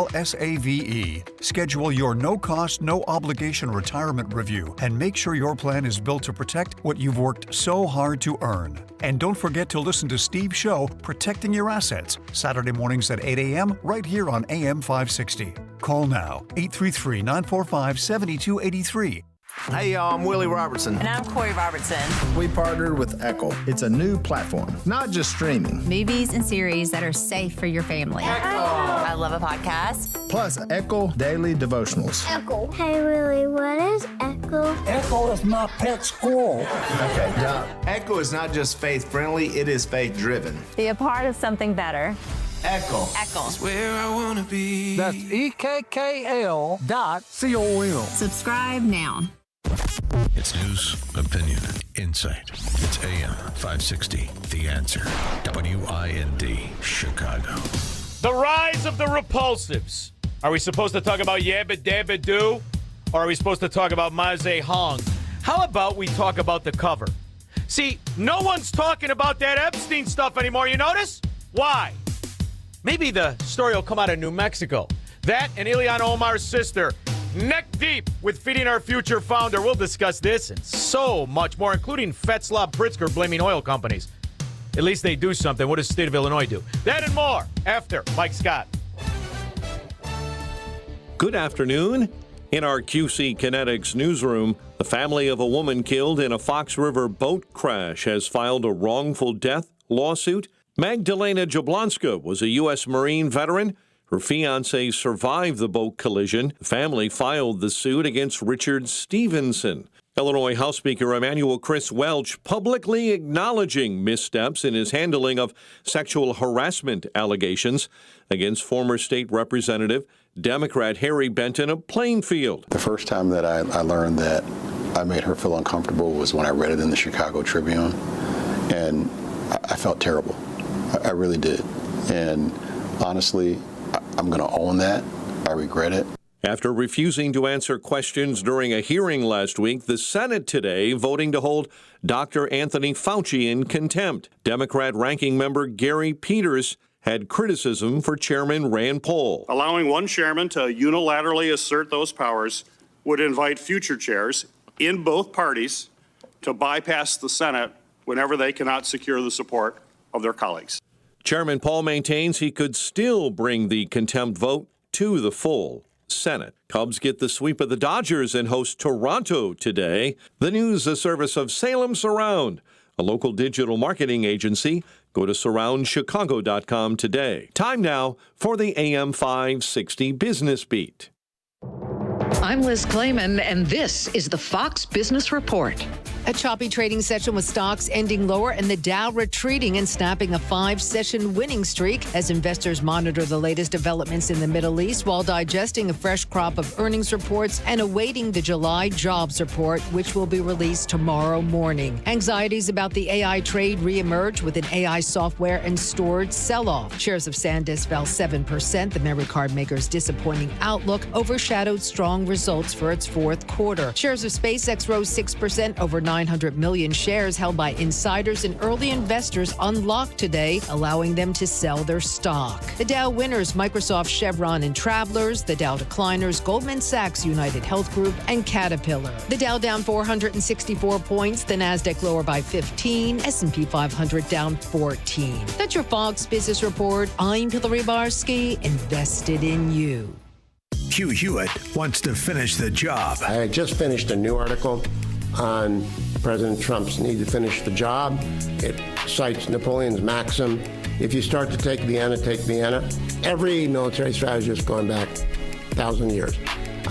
SAVE. Schedule your no-cost, no-obligation retirement review and make sure your plan is built to protect what you've worked so hard to earn. And don't forget to listen to Steve's show, Protecting Your Assets, Saturday mornings at 8 a.m. right here on AM 560. Call now, 833-945-7283. Hey, y'all, I'm Willie Robertson. And I'm Corey Robertson. We partnered with Echo. It's a new platform, not just streaming. Movies and series that are safe for your family. Echo. I love a podcast. Plus, Echo Daily Devotionals. Echo. Hey, Willie, what is Echo? Echo is my pet squirrel. Okay, yeah. Echo is not just faith-friendly, it is faith-driven. Be a part of something better. Echo. Echo. Where I wanna be. That's EKKL.com. Subscribe now. It's news, opinion, insight. It's AM 560, The Answer. WIND, Chicago. The rise of the repulsives. Are we supposed to talk about Yabba Dabba Doo? Or are we supposed to talk about Ma Zedong Hong? How about we talk about the cover? See, no one's talking about that Epstein stuff anymore, you notice? Why? Maybe the story will come out of New Mexico. That and Ilhan Omar's sister, neck deep with feeding our future founder. We'll discuss this and so much more, including Fetzlav Pritzker blaming oil companies. At least they do something. What does the state of Illinois do? That and more after Mike Scott. Good afternoon. In our QC Kinetics newsroom, the family of a woman killed in a Fox River boat crash has filed a wrongful death lawsuit. Magdalena Jablonska was a U.S. Marine veteran. Her fiancé survived the boat collision. The family filed the suit against Richard Stevenson. Illinois House Speaker Emanuel Chris Welch publicly acknowledging missteps in his handling of sexual harassment allegations against former state representative Democrat Harry Benton of Plainfield. The first time that I learned that I made her feel uncomfortable was when I read it in the Chicago Tribune, and I felt terrible. I really did. And honestly, I'm going to own that. I regret it. After refusing to answer questions during a hearing last week, the Senate today voting to hold Dr. Anthony Fauci in contempt. Democrat ranking member Gary Peters had criticism for Chairman Rand Paul. Allowing one chairman to unilaterally assert those powers would invite future chairs in both parties to bypass the Senate whenever they cannot secure the support of their colleagues. Chairman Paul maintains he could still bring the contempt vote to the full Senate. Cubs get the sweep of the Dodgers and host Toronto today. The news, a service of Salem Surround, a local digital marketing agency. Go to surroundchicago.com today. Time now for the AM 560 Business Beat. I'm Liz Clayman, and this is the Fox Business Report. A choppy trading session with stocks ending lower and the Dow retreating and snapping a 5-session winning streak as investors monitor the latest developments in the Middle East while digesting a fresh crop of earnings reports and awaiting the July jobs report, which will be released tomorrow morning. Anxieties about the AI trade reemerge with an AI software and storage sell-off. Shares of SanDisk fell 7%. The memory card maker's disappointing outlook overshadowed strong results for its fourth quarter. Shares of SpaceX rose 6%. Over 900 million shares held by insiders and early investors unlocked today, allowing them to sell their stock. The Dow winners, Microsoft, Chevron, and Travelers. The Dow decliners, Goldman Sachs, United Health Group, and Caterpillar. The Dow down 464 points. The Nasdaq lower by 15. S&P 500 down 14. That's your Fox Business Report. I'm Hillary Barsky, invested in you. Hugh Hewitt wants to finish the job. I just finished a new article on President Trump's need to finish the job. It cites Napoleon's maxim, if you start to take Vienna, take Vienna. Every military strategist going back 1,000 years.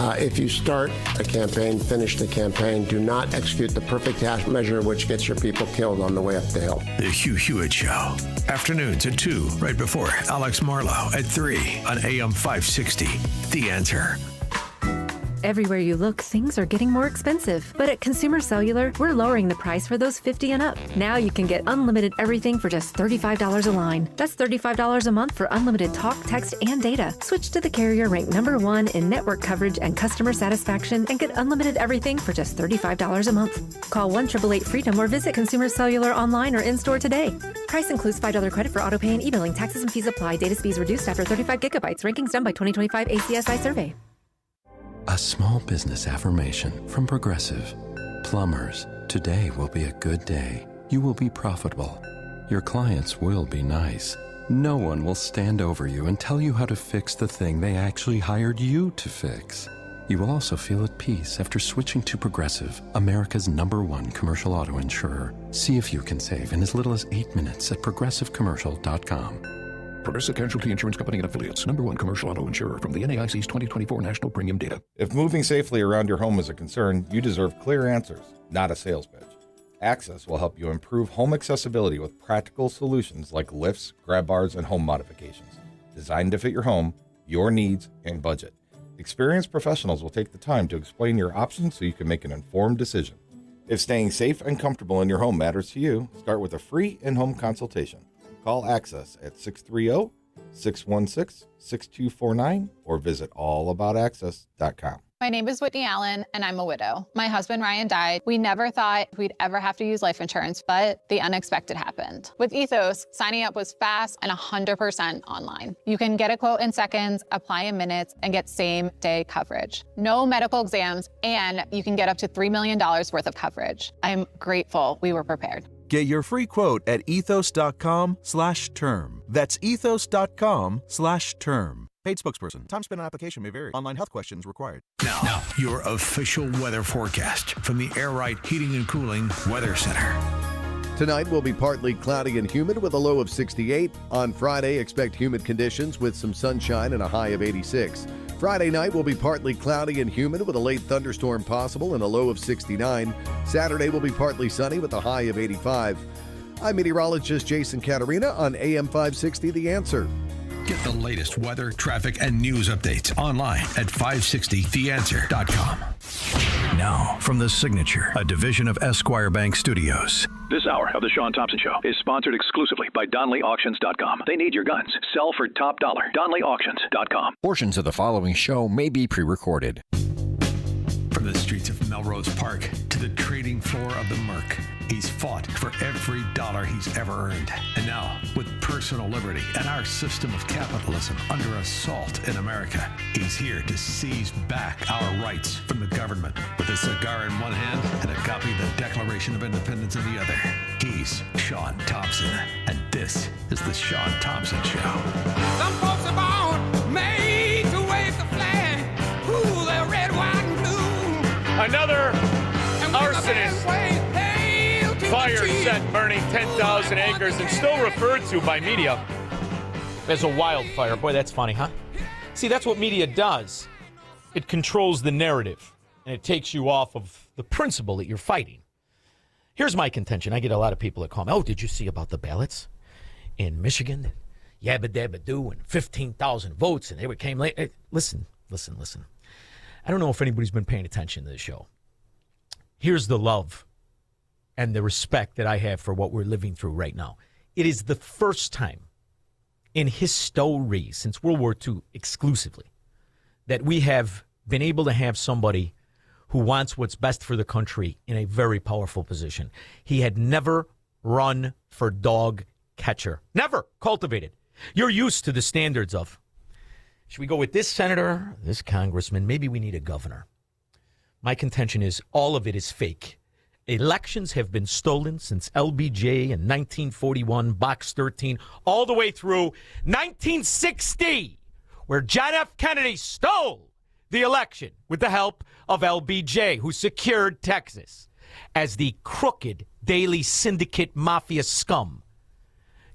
If you start a campaign, finish the campaign. Do not execute the perfect half measure which gets your people killed on the way up the hill. The Hugh Hewitt Show. Afternoons at 2, right before Alex Marlowe at 3 on AM 560. The Answer. Everywhere you look, things are getting more expensive. But at Consumer Cellular, we're lowering the price for those 50 and up. Now you can get unlimited everything for just $35 a line. That's $35 a month for unlimited talk, text, and data. Switch to the carrier ranked #1 in network coverage and customer satisfaction and get unlimited everything for just $35 a month. Call 1-888-FREEDOM or visit Consumer Cellular online or in-store today. Price includes $5 credit for autopay and e-billing. Taxes and fees apply. Data speeds reduced after 35 gigabytes. Rankings done by 2025 ACSI survey. A small business affirmation from Progressive. Plumbers, today will be a good day. You will be profitable. Your clients will be nice. No one will stand over you and tell you how to fix the thing they actually hired you to fix. You will also feel at peace after switching to Progressive, America's #1 commercial auto insurer. See if you can save in as little as 8 minutes at progressivecommercial.com. Progressive Casualty Insurance Company and Affiliates. #1 commercial auto insurer from the NAIC's 2024 National Premium Data. If moving safely around your home is a concern, you deserve clear answers, not a sales pitch. Access will help you improve home accessibility with practical solutions like lifts, grab bars, and home modifications, designed to fit your home, your needs, and budget. Experienced professionals will take the time to explain your options so you can make an informed decision. If staying safe and comfortable in your home matters to you, start with a free in-home consultation. Call Access at 630-616-6249 or visit allaboutaccess.com. My name is Whitney Allen, and I'm a widow. My husband, Ryan, died. We never thought we'd ever have to use life insurance, but the unexpected happened. With Ethos, signing up was fast and 100% online. You can get a quote in seconds, apply in minutes, and get same-day coverage. No medical exams, and you can get up to $3 million worth of coverage. I'm grateful we were prepared. Get your free quote at ethos.com/term. That's ethos.com/term. Paid spokesperson. Time spent on application may vary. Online health questions required. Now, your official weather forecast from the Air Right Heating and Cooling Weather Center. Tonight will be partly cloudy and humid with a low of 68. On Friday, expect humid conditions with some sunshine and a high of 86. Friday night will be partly cloudy and humid with a late thunderstorm possible and a low of 69. Saturday will be partly sunny with a high of 85. I'm meteorologist Jason Caterina on AM 560 The Answer. Get the latest weather, traffic, and news updates online at 560theanswer.com. Now, from The Signature, a division of Esquire Bank Studios. This hour of The Shaun Thompson Show is sponsored exclusively by DonleyAuctions.com. They need your guns. Sell for top dollar. DonleyAuctions.com. Portions of the following show may be pre-recorded. From the streets of Melrose Park to the trading floor of the Merc, he's fought for every dollar he's ever earned. And now, with personal liberty and our system of capitalism under assault in America, he's here to seize back our rights from the government. With a cigar in one hand and a copy of the Declaration of Independence in the other, he's Shaun Thompson. And this is the Shaun Thompson Show. Some folks are born made to wave the flag. Ooh, they're red, white, and blue. Another arsonist fire set burning 10,000 acres and still referred to by media as a wildfire. Boy, that's funny, huh? See, that's what media does. It controls the narrative, and it takes you off of the principle that you're fighting. Here's my contention. I get a lot of people that call me, oh, did you see about the ballots in Michigan? Yabba dabba do, and 15,000 votes, and they came late. Listen. I don't know if anybody's been paying attention to the show. Here's the love and the respect that I have for what we're living through right now. It is the first time in history, since World War II exclusively, that we have been able to have somebody who wants what's best for the country in a very powerful position. He had never run for dog catcher. Never cultivated. You're used to the standards of, should we go with this senator, this congressman? Maybe we need a governor. My contention is all of it is fake. Elections have been stolen since LBJ in 1941, Box 13, all the way through 1960, where John F. Kennedy stole the election with the help of LBJ, who secured Texas, as the crooked Daily Syndicate Mafia scum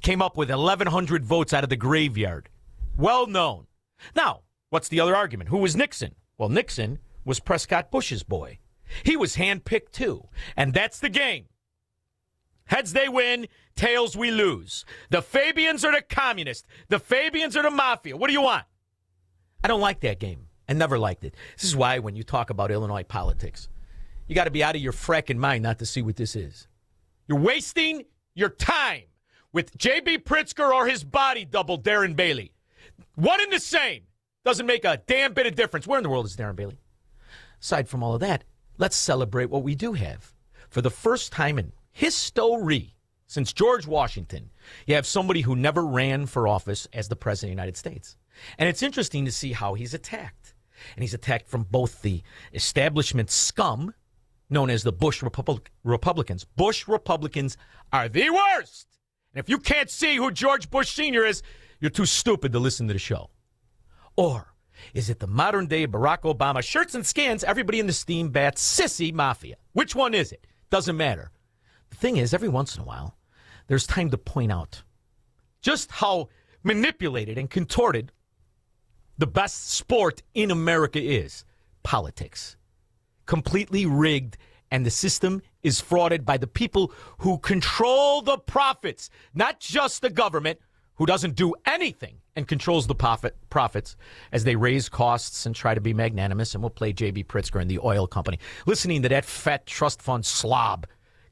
came up with 1,100 votes out of the graveyard. Well known. Now, what's the other argument? Who was Nixon? Well, Nixon was Prescott Bush's boy. He was handpicked too. And that's the game. Heads they win, tails we lose. The Fabians are the communists. The Fabians are the mafia. What do you want? I don't like that game. and never liked it. This is why when you talk about Illinois politics, you got to be out of your fracking mind not to see what this is. You're wasting your time with J.B. Pritzker or his body double, Darren Bailey. One and the same. Doesn't make a damn bit of difference. Where in the world is Darren Bailey? Aside from all of that, let's celebrate what we do have. For the first time in history, since George Washington, you have somebody who never ran for office as the President of the United States. And it's interesting to see how he's attacked. And he's attacked from both the establishment scum, known as the Bush Republicans. Bush Republicans are the worst. And if you can't see who George Bush Sr. is, you're too stupid to listen to the show. Or is it the modern-day Barack Obama shirts and skins, everybody in the steam bat, sissy mafia? Which one is it? Doesn't matter. The thing is, every once in a while, there's time to point out just how manipulated and contorted the best sport in America is. Politics. Completely rigged, and the system is frauded by the people who control the profits, not just the government, who doesn't do anything and controls the profits as they raise costs and try to be magnanimous. And we'll play J.B. Pritzker and the oil company. Listening to that fat trust fund slob,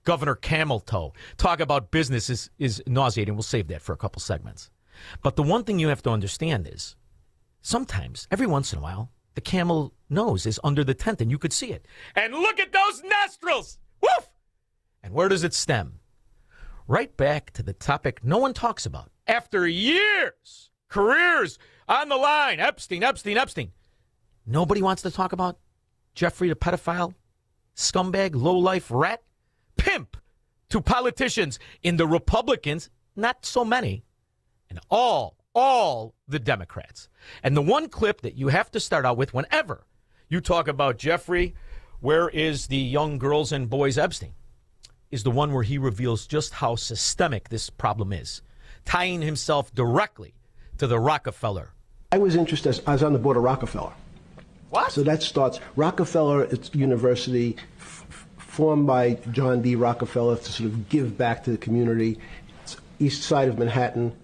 Governor Camel Toe, talk about business is nauseating. We'll save that for a couple segments. But the one thing you have to understand is sometimes, every once in a while, the camel nose is under the tent and you could see it. And look at those nostrils! Woof! And where does it stem? Right back to the topic no one talks about. After years, careers on the line, Epstein. Nobody wants to talk about Jeffrey the pedophile, scumbag, lowlife rat, pimp to politicians in the Republicans, not so many, and all the Democrats. And the one clip that you have to start out with whenever you talk about Jeffrey, where is the young girls and boys Epstein, is the one where he reveals just how systemic this problem is, tying himself directly to the Rockefeller. I was interested, I was on the board of Rockefeller. What? So that starts, Rockefeller, it's university formed by John D. Rockefeller to sort of give back to the community. It's east side of Manhattan,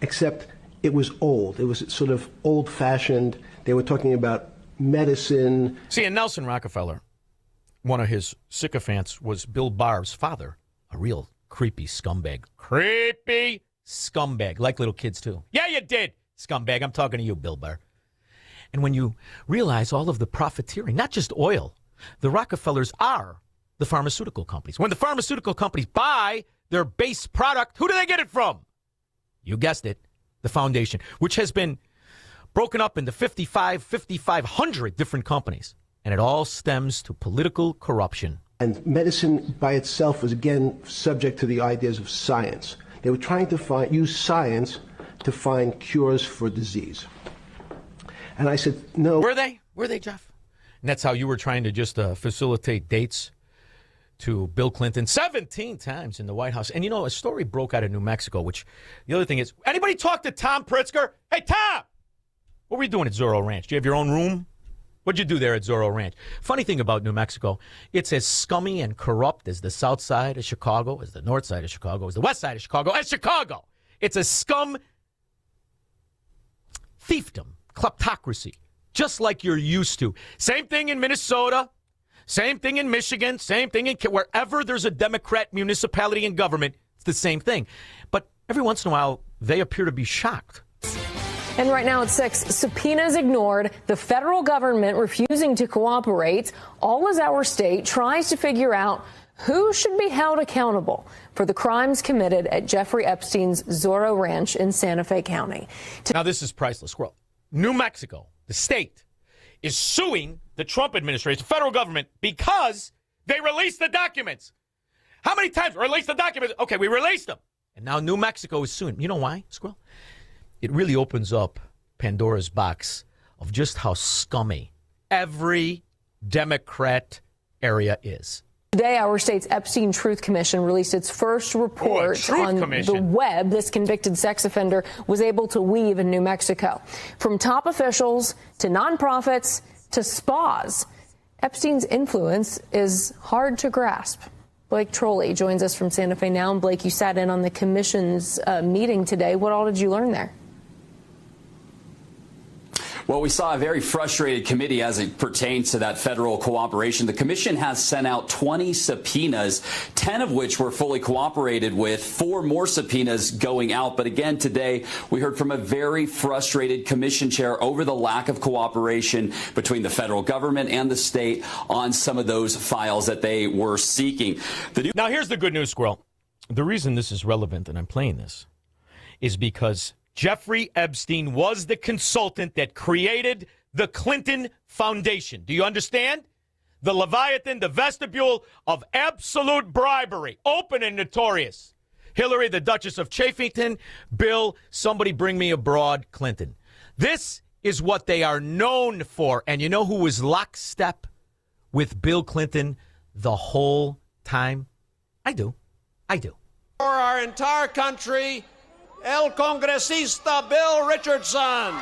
except it was old. It was sort of old-fashioned. They were talking about medicine. See, and Nelson Rockefeller, one of his sycophants was Bill Barr's father, a real creepy scumbag. Creepy scumbag, like little kids too. Yeah, you did, scumbag. I'm talking to you, Bill Barr. And when you realize all of the profiteering, not just oil, the Rockefellers are the pharmaceutical companies. When the pharmaceutical companies buy their base product, who do they get it from? You guessed it, the foundation, which has been broken up into 5,500 different companies. And it all stems to political corruption. And medicine by itself was, again, subject to the ideas of science. They were trying to use science to find cures for disease. And I said, no. Were they, Jeff? And that's how you were trying to just facilitate dates to Bill Clinton 17 times in the White House. And, you know, a story broke out of New Mexico, which the other thing is, anybody talk to Tom Pritzker? Hey, Tom! What were you doing at Zorro Ranch? Do you have your own room? What'd you do there at Zorro Ranch? Funny thing about New Mexico, it's as scummy and corrupt as the south side of Chicago, as the north side of Chicago, as the west side of Chicago, as Chicago. It's a scum thiefdom, kleptocracy, just like you're used to. Same thing in Minnesota, same thing in Michigan, same thing in wherever there's a Democrat municipality and government, it's the same thing. But every once in a while, they appear to be shocked. And right now at 6, subpoenas ignored, the federal government refusing to cooperate, all as our state tries to figure out who should be held accountable for the crimes committed at Jeffrey Epstein's Zorro Ranch in Santa Fe County. Now, this is priceless. Squirrel. New Mexico, the state, is suing the Trump administration, the federal government, because they released the documents. How many times released the documents? Okay, we released them. And now New Mexico is suing. You know why, Squirrel? It really opens up Pandora's box of just how scummy every Democrat area is. Today, our state's Epstein Truth Commission released its first report on the web this convicted sex offender was able to weave in New Mexico. From top officials to nonprofits to spas, Epstein's influence is hard to grasp. Blake Trolley joins us from Santa Fe now. And Blake, you sat in on the commission's meeting today. What all did you learn there? Well, we saw a very frustrated committee as it pertains to that federal cooperation. The commission has sent out 20 subpoenas, 10 of which were fully cooperated with, 4 more subpoenas going out. But again, today we heard from a very frustrated commission chair over the lack of cooperation between the federal government and the state on some of those files that they were seeking. Now, here's the good news, Squirrel. The reason this is relevant, and I'm playing this, is because Jeffrey Epstein was the consultant that created the Clinton Foundation. Do you understand? The Leviathan, the vestibule of absolute bribery, open and notorious. Hillary, the Duchess of Chaffington, Bill, somebody bring me abroad, Clinton. This is what they are known for. And you know who was lockstep with Bill Clinton the whole time? I do. For our entire country, El Congresista Bill Richardson.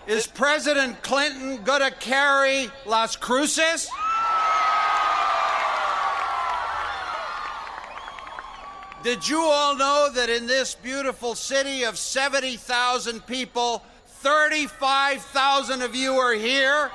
Is President Clinton going to carry Las Cruces? Did you all know that in this beautiful city of 70,000 people, 35,000 of you are here?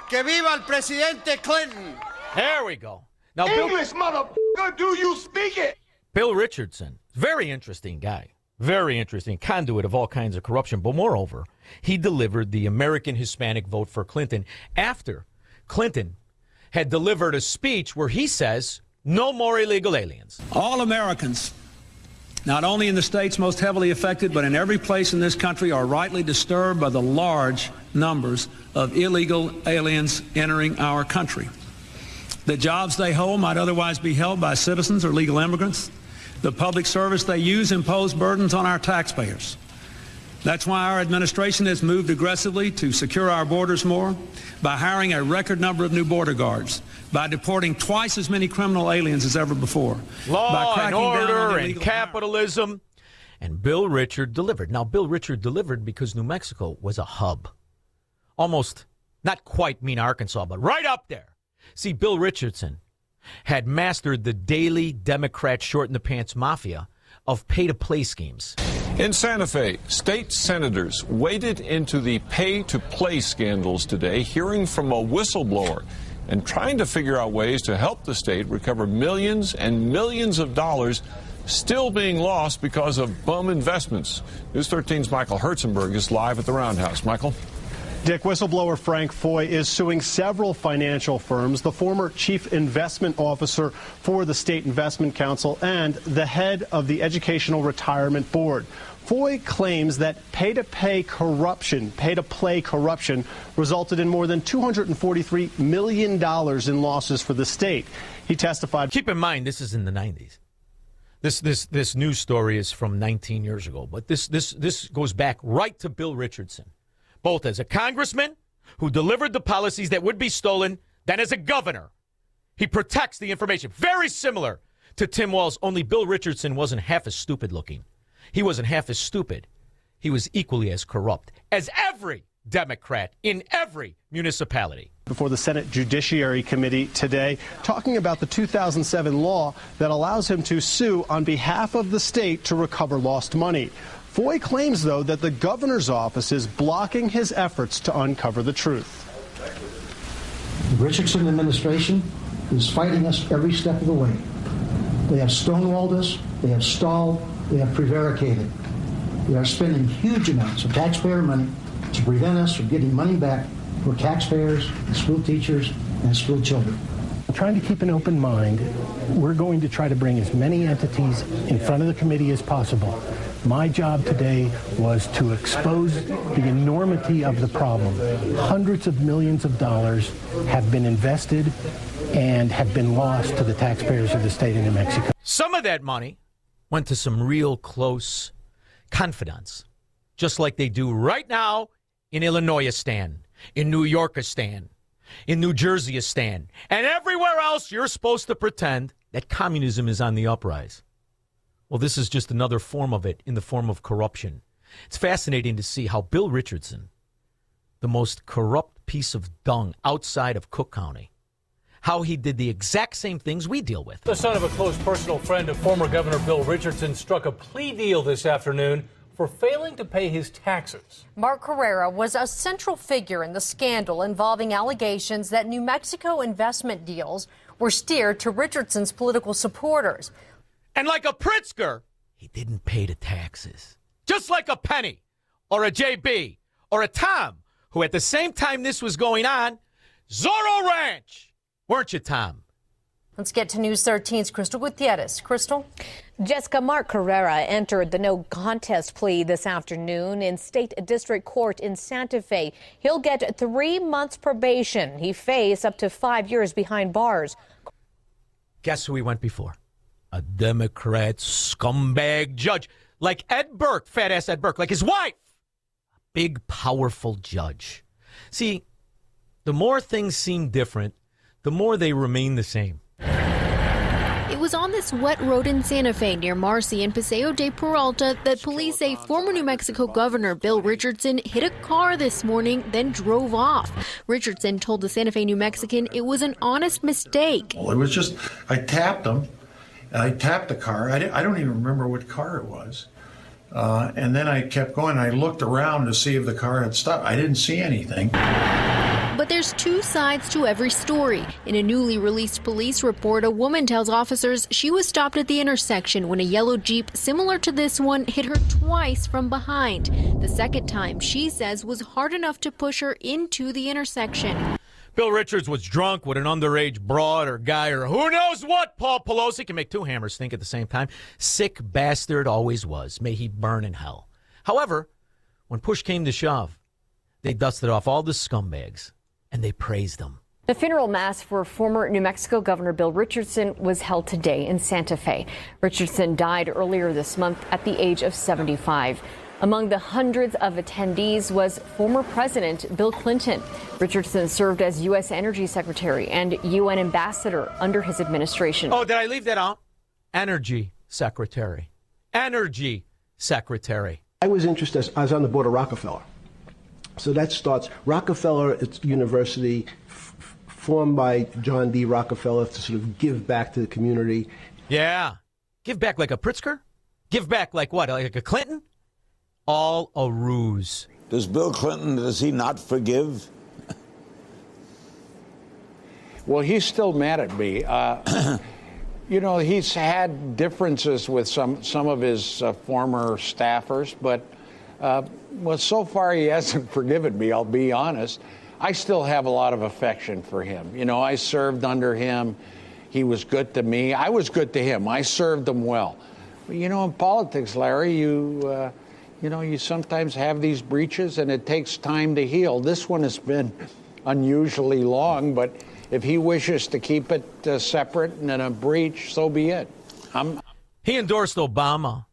Que viva el Presidente Clinton! There we go. Now, English, motherfucker, do you speak it? Bill Richardson, very interesting guy. Very interesting. Conduit of all kinds of corruption. But moreover, he delivered the American Hispanic vote for Clinton after Clinton had delivered a speech where he says, no more illegal aliens. All Americans, not only in the states most heavily affected, but in every place in this country, are rightly disturbed by the large numbers of illegal aliens entering our country. The jobs they hold might otherwise be held by citizens or legal immigrants. The public service they use impose burdens on our taxpayers. That's why our administration has moved aggressively to secure our borders more, by hiring a record number of new border guards, by deporting twice as many criminal aliens as ever before. Law and order and capitalism. And Bill Richard delivered. Now, Bill Richard delivered because New Mexico was a hub. Almost, not quite Mena, Arkansas, but right up there. See, Bill Richardson had mastered the daily Democrat short-in-the-pants mafia of pay-to-play schemes. In Santa Fe, state senators waded into the pay-to-play scandals today, hearing from a whistleblower and trying to figure out ways to help the state recover millions and millions of dollars still being lost because of bum investments. News 13's Michael Herzenberg is live at the Roundhouse. Michael? Dick, whistleblower Frank Foy is suing several financial firms, the former chief investment officer for the State Investment Council and the head of the Educational Retirement Board. Foy claims that pay-to-play corruption resulted in more than $243 million in losses for the state. He testified. Keep in mind, this is in the 90s. This news story is from 19 years ago, but this goes back right to Bill Richardson, both as a congressman who delivered the policies that would be stolen, then as a governor. He protects the information. Very similar to Tim Walz, only Bill Richardson wasn't half as stupid looking. He wasn't half as stupid. He was equally as corrupt as every Democrat in every municipality. Before the Senate Judiciary Committee today, talking about the 2007 law that allows him to sue on behalf of the state to recover lost money. Foy claims, though, that the governor's office is blocking his efforts to uncover the truth. The Richardson administration is fighting us every step of the way. They have stonewalled us, they have stalled, they have prevaricated. They are spending huge amounts of taxpayer money to prevent us from getting money back for taxpayers, school teachers, and school children. Trying to keep an open mind, we're going to try to bring as many entities in front of the committee as possible. My job today was to expose the enormity of the problem. Hundreds of millions of dollars have been invested and have been lost to the taxpayers of the state of New Mexico. Some of that money went to some real close confidants, just like they do right now in Illinoisistan, in New Yorkistan, in New Jerseyistan, and everywhere else you're supposed to pretend that communism is on the uprise. Well, this is just another form of it in the form of corruption. It's fascinating to see how Bill Richardson, the most corrupt piece of dung outside of Cook County. How he did the exact same things we deal with. The son of a close personal friend of former Governor Bill Richardson struck a plea deal this afternoon for failing to pay his taxes. Mark Carrera was a central figure in the scandal involving allegations that New Mexico investment deals were steered to Richardson's political supporters. And like a Pritzker, he didn't pay the taxes. Just like a Penny or a JB or a Tom, who at the same time this was going on, Zorro Ranch. Weren't you, Tom? Let's get to News 13's Crystal Gutierrez. Crystal? Jessica, Mark Carrera entered the no contest plea this afternoon in State District Court in Santa Fe. He'll get 3 months probation. He faced up to 5 years behind bars. Guess who he went before? A Democrat scumbag judge. Like Ed Burke, fat-ass Ed Burke, like his wife. A big, powerful judge. See, the more things seem different, the more they remain the same. It was on this wet road in Santa Fe near Marcy and Paseo de Peralta that police say former New Mexico Governor Bill Richardson hit a car this morning, then drove off. Richardson told the Santa Fe New Mexican it was an honest mistake. Well, it was just, I tapped him, and I tapped the car. I don't even remember what car it was. And then I kept going. I looked around to see if the car had stopped. I didn't see anything. But there's two sides to every story. In a newly released police report, a woman tells officers she was stopped at the intersection when a yellow Jeep similar to this one hit her twice from behind. The second time, she says, was hard enough to push her into the intersection. Bill Richards was drunk with an underage broad or guy or who knows what. Paul Pelosi can make two hammers think at the same time. Sick bastard always was. May he burn in hell. However, when push came to shove, they dusted off all the scumbags and they praised him. The funeral mass for former New Mexico Governor Bill Richardson was held today in Santa Fe. Richardson died earlier this month at the age of 75. Among the hundreds of attendees was former President Bill Clinton. Richardson served as U.S. Energy Secretary and UN Ambassador under his administration. Oh, did I leave that out? Energy Secretary. Energy Secretary. I was interested. I was on the board of Rockefeller. So that starts Rockefeller, it's university formed by John D. Rockefeller to sort of give back to the community. Yeah. Give back like a Pritzker? Give back like what? Like a Clinton? All a ruse. Does Bill Clinton, does he not forgive? Well, he's still mad at me. You know, he's had differences with some of his former staffers, but well, so far he hasn't forgiven me, I'll be honest. I still have a lot of affection for him. You know, I served under him. He was good to me. I was good to him. I served him well. But, you know, in politics, Larry, you know, you sometimes have these breaches and it takes time to heal. This one has been unusually long, but if he wishes to keep it separate and in a breach, so be it. He endorsed Obama,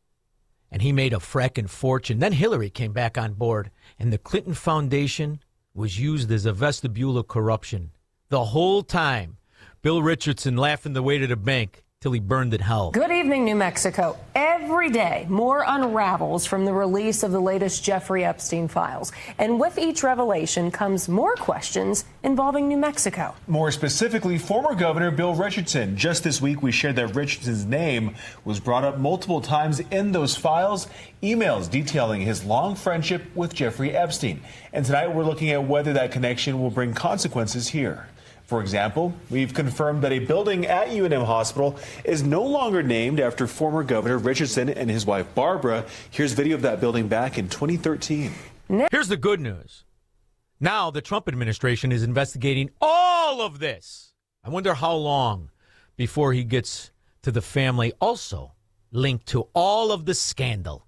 and he made a fracking fortune. Then Hillary came back on board, and the Clinton Foundation was used as a vestibule of corruption. The whole time, Bill Richardson laughing the way to the bank till he burned in hell. Good evening, New Mexico. Every day, more unravels from the release of the latest Jeffrey Epstein files. And with each revelation comes more questions involving New Mexico. More specifically, former Governor Bill Richardson. Just this week, we shared that Richardson's name was brought up multiple times in those files, emails detailing his long friendship with Jeffrey Epstein. And tonight, we're looking at whether that connection will bring consequences here. For example, we've confirmed that a building at UNM Hospital is no longer named after former Governor Richardson and his wife Barbara. Here's video of that building back in 2013. Here's the good news. Now the Trump administration is investigating all of this. I wonder how long before he gets to the family also linked to all of the scandal.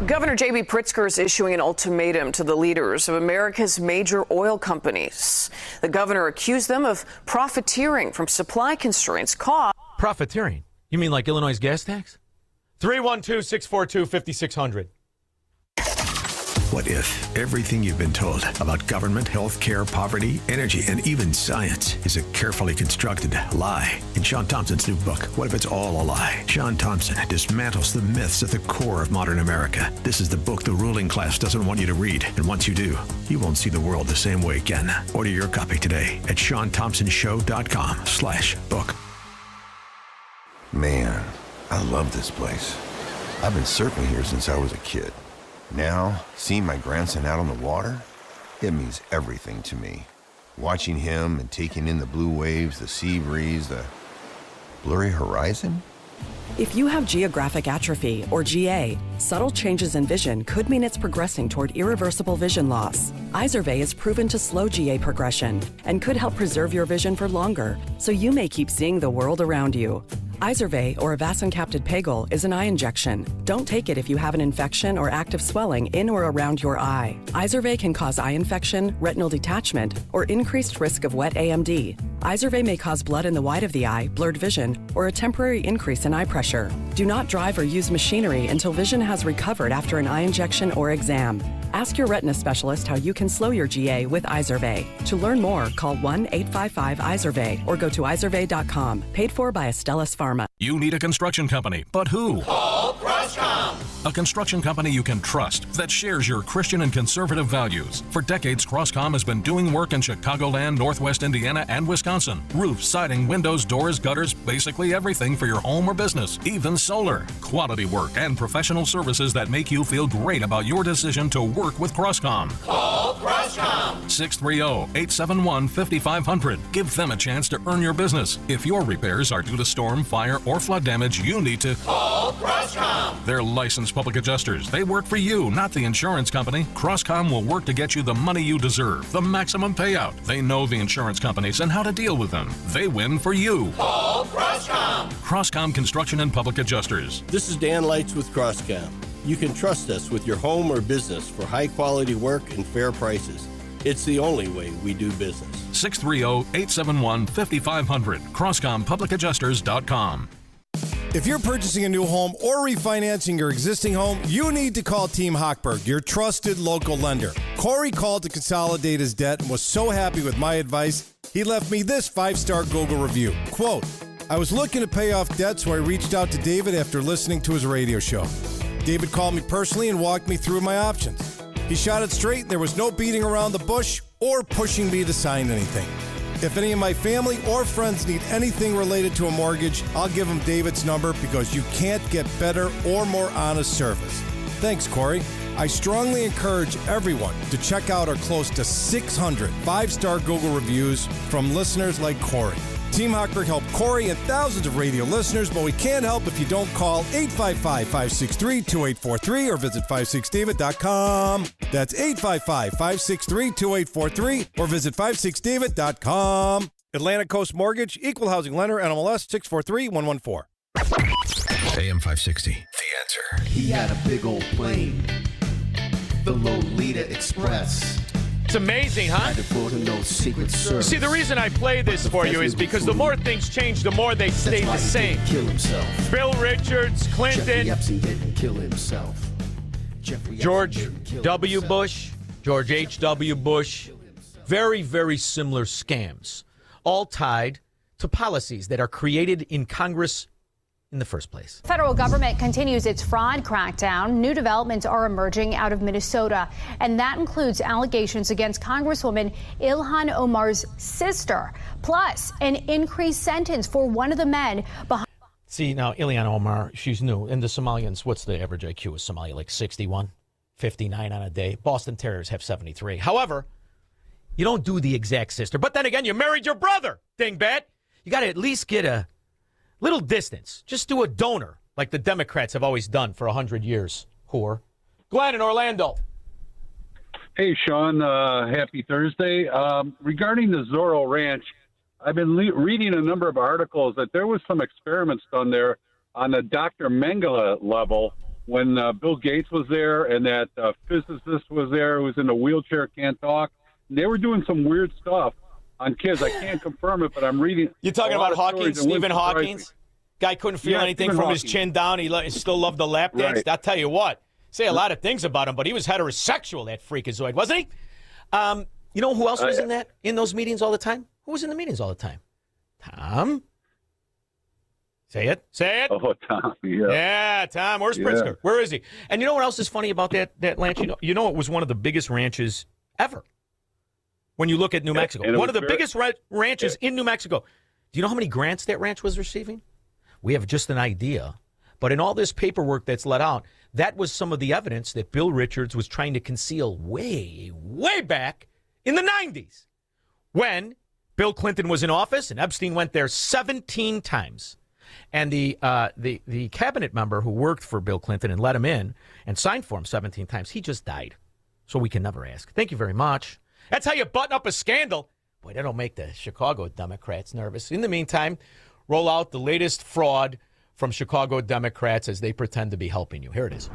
Governor J.B. Pritzker is issuing an ultimatum to the leaders of America's major oil companies. The governor accused them of profiteering from supply constraints caused. Profiteering? You mean like Illinois' gas tax? 312-642-5600. What if everything you've been told about government, healthcare, poverty, energy, and even science is a carefully constructed lie? In Shaun Thompson's new book, What If It's All a Lie? Shaun Thompson dismantles the myths at the core of modern America. This is the book the ruling class doesn't want you to read. And once you do, you won't see the world the same way again. Order your copy today at ShaunThompsonShow.com/book. Man, I love this place. I've been surfing here since I was a kid. Now, seeing my grandson out on the water, it means everything to me. Watching him and taking in the blue waves, the sea breeze, the blurry horizon. If you have geographic atrophy, or GA, subtle changes in vision could mean it's progressing toward irreversible vision loss. Izervay is proven to slow GA progression and could help preserve your vision for longer, so you may keep seeing the world around you. Izervay, or avacincaptad pegol, is an eye injection. Don't take it if you have an infection or active swelling in or around your eye. Izervay can cause eye infection, retinal detachment, or increased risk of wet AMD. Izervay may cause blood in the white of the eye, blurred vision, or a temporary increase in eye pressure. Do not drive or use machinery until vision has recovered after an eye injection or exam. Ask your retina specialist how you can slow your GA with Izervay. To learn more, call 1-855-IZERVAY or go to izervay.com. Paid for by Astellas Pharma. You need a construction company, but who? Call Croscom. A construction company you can trust that shares your Christian and conservative values. For decades, Croscom has been doing work in Chicagoland, Northwest Indiana, and Wisconsin. Roofs, siding, windows, doors, gutters, basically everything for your home or business, even solar. Quality work and professional services that make you feel great about your decision to work with Croscom. Call Croscom. 630-871-5500. Give them a chance to earn your business. If your repairs are due to storm, fire, or flood damage, you need to call Croscom. They're licensed public adjusters. They work for you, not the insurance company. Croscom will work to get you the money you deserve, the maximum payout. They know the insurance companies and how to deal with them. They win for you. Call Croscom. Croscom Construction and Public Adjusters. This is Dan Lights with Croscom. You can trust us with your home or business for high-quality work and fair prices. It's the only way we do business. 630-871-5500. CroscomPublicAdjusters.com. If you're purchasing a new home or refinancing your existing home, you need to call Team Hochberg, your trusted local lender. Corey called to consolidate his debt and was so happy with my advice, he left me this 5-star Google review. Quote, I was looking to pay off debt, so I reached out to David after listening to his radio show. David called me personally and walked me through my options. He shot it straight, and there was no beating around the bush or pushing me to sign anything. If any of my family or friends need anything related to a mortgage, I'll give them David's number because you can't get better or more honest service. Thanks, Corey. I strongly encourage everyone to check out our close to 600 5-star Google reviews from listeners like Corey. Team Hochberg helped Corey and thousands of radio listeners, but we can't help if you don't call 855-563-2843 or visit 56david.com. That's 855-563-2843 or visit 56david.com. Atlantic Coast Mortgage, Equal Housing Lender, NMLS 643114. AM 560, The Answer. He had a big old plane, the Lolita Express. It's amazing, huh? See, the reason I play this for you is because the more things change, the more they stay the same. Kill himself. Bill Richards, Clinton, Jeffrey Epstein didn't kill himself. George W. Bush, George H.W. Bush. Very, very similar scams, all tied to policies that are created in Congress in the first place. Federal government continues its fraud crackdown. New developments are emerging out of Minnesota, and that includes allegations against Congresswoman Ilhan Omar's sister, plus an increased sentence for one of the men behind. See, now, Ilhan Omar, she's new. And the Somalians, what's the average IQ of Somalia? Like 61, 59 on a day. Boston Terriers have 73. However, you don't do the exact sister. But then again, you married your brother, dingbat. You got to at least get a little distance. Just do a donor, like the Democrats have always done for 100 years. Whore. Glenn in Orlando. Hey, Shaun. Happy Thursday. Regarding the Zorro Ranch, I've been reading a number of articles that there was some experiments done there on the Dr. Mengele level when Bill Gates was there and that physicist was there who was in a wheelchair, can't talk. And they were doing some weird stuff on kids. I can't confirm it, but I'm reading. You're talking about Hawking, Stephen Hawking? Guy couldn't feel anything from his chin down. He still loved the lap dance. Right. I'll tell you what. say a lot of things about him, but he was heterosexual, that freakazoid, wasn't he? You know who else was in those meetings all the time? Who was in the meetings all the time? Tom? Say it. Oh, Tom, yeah. Yeah, Tom. Where's Pritzker? Where is he? And you know what else is funny about that ranch? You know it was one of the biggest ranches ever. When you look at New Mexico. One of the biggest ranches in New Mexico. Do you know how many grants that ranch was receiving? We have just an idea. But in all this paperwork that's let out, that was some of the evidence that Bill Richards was trying to conceal way, way back in the 90s when Bill Clinton was in office and Epstein went there 17 times. And the cabinet member who worked for Bill Clinton and let him in and signed for him 17 times, he just died. So we can never ask. Thank you very much. That's how you button up a scandal. Boy, that'll make the Chicago Democrats nervous. In the meantime, roll out the latest fraud from Chicago Democrats as they pretend to be helping you. Here it is.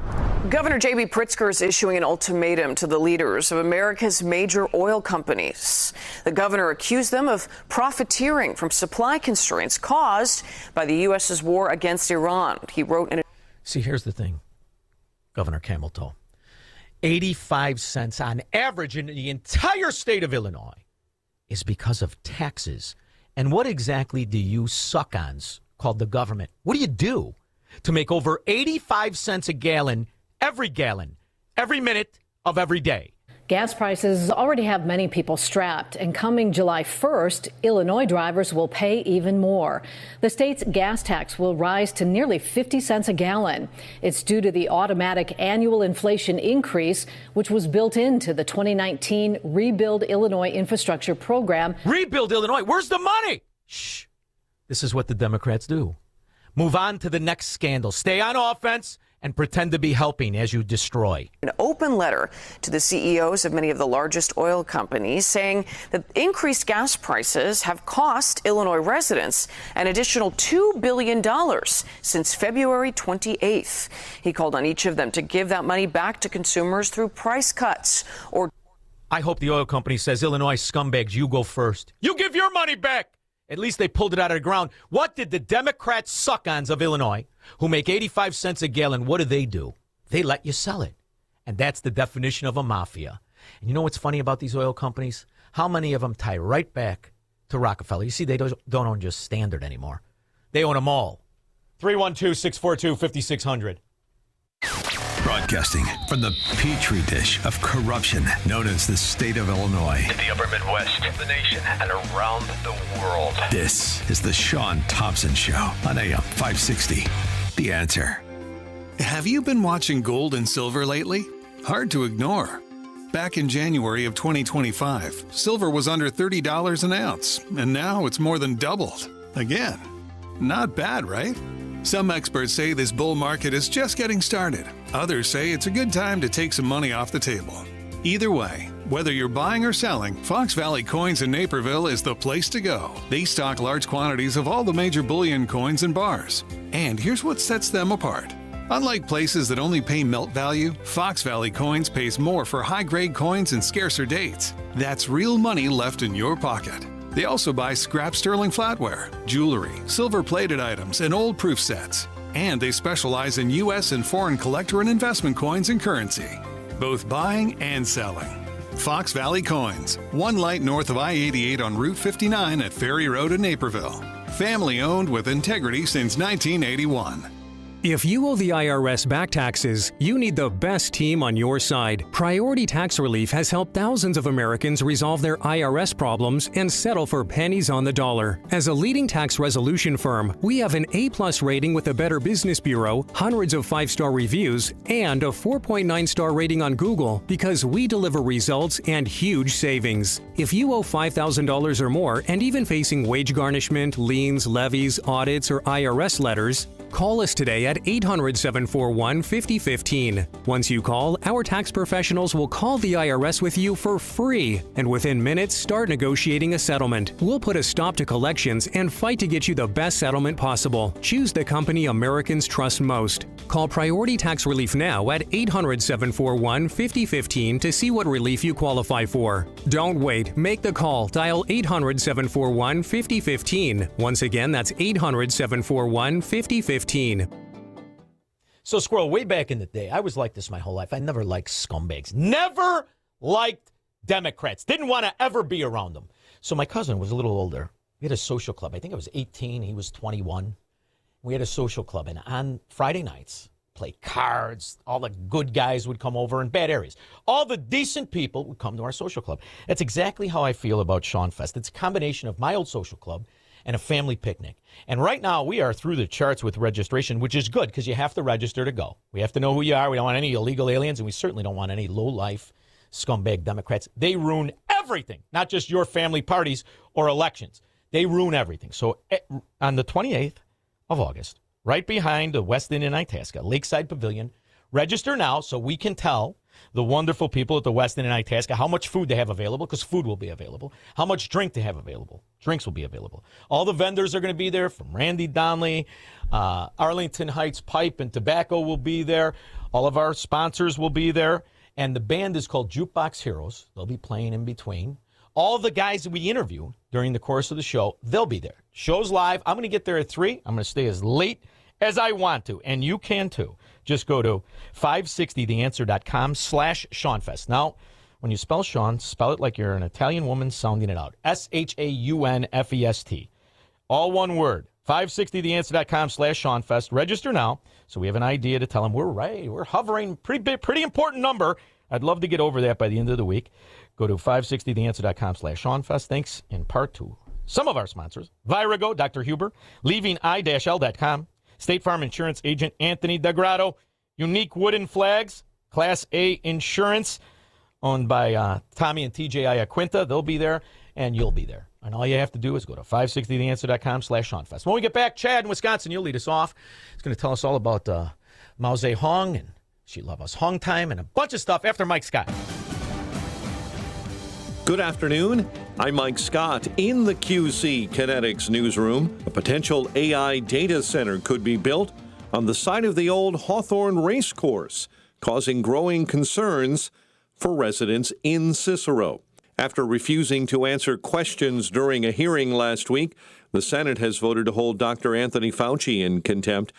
Governor J.B. Pritzker is issuing an ultimatum to the leaders of America's major oil companies. The governor accused them of profiteering from supply constraints caused by the U.S.'s war against Iran. He wrote in a... See, here's the thing, Governor Camel Toe. 85 cents on average in the entire state of Illinois is because of taxes. And what exactly do you suck-ons called the government? What do you do to make over 85 cents a gallon, every minute of every day? Gas prices already have many people strapped, and coming July 1st, Illinois drivers will pay even more. The state's gas tax will rise to nearly 50 cents a gallon. It's due to the automatic annual inflation increase, which was built into the 2019 Rebuild Illinois Infrastructure Program. Rebuild Illinois? Where's the money? Shh. This is what the Democrats do. Move on to the next scandal. Stay on offense and pretend to be helping as you destroy. An open letter to the CEOs of many of the largest oil companies saying that increased gas prices have cost Illinois residents an additional $2 billion since February 28th. He called on each of them to give that money back to consumers through price cuts or... I hope the oil company says, Illinois scumbags, you go first. You give your money back. At least they pulled it out of the ground. What did the Democrat suck-ons of Illinois, who make 85 cents a gallon, what do? They let you sell it. And that's the definition of a mafia. And you know what's funny about these oil companies? How many of them tie right back to Rockefeller? You see, they don't own just Standard anymore. They own them all. 312-642-5600. Broadcasting from the petri dish of corruption known as the state of Illinois. In the upper Midwest, the nation, and around the world. This is the Shaun Thompson Show on AM 560. The Answer. Have you been watching gold and silver lately? Hard to ignore. Back in January of 2025, silver was under $30 an ounce, and now it's more than doubled. Again. Not bad, right? Some experts say this bull market is just getting started. Others say it's a good time to take some money off the table. Either way, whether you're buying or selling, Fox Valley Coins in Naperville is the place to go. They stock large quantities of all the major bullion coins and bars. And here's what sets them apart. Unlike places that only pay melt value, Fox Valley Coins pays more for high-grade coins and scarcer dates. That's real money left in your pocket. They also buy scrap sterling flatware, jewelry, silver-plated items, and old proof sets. And they specialize in U.S. and foreign collector and investment coins and currency, both buying and selling. Fox Valley Coins, one light north of I-88 on Route 59 at Ferry Road in Naperville. Family owned with integrity since 1981. If you owe the IRS back taxes, you need the best team on your side. Priority Tax Relief has helped thousands of Americans resolve their IRS problems and settle for pennies on the dollar. As a leading tax resolution firm, we have an A+ rating with the Better Business Bureau, hundreds of 5-star reviews, and a 4.9-star rating on Google because we deliver results and huge savings. If you owe $5,000 or more and even facing wage garnishment, liens, levies, audits, or IRS letters, call us today at 800-741-5015. Once you call, our tax professionals will call the IRS with you for free, and within minutes, start negotiating a settlement. We'll put a stop to collections and fight to get you the best settlement possible. Choose the company Americans trust most. Call Priority Tax Relief now at 800-741-5015 to see what relief you qualify for. Don't wait. Make the call. Dial 800-741-5015. Once again, that's 800-741-5015. So, Squirrel, way back in the day, I was like this my whole life. I never liked scumbags. Never liked Democrats. Didn't want to ever be around them. So my cousin was a little older. We had a social club. I think I was 18. He was 21. We had a social club. And on Friday nights, play cards. All the good guys would come over in bad areas. All the decent people would come to our social club. That's exactly how I feel about Shaun Fest. It's a combination of my old social club and a family picnic. And right now, we are through the charts with registration, which is good because you have to register to go. We have to know who you are. We don't want any illegal aliens, and we certainly don't want any low-life scumbag Democrats. They ruin everything, not just your family parties or elections. They ruin everything. So on the 28th of August, right behind the West Inn in Itasca, Lakeside Pavilion, register now so we can tell the wonderful people at the West Inn in Itasca how much food they have available, because food will be available, how much drink they have available. Drinks will be available. All the vendors are going to be there, from Randy Donnelly, Arlington Heights Pipe and Tobacco will be there. All of our sponsors will be there. And the band is called Jukebox Heroes. They'll be playing in between. All the guys that we interview during the course of the show, they'll be there. Show's live. I'm going to get there at 3. I'm going to stay as late as I want to, and you can too. Just go to 560theanswer.com/ShaunFest. Now, when you spell Shaun, spell it like you're an Italian woman sounding it out. SHAUNFEST. All one word. 560theanswer.com/ShaunFest. Register now so we have an idea to tell them we're hovering pretty important number. I'd love to get over that by the end of the week. Go to 560theanswer.com/ShaunFest. Thanks in part to some of our sponsors: Virago, Dr. Huber, leavingi-l.com, State Farm Insurance Agent Anthony DeGrotto, Unique Wooden Flags, Class A Insurance, owned by Tommy and TJ Iaquinta. They'll be there, and you'll be there. And all you have to do is go to 560theanswer.com/ShaunFest. When we get back, Chad in Wisconsin, you'll lead us off. He's going to tell us all about Mao Zedong and She Love Us Hong Time and a bunch of stuff after Mike Scott. Good afternoon. I'm Mike Scott. In the QC Kinetics newsroom, a potential AI data center could be built on the site of the old Hawthorne Racecourse, causing growing concerns for residents in Cicero. After refusing to answer questions during a hearing last week, the Senate has voted to hold Dr. Anthony Fauci in contempt.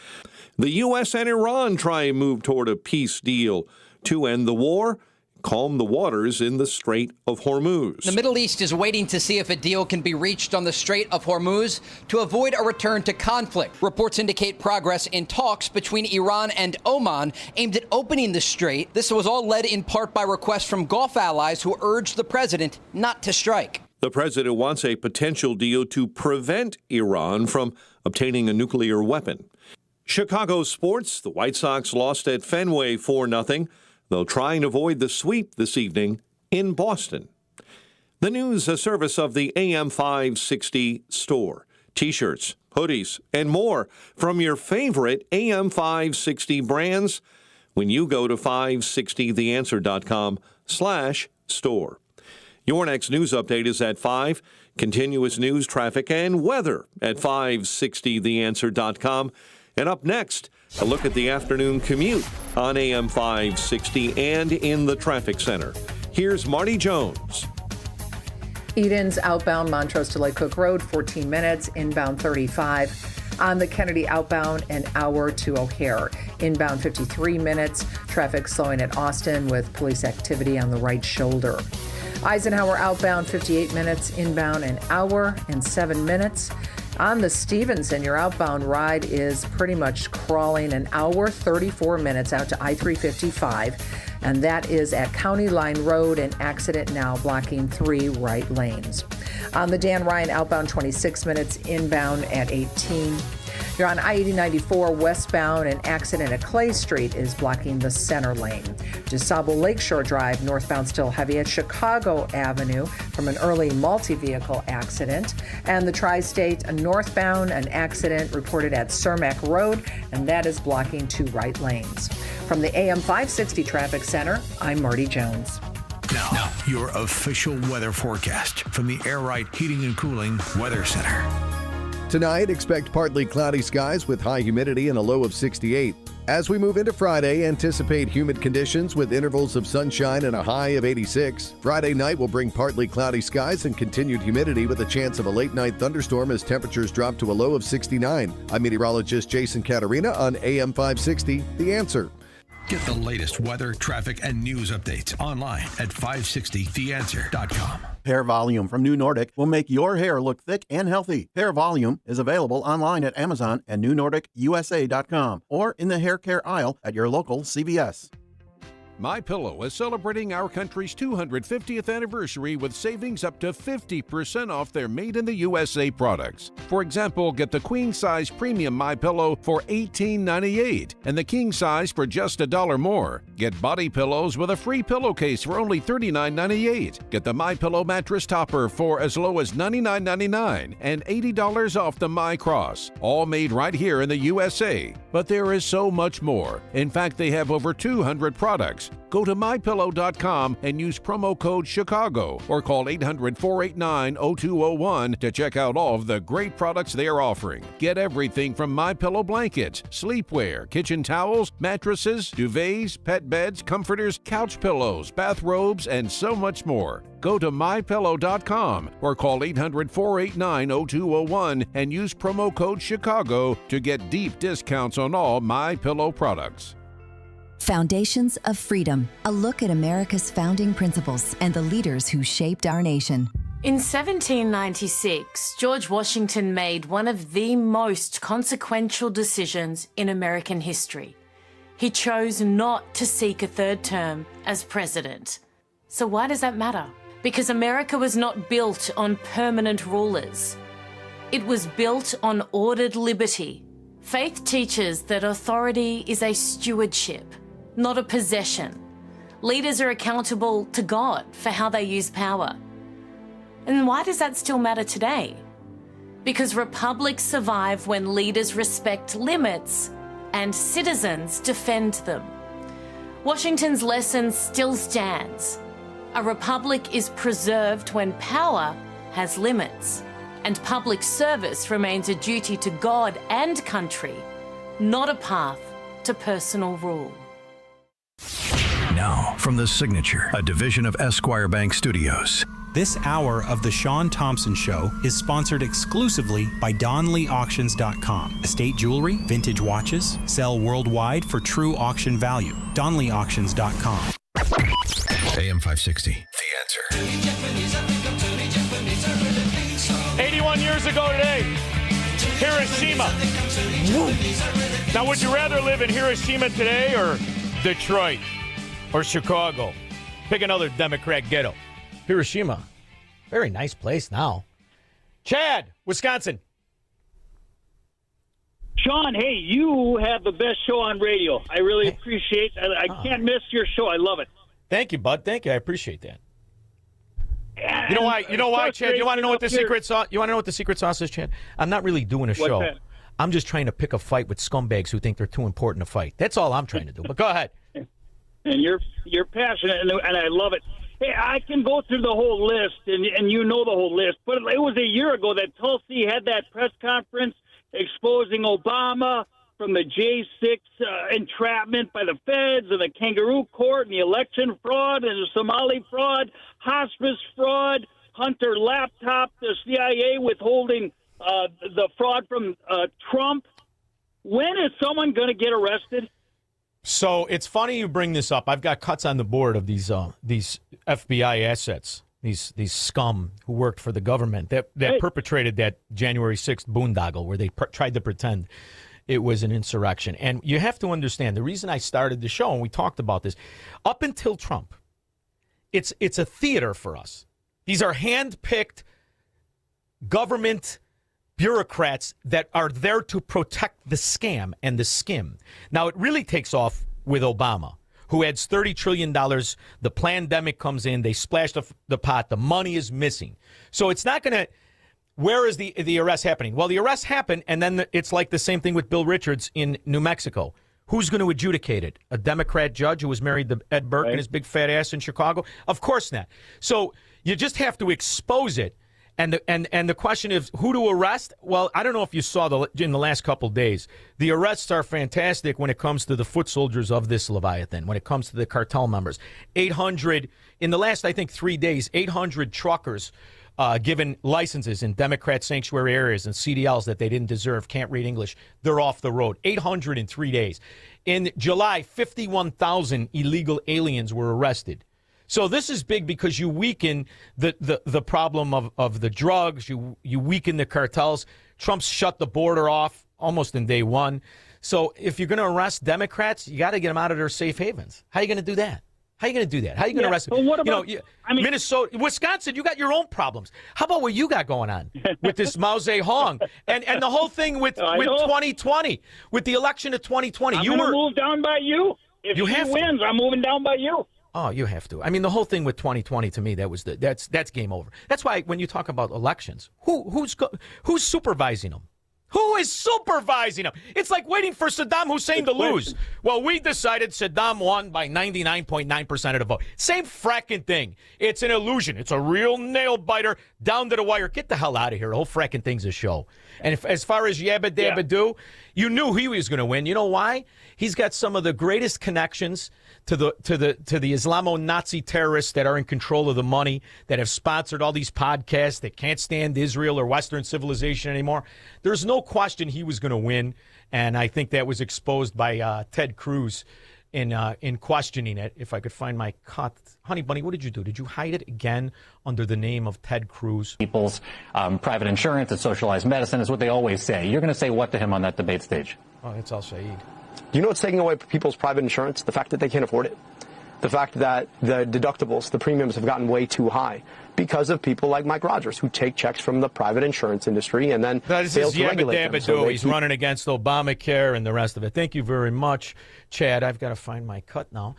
The U.S. and Iran try and move toward a peace deal to end the war, calm the waters in the Strait of Hormuz. The Middle East is waiting to see if a deal can be reached on the Strait of Hormuz to avoid a return to conflict. Reports indicate progress in talks between Iran and Oman aimed at opening the strait. This was all led in part by requests from Gulf allies who urged the president not to strike. The president wants a potential deal to prevent Iran from obtaining a nuclear weapon. Chicago sports, the White Sox lost at Fenway 4-0. They'll try and avoid the sweep this evening in Boston. The news, a service of the AM 560 store. T-shirts, hoodies, and more from your favorite AM 560 brands when you go to 560theanswer.com/store. Your next news update is at 5. Continuous news, traffic, and weather at 560theanswer.com. And up next, a look at the afternoon commute on AM 560 and in the traffic center. Here's Marty Jones. Edens outbound Montrose to Lake Cook Road, 14 minutes. Inbound 35. On the Kennedy outbound, an hour to O'Hare. Inbound 53 minutes. Traffic slowing at Austin with police activity on the right shoulder. Eisenhower outbound 58 minutes. Inbound an hour and 7 minutes. On the Stevenson, your outbound ride is pretty much crawling an hour, 34 minutes out to I-355, and that is at County Line Road, an accident now blocking 3 right lanes. On the Dan Ryan outbound, 26 minutes, inbound at 18. You're on I-8094 westbound. An accident at Clay Street is blocking the center lane. DeSable Lakeshore Drive northbound still heavy at Chicago Avenue from an early multi-vehicle accident. And the Tri-State northbound, an accident reported at Cermak Road, and that is blocking 2 right lanes. From the AM 560 Traffic Center, I'm Marty Jones. Now, your official weather forecast from the Air Right Heating and Cooling Weather Center. Tonight, expect partly cloudy skies with high humidity and a low of 68. As we move into Friday, anticipate humid conditions with intervals of sunshine and a high of 86. Friday night will bring partly cloudy skies and continued humidity with a chance of a late-night thunderstorm as temperatures drop to a low of 69. I'm meteorologist Jason Caterina on AM 560, The Answer. Get the latest weather, traffic, and news updates online at 560theanswer.com. Hair Volume from New Nordic will make your hair look thick and healthy. Hair Volume is available online at Amazon and newnordicusa.com or in the hair care aisle at your local CVS. MyPillow is celebrating our country's 250th anniversary with savings up to 50% off their made-in-the-USA products. For example, get the queen-size premium MyPillow for $18.98 and the king-size for just $1 more. Get body pillows with a free pillowcase for only $39.98. Get the MyPillow mattress topper for as low as $99.99 and $80 off the MyCross. All made right here in the USA. But there is so much more. In fact, they have over 200 products. Go to MyPillow.com and use promo code Chicago or call 800-489-0201 to check out all of the great products they are offering. Get everything from MyPillow blankets, sleepwear, kitchen towels, mattresses, duvets, pet beds, comforters, couch pillows, bathrobes, and so much more. Go to MyPillow.com or call 800-489-0201 and use promo code Chicago to get deep discounts on all MyPillow products. Foundations of Freedom, a look at America's founding principles and the leaders who shaped our nation. In 1796, George Washington made one of the most consequential decisions in American history. He chose not to seek a third term as president. So why does that matter? Because America was not built on permanent rulers. It was built on ordered liberty. Faith teaches that authority is a stewardship, not a possession. Leaders are accountable to God for how they use power. And why does that still matter today? Because republics survive when leaders respect limits and citizens defend them. Washington's lesson still stands. A republic is preserved when power has limits, and public service remains a duty to God and country, not a path to personal rule. Now, from The Signature, a division of Esquire Bank Studios. This hour of The Shaun Thompson Show is sponsored exclusively by DonleyAuctions.com. Estate jewelry, vintage watches, sell worldwide for true auction value. DonleyAuctions.com. AM 560, The Answer. 81 years ago today, Hiroshima. Now, would you rather live in Hiroshima today or Detroit or Chicago? Pick another Democrat ghetto. Hiroshima, very nice place now. Chad, Wisconsin. Shaun, hey, you have the best show on radio. I really appreciate it. I can't miss your show. I love it. Thank you, bud. Thank you. I appreciate that. You know why? You know why, Chad? You want to know what the secret sauce? You want to know what the secret sauce is, Chad? I'm not really doing a show. What's that? I'm just trying to pick a fight with scumbags who think they're too important to fight. That's all I'm trying to do. But go ahead. And you're passionate, and I love it. Hey, I can go through the whole list, and you know the whole list. But it was a year ago that Tulsi had that press conference exposing Obama from the J6 entrapment by the feds and the kangaroo court and the election fraud and the Somali fraud, hospice fraud, Hunter laptop, the CIA withholding the fraud from Trump. When is someone going to get arrested? So it's funny you bring this up. I've got cuts on the board of these FBI assets, these scum who worked for the government that perpetrated that January 6th boondoggle where they tried to pretend it was an insurrection. And you have to understand, the reason I started the show, and we talked about this, up until Trump, it's a theater for us. These are hand-picked government bureaucrats that are there to protect the scam and the skim. Now, it really takes off with Obama, who adds $30 trillion. The pandemic comes in. They splash the pot. The money is missing. So it's not going to... Where is the arrest happening? Well, the arrest happened, and then it's like the same thing with Bill Richards in New Mexico. Who's going to adjudicate it? A Democrat judge who was married to Ed Burke and his big fat ass in Chicago? Of course not. So you just have to expose it. And the question is who to arrest? Well, I don't know if you saw in the last couple days, the arrests are fantastic when it comes to the foot soldiers of this Leviathan, when it comes to the cartel members. 800, in the last, I think, 3 days, 800 truckers given licenses in Democrat sanctuary areas and CDLs that they didn't deserve, can't read English. They're off the road. 800 in 3 days. In July, 51,000 illegal aliens were arrested. So this is big because you weaken the problem of the drugs. You weaken the cartels. Trump's shut the border off almost in day one. So if you're going to arrest Democrats, you got to get them out of their safe havens. How are you going to do that? How are you going to do that? How are you going to arrest them? Well, what about, Minnesota, Wisconsin, you got your own problems. How about what you got going on with this Mao Zedong and the whole thing with 2020, with the election of 2020? I'm going to move down by you. If she wins, I'm moving down by you. Oh, you have to. I mean, the whole thing with 2020 to me, that's game over. That's why when you talk about elections, who's supervising them? Who is supervising them? It's like waiting for Saddam Hussein to lose. Well, we decided Saddam won by 99.9% of the vote. Same fracking thing. It's an illusion. It's a real nail biter down to the wire. Get the hell out of here. The whole fracking thing's a show. And as far as Yabba Dabba Do, you knew he was going to win. You know why? He's got some of the greatest connections to the Islamo-Nazi terrorists that are in control of the money, that have sponsored all these podcasts, that can't stand Israel or Western civilization anymore. There's no question he was going to win, and I think that was exposed by Ted Cruz in questioning it. If I could find my cut. Honey Bunny, what did you do? Did you hide it again under the name of Ted Cruz? People's private insurance and socialized medicine is what they always say. You're going to say what to him on that debate stage? Oh, it's Al-Said. Do you know what's taking away people's private insurance? The fact that they can't afford it. The fact that the deductibles, the premiums have gotten way too high because of people like Mike Rogers who take checks from the private insurance industry and then fail to regulate them. So he's running against Obamacare and the rest of it. Thank you very much, Chad. I've got to find my cut now.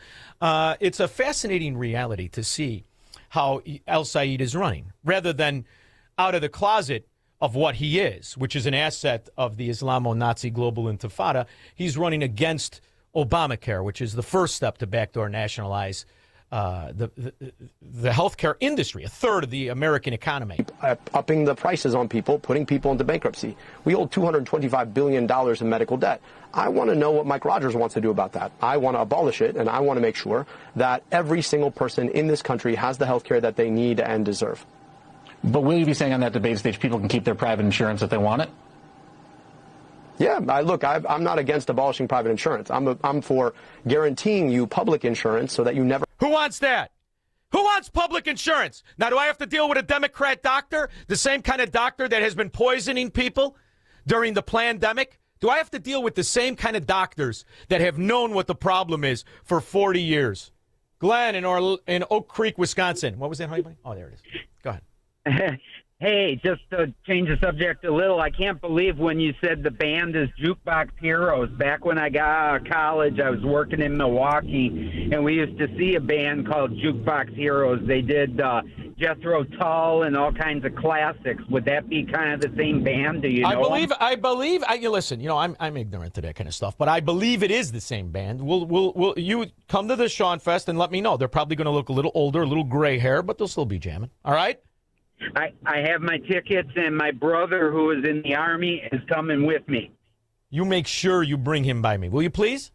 It's a fascinating reality to see how Al-Said is running rather than out of the closet of what he is, which is an asset of the Islamo-Nazi global intifada. He's running against Obamacare, which is the first step to backdoor nationalize the healthcare industry, a third of the American economy. Upping the prices on people, putting people into bankruptcy. We hold $225 billion in medical debt. I want to know what Mike Rogers wants to do about that. I want to abolish it, and I want to make sure that every single person in this country has the healthcare that they need and deserve. But will you be saying on that debate stage people can keep their private insurance if they want it? Yeah, I'm not against abolishing private insurance. I'm for guaranteeing you public insurance so that you never... Who wants that? Who wants public insurance? Now, do I have to deal with a Democrat doctor, the same kind of doctor that has been poisoning people during the pandemic? Do I have to deal with the same kind of doctors that have known what the problem is for 40 years? Glenn in Oak Creek, Wisconsin. What was that, honey bunny? Oh, there it is. Go ahead. Hey, just to change the subject a little, I can't believe when you said the band is Jukebox Heroes. Back when I got out of college, I was working in Milwaukee, and we used to see a band called Jukebox Heroes. They did Jethro Tull and all kinds of classics. Would that be kind of the same band? Do you know? I believe. Listen, I'm ignorant to that kind of stuff, but I believe it is the same band. Will you come to the Shaun Fest and let me know? They're probably going to look a little older, a little gray hair, but they'll still be jamming. All right. I have my tickets, and my brother, who is in the Army, is coming with me. You make sure you bring him by me. Will you please?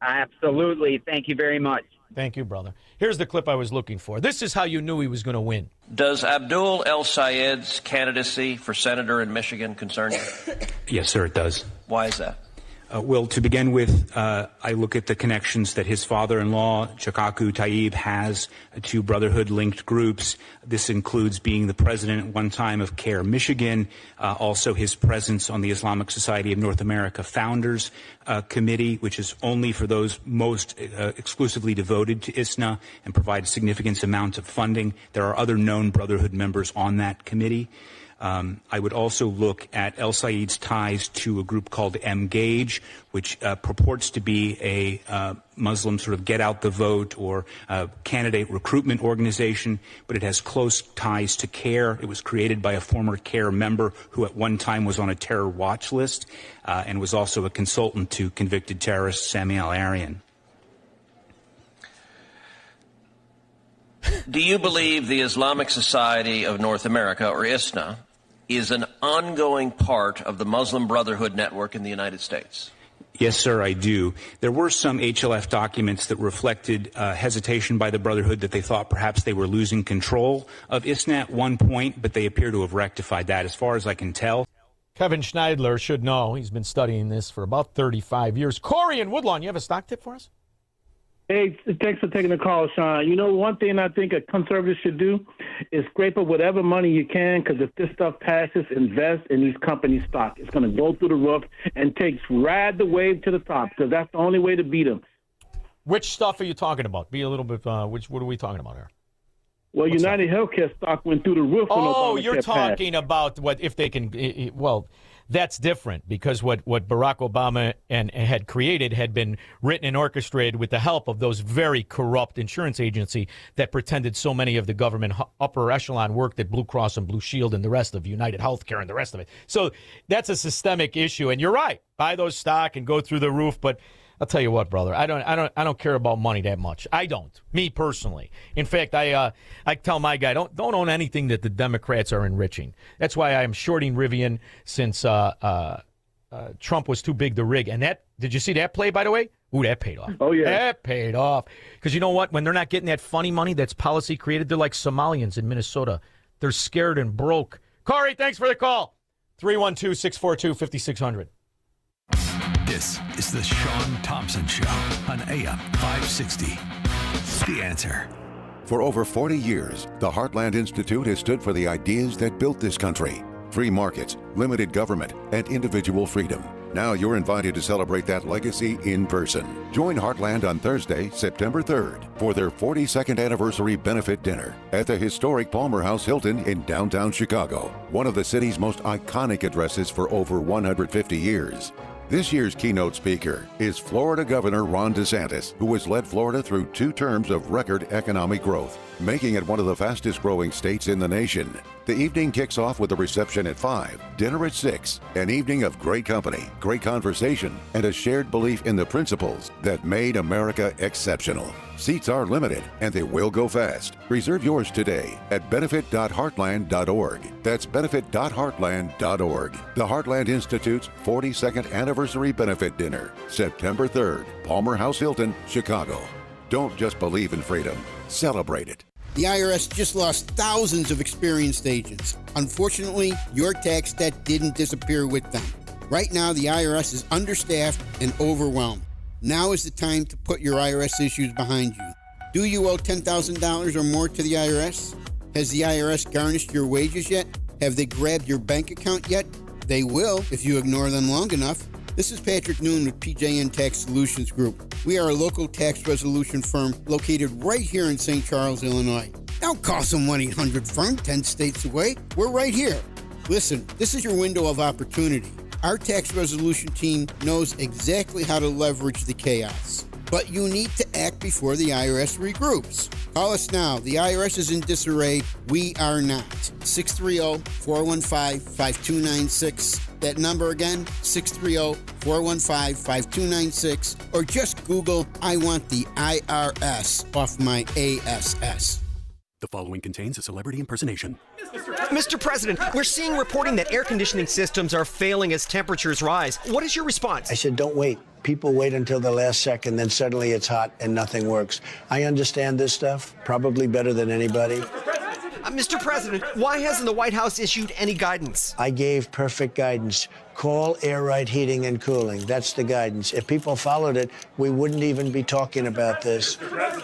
Absolutely. Thank you very much. Thank you, brother. Here's the clip I was looking for. This is how you knew he was going to win. Does Abdul El-Sayed's candidacy for senator in Michigan concern you? Yes, sir, it does. Why is that? Well, to begin with, I look at the connections that his father-in-law, Chakaku Tayyib, has to Brotherhood-linked groups. This includes being the president at one time of CARE Michigan, also his presence on the Islamic Society of North America Founders Committee, which is only for those most exclusively devoted to ISNA and provides significant amounts of funding. There are other known Brotherhood members on that committee. I would also look at El-Sayed's ties to a group called Mgage, which purports to be a Muslim sort of get-out-the-vote or candidate recruitment organization, but it has close ties to CARE. It was created by a former CARE member who at one time was on a terror watch list and was also a consultant to convicted terrorist Sami al-Arian. Do you believe the Islamic Society of North America, or ISNA, is an ongoing part of the Muslim Brotherhood network in the United States? Yes, sir, I do. There were some HLF documents that reflected hesitation by the Brotherhood that they thought perhaps they were losing control of ISNA at one point, but they appear to have rectified that as far as I can tell. Kevin Schneidler should know. He's been studying this for about 35 years. Corey in Woodlawn, you have a stock tip for us? Hey, thanks for taking the call, Shaun. You know, one thing I think a conservative should do is scrape up whatever money you can, because if this stuff passes, invest in these companies' stock. It's going to go through the roof and ride the wave to the top, because that's the only way to beat them. Which stuff are you talking about? Be a little bit, what are we talking about here? Well, What's United Healthcare stock went through the roof. Oh, when you're Obamacare talking passed. about what if they can. Well, that's different, because what Barack Obama and had created had been written and orchestrated with the help of those very corrupt insurance agency that pretended so many of the government upper echelon worked at Blue Cross and Blue Shield and the rest of United Healthcare and the rest of it. So that's a systemic issue, and you're right. Buy those stock and go through the roof, but I'll tell you what, brother. I don't care about money that much. I don't. Me personally. In fact, I tell my guy, don't own anything that the Democrats are enriching. That's why I am shorting Rivian since Trump was too big to rig. And that, did you see that play, by the way? Ooh, that paid off. Oh, yeah. That paid off. Because you know what? When they're not getting that funny money that's policy created, they're like Somalians in Minnesota. They're scared and broke. Corey, thanks for the call. 312-642-5600. This is the Shaun Thompson Show on AM 560. The Answer. For over 40 years, the Heartland Institute has stood for the ideas that built this country. Free markets, limited government, and individual freedom. Now you're invited to celebrate that legacy in person. Join Heartland on Thursday, September 3rd, for their 42nd anniversary benefit dinner at the historic Palmer House Hilton in downtown Chicago, one of the city's most iconic addresses for over 150 years. This year's keynote speaker is Florida Governor Ron DeSantis, who has led Florida through 2 terms of record economic growth, making it one of the fastest growing states in the nation. The evening kicks off with a reception at 5, dinner at 6, an evening of great company, great conversation, and a shared belief in the principles that made America exceptional. Seats are limited, and they will go fast. Reserve yours today at benefit.heartland.org. That's benefit.heartland.org. The Heartland Institute's 42nd Anniversary Benefit Dinner, September 3rd, Palmer House Hilton, Chicago. Don't just believe in freedom, celebrate it. The IRS just lost thousands of experienced agents. Unfortunately, your tax debt didn't disappear with them. Right now, the IRS is understaffed and overwhelmed. Now is the time to put your IRS issues behind you. Do you owe $10,000 or more to the IRS? Has the IRS garnished your wages yet? Have they grabbed your bank account yet? They will if you ignore them long enough. This is Patrick Noon with PJN Tax Solutions Group. We are a local tax resolution firm located right here in St. Charles, Illinois. Don't call some 1-800-FIRM 10 states away. We're right here. Listen, this is your window of opportunity. Our tax resolution team knows exactly how to leverage the chaos. But you need to act before the IRS regroups. Call us now. The IRS is in disarray. We are not. 630-415-5296. That number again, 630-415-5296. Or just Google, I want the IRS off my ASS. The following contains a celebrity impersonation. Mr. President, we're seeing reporting that air conditioning systems are failing as temperatures rise. What is your response? I said, don't wait. People wait until the last second, then suddenly it's hot and nothing works. I understand this stuff probably better than anybody. Mr. President, why hasn't the White House issued any guidance? I gave perfect guidance. Call Air Right Heating and Cooling. That's the guidance. If people followed it, we wouldn't even be talking about this.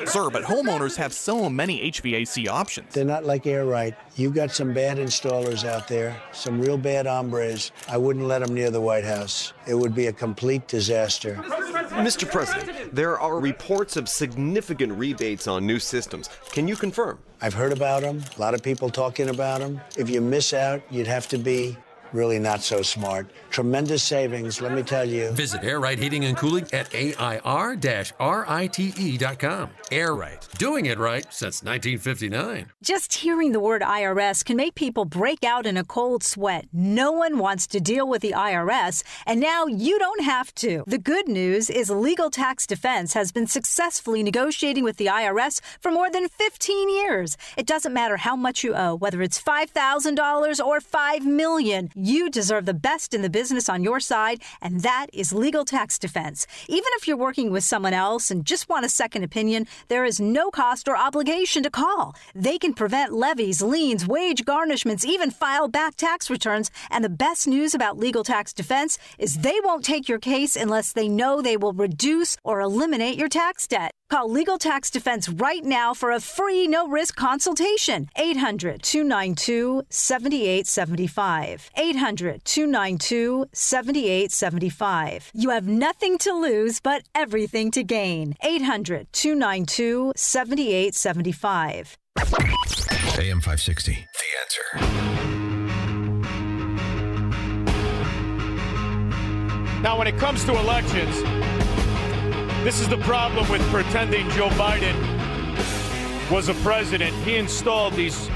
Sir, but homeowners have so many HVAC options. They're not like Air Right. You got some bad installers out there, some real bad hombres. I wouldn't let them near the White House. It would be a complete disaster. Mr. President, there are reports of significant rebates on new systems. Can you confirm? I've heard about them. A lot of people talking about them. If you miss out, you'd have to be really not so smart. Tremendous savings, let me tell you. Visit Air Right Heating and Cooling at AIR-RITE.com. Air Right. Doing it right since 1959. Just hearing the word IRS can make people break out in a cold sweat. No one wants to deal with the IRS, and now you don't have to. The good news is Legal Tax Defense has been successfully negotiating with the IRS for more than 15 years. It doesn't matter how much you owe, whether it's $5,000 or $5 million. You deserve the best in the business on your side, and that is Legal Tax Defense. Even if you're working with someone else and just want a second opinion, there is no cost or obligation to call. They can prevent levies, liens, wage garnishments, even file back tax returns. And the best news about Legal Tax Defense is they won't take your case unless they know they will reduce or eliminate your tax debt. Call Legal Tax Defense right now for a free, no-risk consultation. 800-292-7875. 800-292-7875. You have nothing to lose but everything to gain. 800-292-7875. AM 560, The Answer. Now, when it comes to elections, this is the problem with pretending Joe Biden was a president. He installed these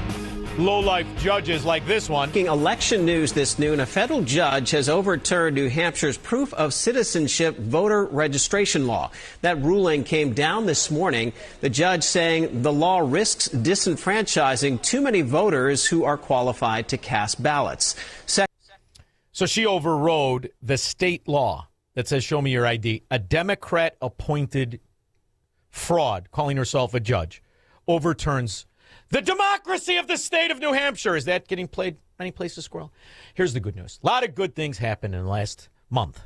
low-life judges like this one. Election news this noon. A federal judge has overturned New Hampshire's proof of citizenship voter registration law. That ruling came down this morning. The judge saying the law risks disenfranchising too many voters who are qualified to cast ballots. So she overrode the state law that says, show me your ID. A Democrat-appointed fraud, calling herself a judge, overturns the democracy of the state of New Hampshire. Is that getting played any places, Squirrel? Here's the good news. A lot of good things happened in the last month.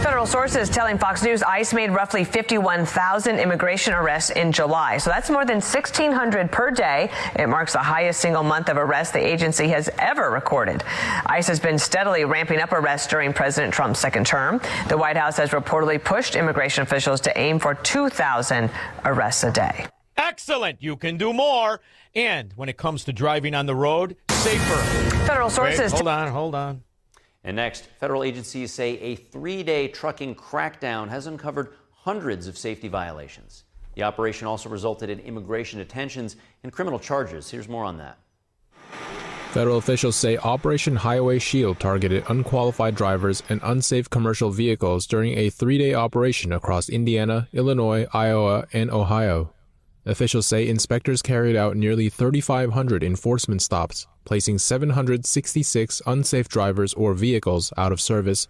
Federal sources telling Fox News ICE made roughly 51,000 immigration arrests in July. So that's more than 1,600 per day. It marks the highest single month of arrests the agency has ever recorded. ICE has been steadily ramping up arrests during President Trump's second term. The White House has reportedly pushed immigration officials to aim for 2,000 arrests a day. Excellent. You can do more. And when it comes to driving on the road, safer. Federal sources. Wait, hold on. And next, federal agencies say a 3-day trucking crackdown has uncovered hundreds of safety violations. The operation also resulted in immigration detentions and criminal charges. Here's more on that. Federal officials say Operation Highway Shield targeted unqualified drivers and unsafe commercial vehicles during a 3-day operation across Indiana, Illinois, Iowa, and Ohio. Officials say inspectors carried out nearly 3,500 enforcement stops, placing 766 unsafe drivers or vehicles out of service.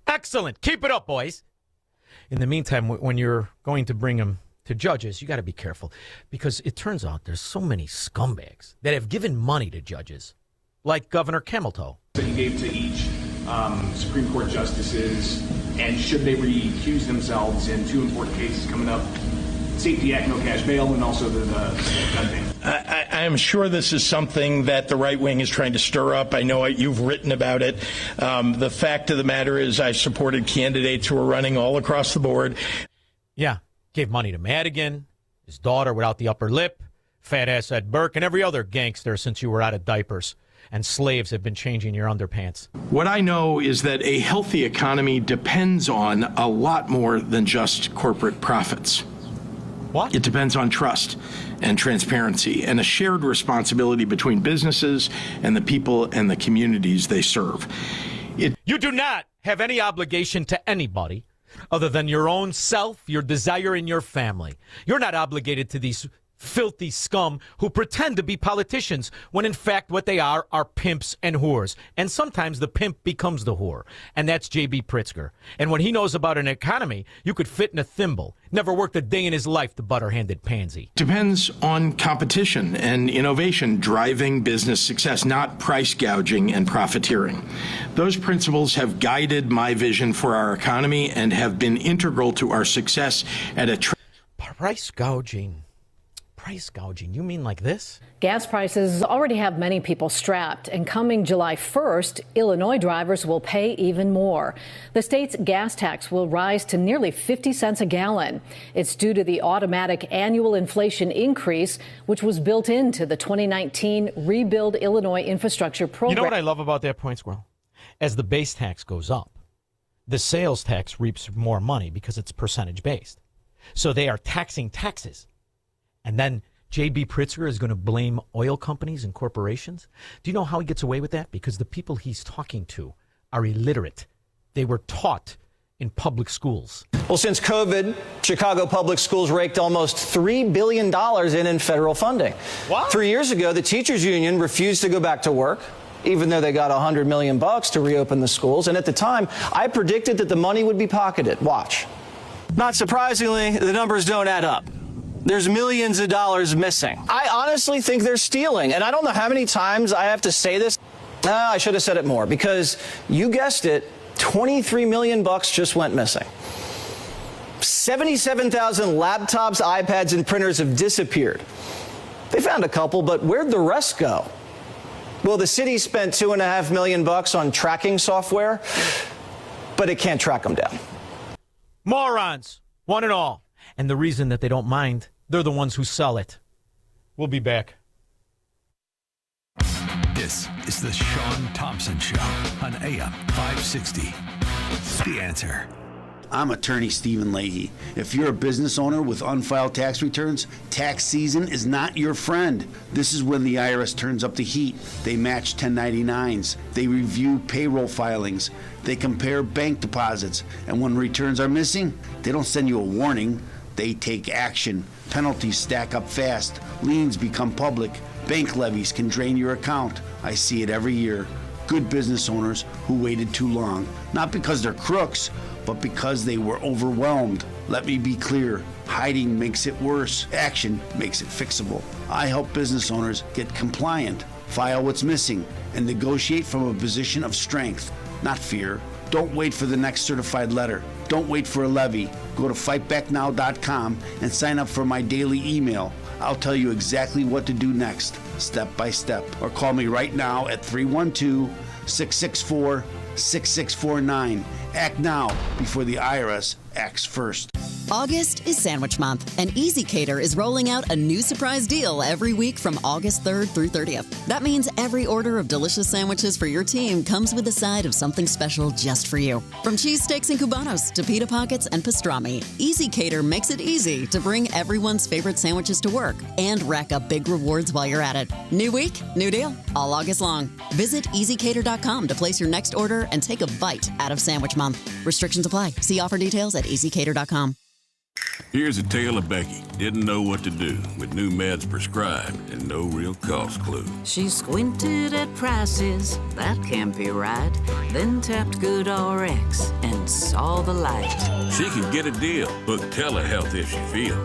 Excellent. Keep it up, boys. In the meantime, when you're going to bring them to judges, you got to be careful, because it turns out there's so many scumbags that have given money to judges, like Governor Cameltoe. That he gave to each Supreme Court justices, and should they recuse themselves in 2 important cases coming up, Safety Act, no cash bail, and also the gun ban. I am sure this is something that the right wing is trying to stir up. I know you've written about it. The fact of the matter is I supported candidates who are running all across the board. Yeah, gave money to Madigan, his daughter without the upper lip, fat ass Ed Burke, and every other gangster since you were out of diapers. And slaves have been changing your underpants. What I know is that a healthy economy depends on a lot more than just corporate profits. What? It depends on trust and transparency and a shared responsibility between businesses and the people and the communities they serve. You do not have any obligation to anybody other than your own self, your desire, and your family. You're not obligated to these filthy scum who pretend to be politicians when in fact what they are pimps and whores. And sometimes the pimp becomes the whore. And that's J.B. Pritzker. And what he knows about an economy, you could fit in a thimble. Never worked a day in his life, the butter-handed pansy. Depends on competition and innovation driving business success, not price gouging and profiteering. Those principles have guided my vision for our economy and have been integral to our success at a price gouging. Price gouging? You mean like this? Gas prices already have many people strapped, and coming July 1st, Illinois drivers will pay even more. The state's gas tax will rise to nearly 50 cents a gallon. It's due to the automatic annual inflation increase, which was built into the 2019 Rebuild Illinois Infrastructure Program. You know what I love about that point, Squirrel? As the base tax goes up, the sales tax reaps more money because it's percentage based. So they are taxing taxes. And then J.B. Pritzker is going to blame oil companies and corporations. Do you know how he gets away with that? Because the people he's talking to are illiterate. They were taught in public schools. Well, since COVID, Chicago public schools raked almost $3 billion in federal funding. What? 3 years ago, the teachers union refused to go back to work, even though they got $100 million to reopen the schools. And at the time, I predicted that the money would be pocketed. Watch. Not surprisingly, the numbers don't add up. There's millions of dollars missing. I honestly think they're stealing. And I don't know how many times I have to say this. I should have said it more, because you guessed it, $23 million just went missing. 77,000 laptops, iPads, and printers have disappeared. They found a couple, but where'd the rest go? Well, the city spent $2.5 million on tracking software, but it can't track them down. Morons, one and all. And the reason that they don't mind, they're the ones who sell it. We'll be back. This is the Shaun Thompson Show on AM 560. The Answer. I'm attorney Stephen Leahy. If you're a business owner with unfiled tax returns, tax season is not your friend. This is when the IRS turns up the heat. They match 1099s. They review payroll filings. They compare bank deposits. And when returns are missing, they don't send you a warning. They take action. Penalties stack up fast. Liens become public. Bank levies can drain your account. I see it every year. Good business owners who waited too long, not because they're crooks, but because they were overwhelmed. Let me be clear. Hiding makes it worse. Action makes it fixable. I help business owners get compliant, file what's missing, and negotiate from a position of strength, not fear. Don't wait for the next certified letter. Don't wait for a levy. Go to fightbacknow.com and sign up for my daily email. I'll tell you exactly what to do next, step by step. Or call me right now at 312-664-6649. Act now before the IRS acts first. August is Sandwich Month, and Easy Cater is rolling out a new surprise deal every week from August 3rd through 30th. That means every order of delicious sandwiches for your team comes with a side of something special just for you. From cheesesteaks and cubanos to pita pockets and pastrami, Easy Cater makes it easy to bring everyone's favorite sandwiches to work and rack up big rewards while you're at it. New week, new deal, all August long. Visit easycater.com to place your next order and take a bite out of Sandwich Month. Restrictions apply. See offer details at easycater.com. Here's a tale of Becky. Didn't know what to do with new meds prescribed and no real cost clue. She squinted at prices, that can't be right. Then tapped GoodRx and saw the light. She can get a deal. Book telehealth if she feel.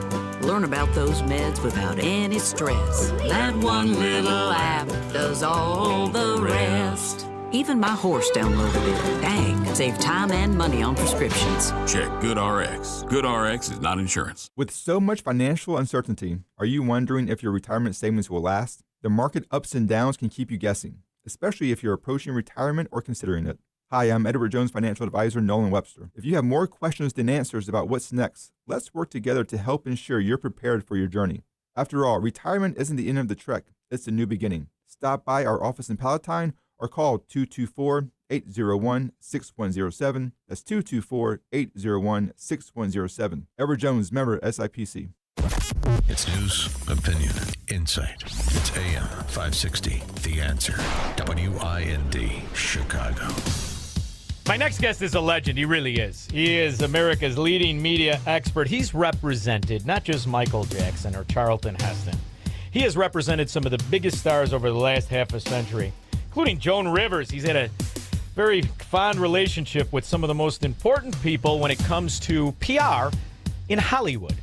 Learn about those meds without any stress. That one little app does all the rest. Even my horse downloaded it. Dang, save time and money on prescriptions. Check GoodRx. GoodRx is not insurance. With so much financial uncertainty, are you wondering if your retirement savings will last? The market ups and downs can keep you guessing, especially if you're approaching retirement or considering it. Hi, I'm Edward Jones financial advisor Nolan Webster. If you have more questions than answers about what's next, let's work together to help ensure you're prepared for your journey. After all, retirement isn't the end of the trek, it's a new beginning. Stop by our office in Palatine or call 224-801-6107. That's 224-801-6107. Edward Jones, member SIPC. It's news, opinion, insight. It's AM 560, The Answer. WIND, Chicago. My next guest is a legend. He really is. He is America's leading media expert. He's represented not just Michael Jackson or Charlton Heston. He has represented some of the biggest stars over the last half a century, including Joan Rivers. He's had a very fond relationship with some of the most important people when it comes to PR in Hollywood.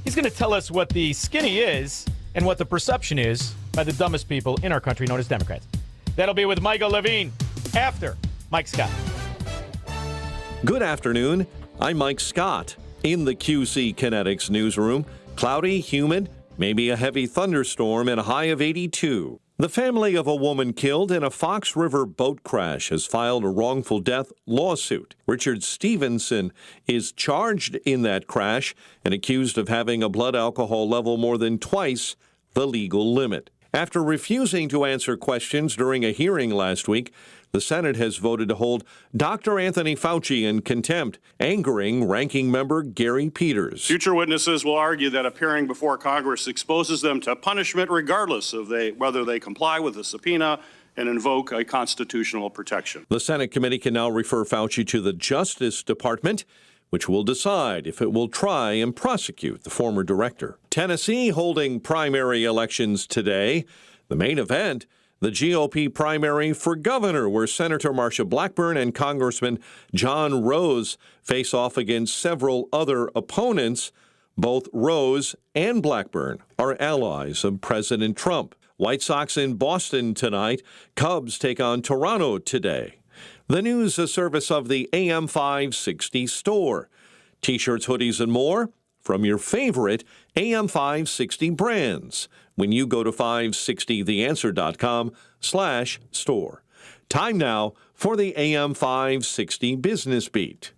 He's going to tell us what the skinny is and what the perception is by the dumbest people in our country, known as Democrats. That'll be with Michael Levine after Mike Scott. Good afternoon. I'm Mike Scott. In the QC Kinetics newsroom, cloudy, humid, maybe a heavy thunderstorm and a high of 82. The family of a woman killed in a Fox River boat crash has filed a wrongful death lawsuit. Richard Stevenson is charged in that crash and accused of having a blood alcohol level more than twice the legal limit. After refusing to answer questions during a hearing last week, the Senate has voted to hold Dr. Anthony Fauci in contempt, angering Ranking Member Gary Peters. Future witnesses will argue that appearing before Congress exposes them to punishment regardless of whether they comply with the subpoena and invoke a constitutional protection. The Senate committee can now refer Fauci to the Justice Department, which will decide if it will try and prosecute the former director. Tennessee holding primary elections today. The main event, the GOP primary for governor, where Senator Marsha Blackburn and Congressman John Rose face off against several other opponents. Both Rose and Blackburn are allies of President Trump. White Sox in Boston tonight. Cubs take on Toronto today. The news, a service of the AM 560 store. T-shirts, hoodies, and more from your favorite AM 560 brands when you go to 560theanswer.com/store. Time now for the AM 560 Business Beat.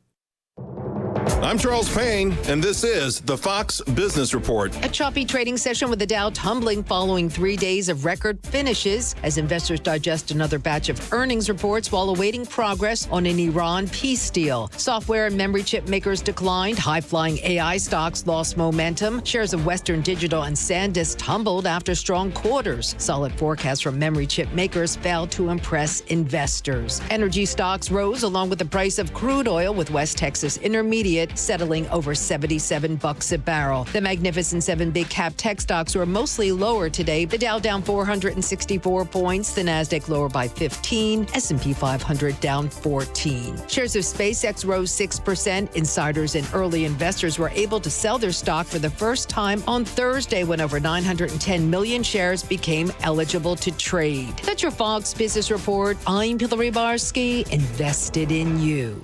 I'm Charles Payne, and this is the Fox Business Report. A choppy trading session with the Dow tumbling following 3 days of record finishes as investors digest another batch of earnings reports while awaiting progress on an Iran peace deal. Software and memory chip makers declined. High-flying AI stocks lost momentum. Shares of Western Digital and SanDisk tumbled after strong quarters. Solid forecasts from memory chip makers failed to impress investors. Energy stocks rose along with the price of crude oil, with West Texas Intermediate settling over $77 a barrel. The Magnificent Seven big cap tech stocks were mostly lower today. The Dow down 464 points, the Nasdaq lower by 15, S&P 500 down 14. Shares of SpaceX rose 6%. Insiders and early investors were able to sell their stock for the first time on Thursday when over 910 million shares became eligible to trade. That's your Fox Business Report. I'm Hillary Barsky, invested in you.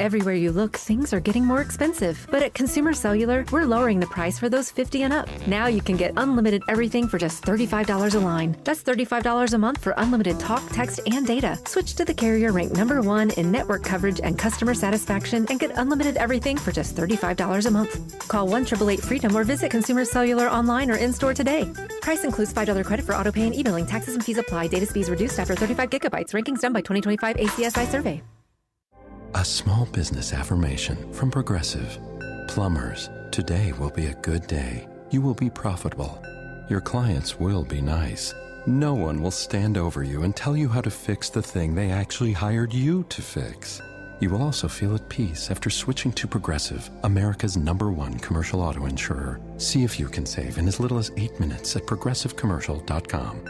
Everywhere you look, things are getting more expensive. But at Consumer Cellular, we're lowering the price for those 50 and up. Now you can get unlimited everything for just $35 a line. That's $35 a month for unlimited talk, text, and data. Switch to the carrier ranked #1 in network coverage and customer satisfaction and get unlimited everything for just $35 a month. Call 1-888-FREEDOM or visit Consumer Cellular online or in-store today. Price includes $5 credit for autopay and e-billing. Taxes and fees apply. Data speeds reduced after 35 gigabytes. Rankings done by 2025 ACSI survey. A small business affirmation from Progressive. Plumbers, today will be a good day. You will be profitable. Your clients will be nice. No one will stand over you and tell you how to fix the thing they actually hired you to fix. You will also feel at peace after switching to Progressive, America's #1 commercial auto insurer. See if you can save in as little as 8 minutes at progressivecommercial.com.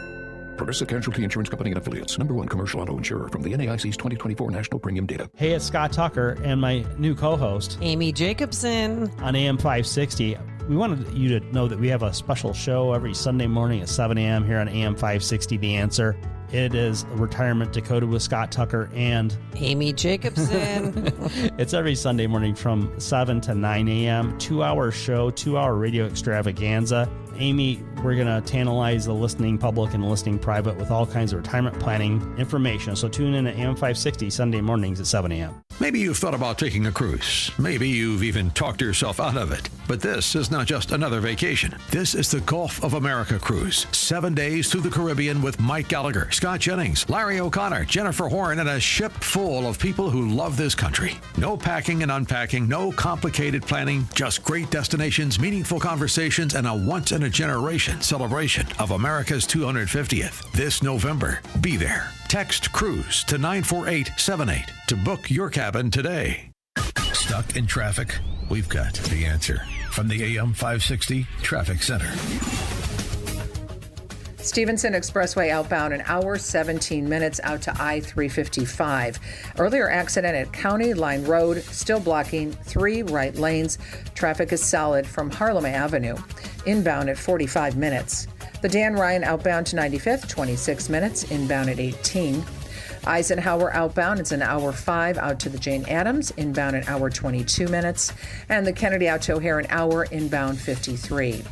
Progressive Casualty Insurance Company and Affiliates. #1 commercial auto insurer from the NAIC's 2024 National Premium Data. Hey, it's Scott Tucker and my new co-host, Amy Jacobson, on AM 560. We wanted you to know that we have a special show every Sunday morning at 7 a.m. here on AM 560, The Answer. It is Retirement Decoded with Scott Tucker and Amy Jacobson. It's every Sunday morning from 7 to 9 a.m. 2-hour show, 2-hour radio extravaganza. Amy, we're going to tantalize the listening public and the listening private with all kinds of retirement planning information. So tune in at AM 560 Sunday mornings at 7 a.m. Maybe you've thought about taking a cruise. Maybe you've even talked yourself out of it. But this is not just another vacation. This is the Gulf of America cruise. 7 days through the Caribbean with Mike Gallagher, Scott Jennings, Larry O'Connor, Jennifer Horn, and a ship full of people who love this country. No packing and unpacking, no complicated planning, just great destinations, meaningful conversations, and a once-in-a-generation celebration of America's 250th. This November, be there. Text CRUISE to 94878 to book your cabin today. Stuck in traffic? We've got the answer from the AM 560 Traffic Center. Stevenson Expressway outbound, an hour, 17 minutes out to I-355. Earlier accident at County Line Road, still blocking 3 right lanes. Traffic is solid from Harlem Avenue. Inbound at 45 minutes. The Dan Ryan outbound to 95th, 26 minutes. Inbound at 18. Eisenhower outbound, it's an hour 5 out to the Jane Addams, inbound an hour 22 minutes. And the Kennedy out to O'Hare, an hour, inbound 53.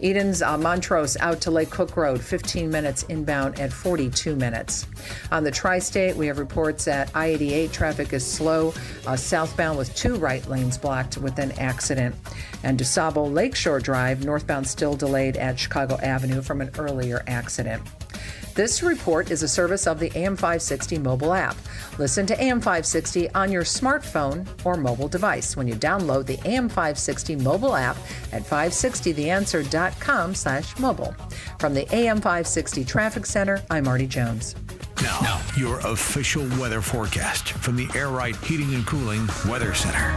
Eden's Montrose out to Lake Cook Road, 15 minutes inbound at 42 minutes. On the tri-state, we have reports that I-88 traffic is slow southbound with 2 right lanes blocked with an accident. And DuSable Lakeshore Drive, northbound still delayed at Chicago Avenue from an earlier accident. This report is a service of the AM560 mobile app. Listen to AM560 on your smartphone or mobile device when you download the AM560 mobile app at 560theanswer.com/mobile. From the AM560 Traffic Center, I'm Marty Jones. Now, your official weather forecast from the Air Right Heating and Cooling Weather Center.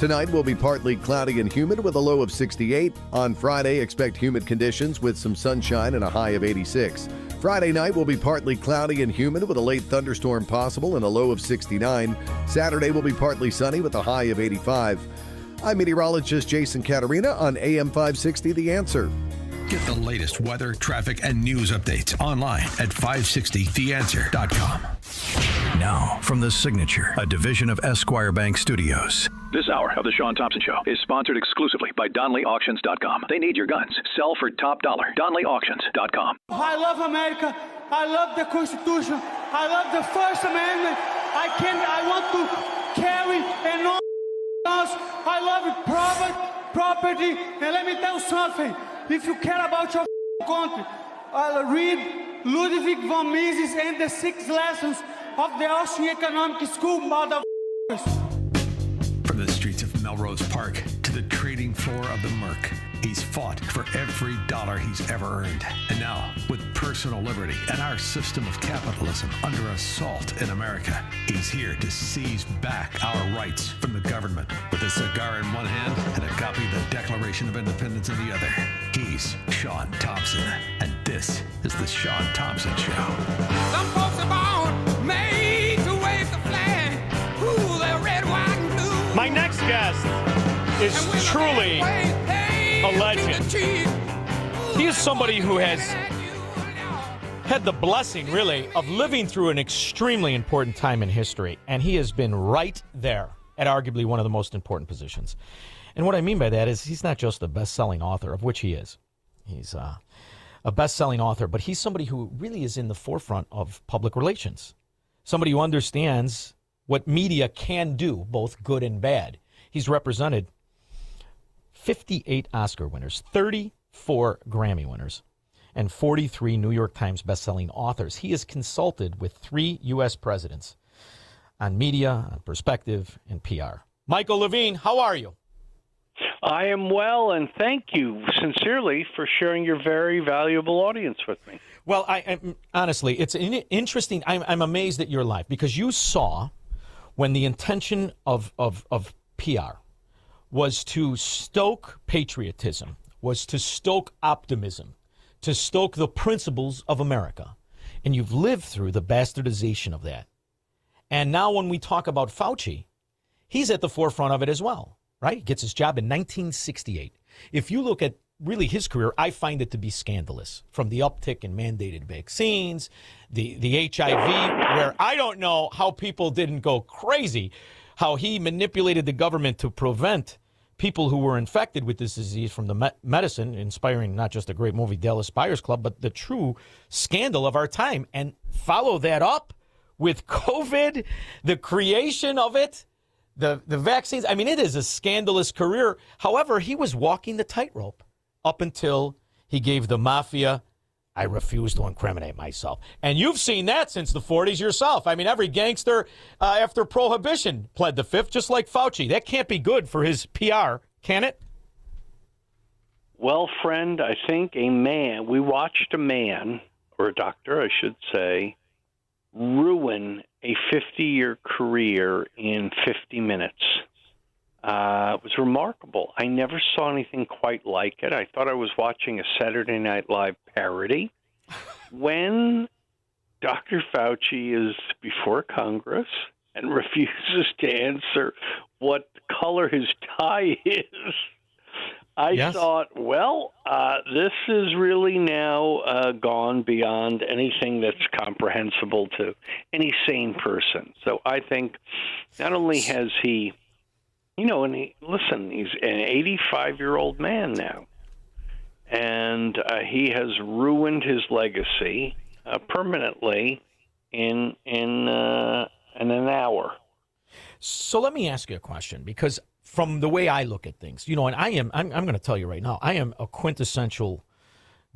Tonight will be partly cloudy and humid with a low of 68. On Friday, expect humid conditions with some sunshine and a high of 86. Friday night will be partly cloudy and humid with a late thunderstorm possible and a low of 69. Saturday will be partly sunny with a high of 85. I'm meteorologist Jason Caterina on AM 560 The Answer. Get the latest weather, traffic, and news updates online at 560theanswer.com. Now, from The Signature, a division of Esquire Bank Studios. This hour of the Shaun Thompson Show is sponsored exclusively by DonleyAuctions.com. They need your guns. Sell for top dollar. DonleyAuctions.com. I love America. I love the Constitution. I love the First Amendment. I want to carry and all else. I love property. And let me tell you something. If you care about your country, read Ludwig von Mises and the 6 lessons of the Austrian Economic School, motherfuckers. From the streets of Melrose Park to the trading floor of the Merc, he's fought for every dollar he's ever earned. And now, with personal liberty and our system of capitalism under assault in America, he's here to seize back our rights from the government. With a cigar in one hand and a copy of the Declaration of Independence in the other, he's Shaun Thompson. And this is the Shaun Thompson Show. Some folks are born made to wave the flag. Ooh, they're red, white, and blue. My next guest is truly a legend. He is somebody who has had the blessing, really, of living through an extremely important time in history, and he has been right there at arguably one of the most important positions. And what I mean by that is he's not just a best-selling author, of which he is. He's a best-selling author, but he's somebody who really is in the forefront of public relations, somebody who understands what media can do, both good and bad. He's represented 58 Oscar winners, 34 Grammy winners, and 43 New York Times bestselling authors. He has consulted with 3 U.S. presidents on media, on perspective, and PR. Michael Levine, how are you? I am well, and thank you sincerely for sharing your very valuable audience with me. Well, I honestly, it's interesting. I'm amazed at your life because you saw when the intention of PR was to stoke patriotism, was to stoke optimism, to stoke the principles of America. And you've lived through the bastardization of that. And now when we talk about Fauci, he's at the forefront of it as well, right? He gets his job in 1968. If you look at really his career, I find it to be scandalous, from the uptick in mandated vaccines, the HIV, where I don't know how people didn't go crazy, how he manipulated the government to prevent people who were infected with this disease from the medicine, inspiring not just a great movie, Dallas Buyers Club, but the true scandal of our time. And follow that up with COVID, the creation of it, the vaccines. I mean, it is a scandalous career. However, he was walking the tightrope up until he gave the mafia, I refuse to incriminate myself. And you've seen that since the 40s yourself. I mean, every gangster after Prohibition pled the fifth, just like Fauci. That can't be good for his PR, can it? Well, friend, I think we watched a man, or a doctor, I should say, ruin a 50-year career in 50 minutes. It was remarkable. I never saw anything quite like it. I thought I was watching a Saturday Night Live parody. When Dr. Fauci is before Congress and refuses to answer what color his tie is, I thought, well, this is really now gone beyond anything that's comprehensible to any sane person. So I think not only has he, he's an 85-year-old man now, and he has ruined his legacy permanently in an hour. So let me ask you a question, because from the way I look at things, and I'm going to tell you right now, I am a quintessential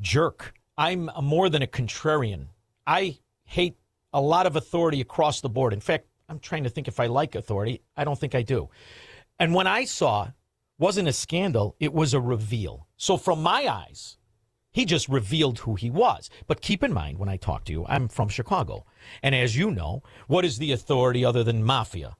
jerk. I'm more than a contrarian. I hate a lot of authority across the board. In fact, I'm trying to think if I like authority. I don't think I do. And when I saw, wasn't a scandal, it was a reveal. So from my eyes, he just revealed who he was. But keep in mind, when I talk to you, I'm from Chicago. And as you know, what is the authority other than mafia?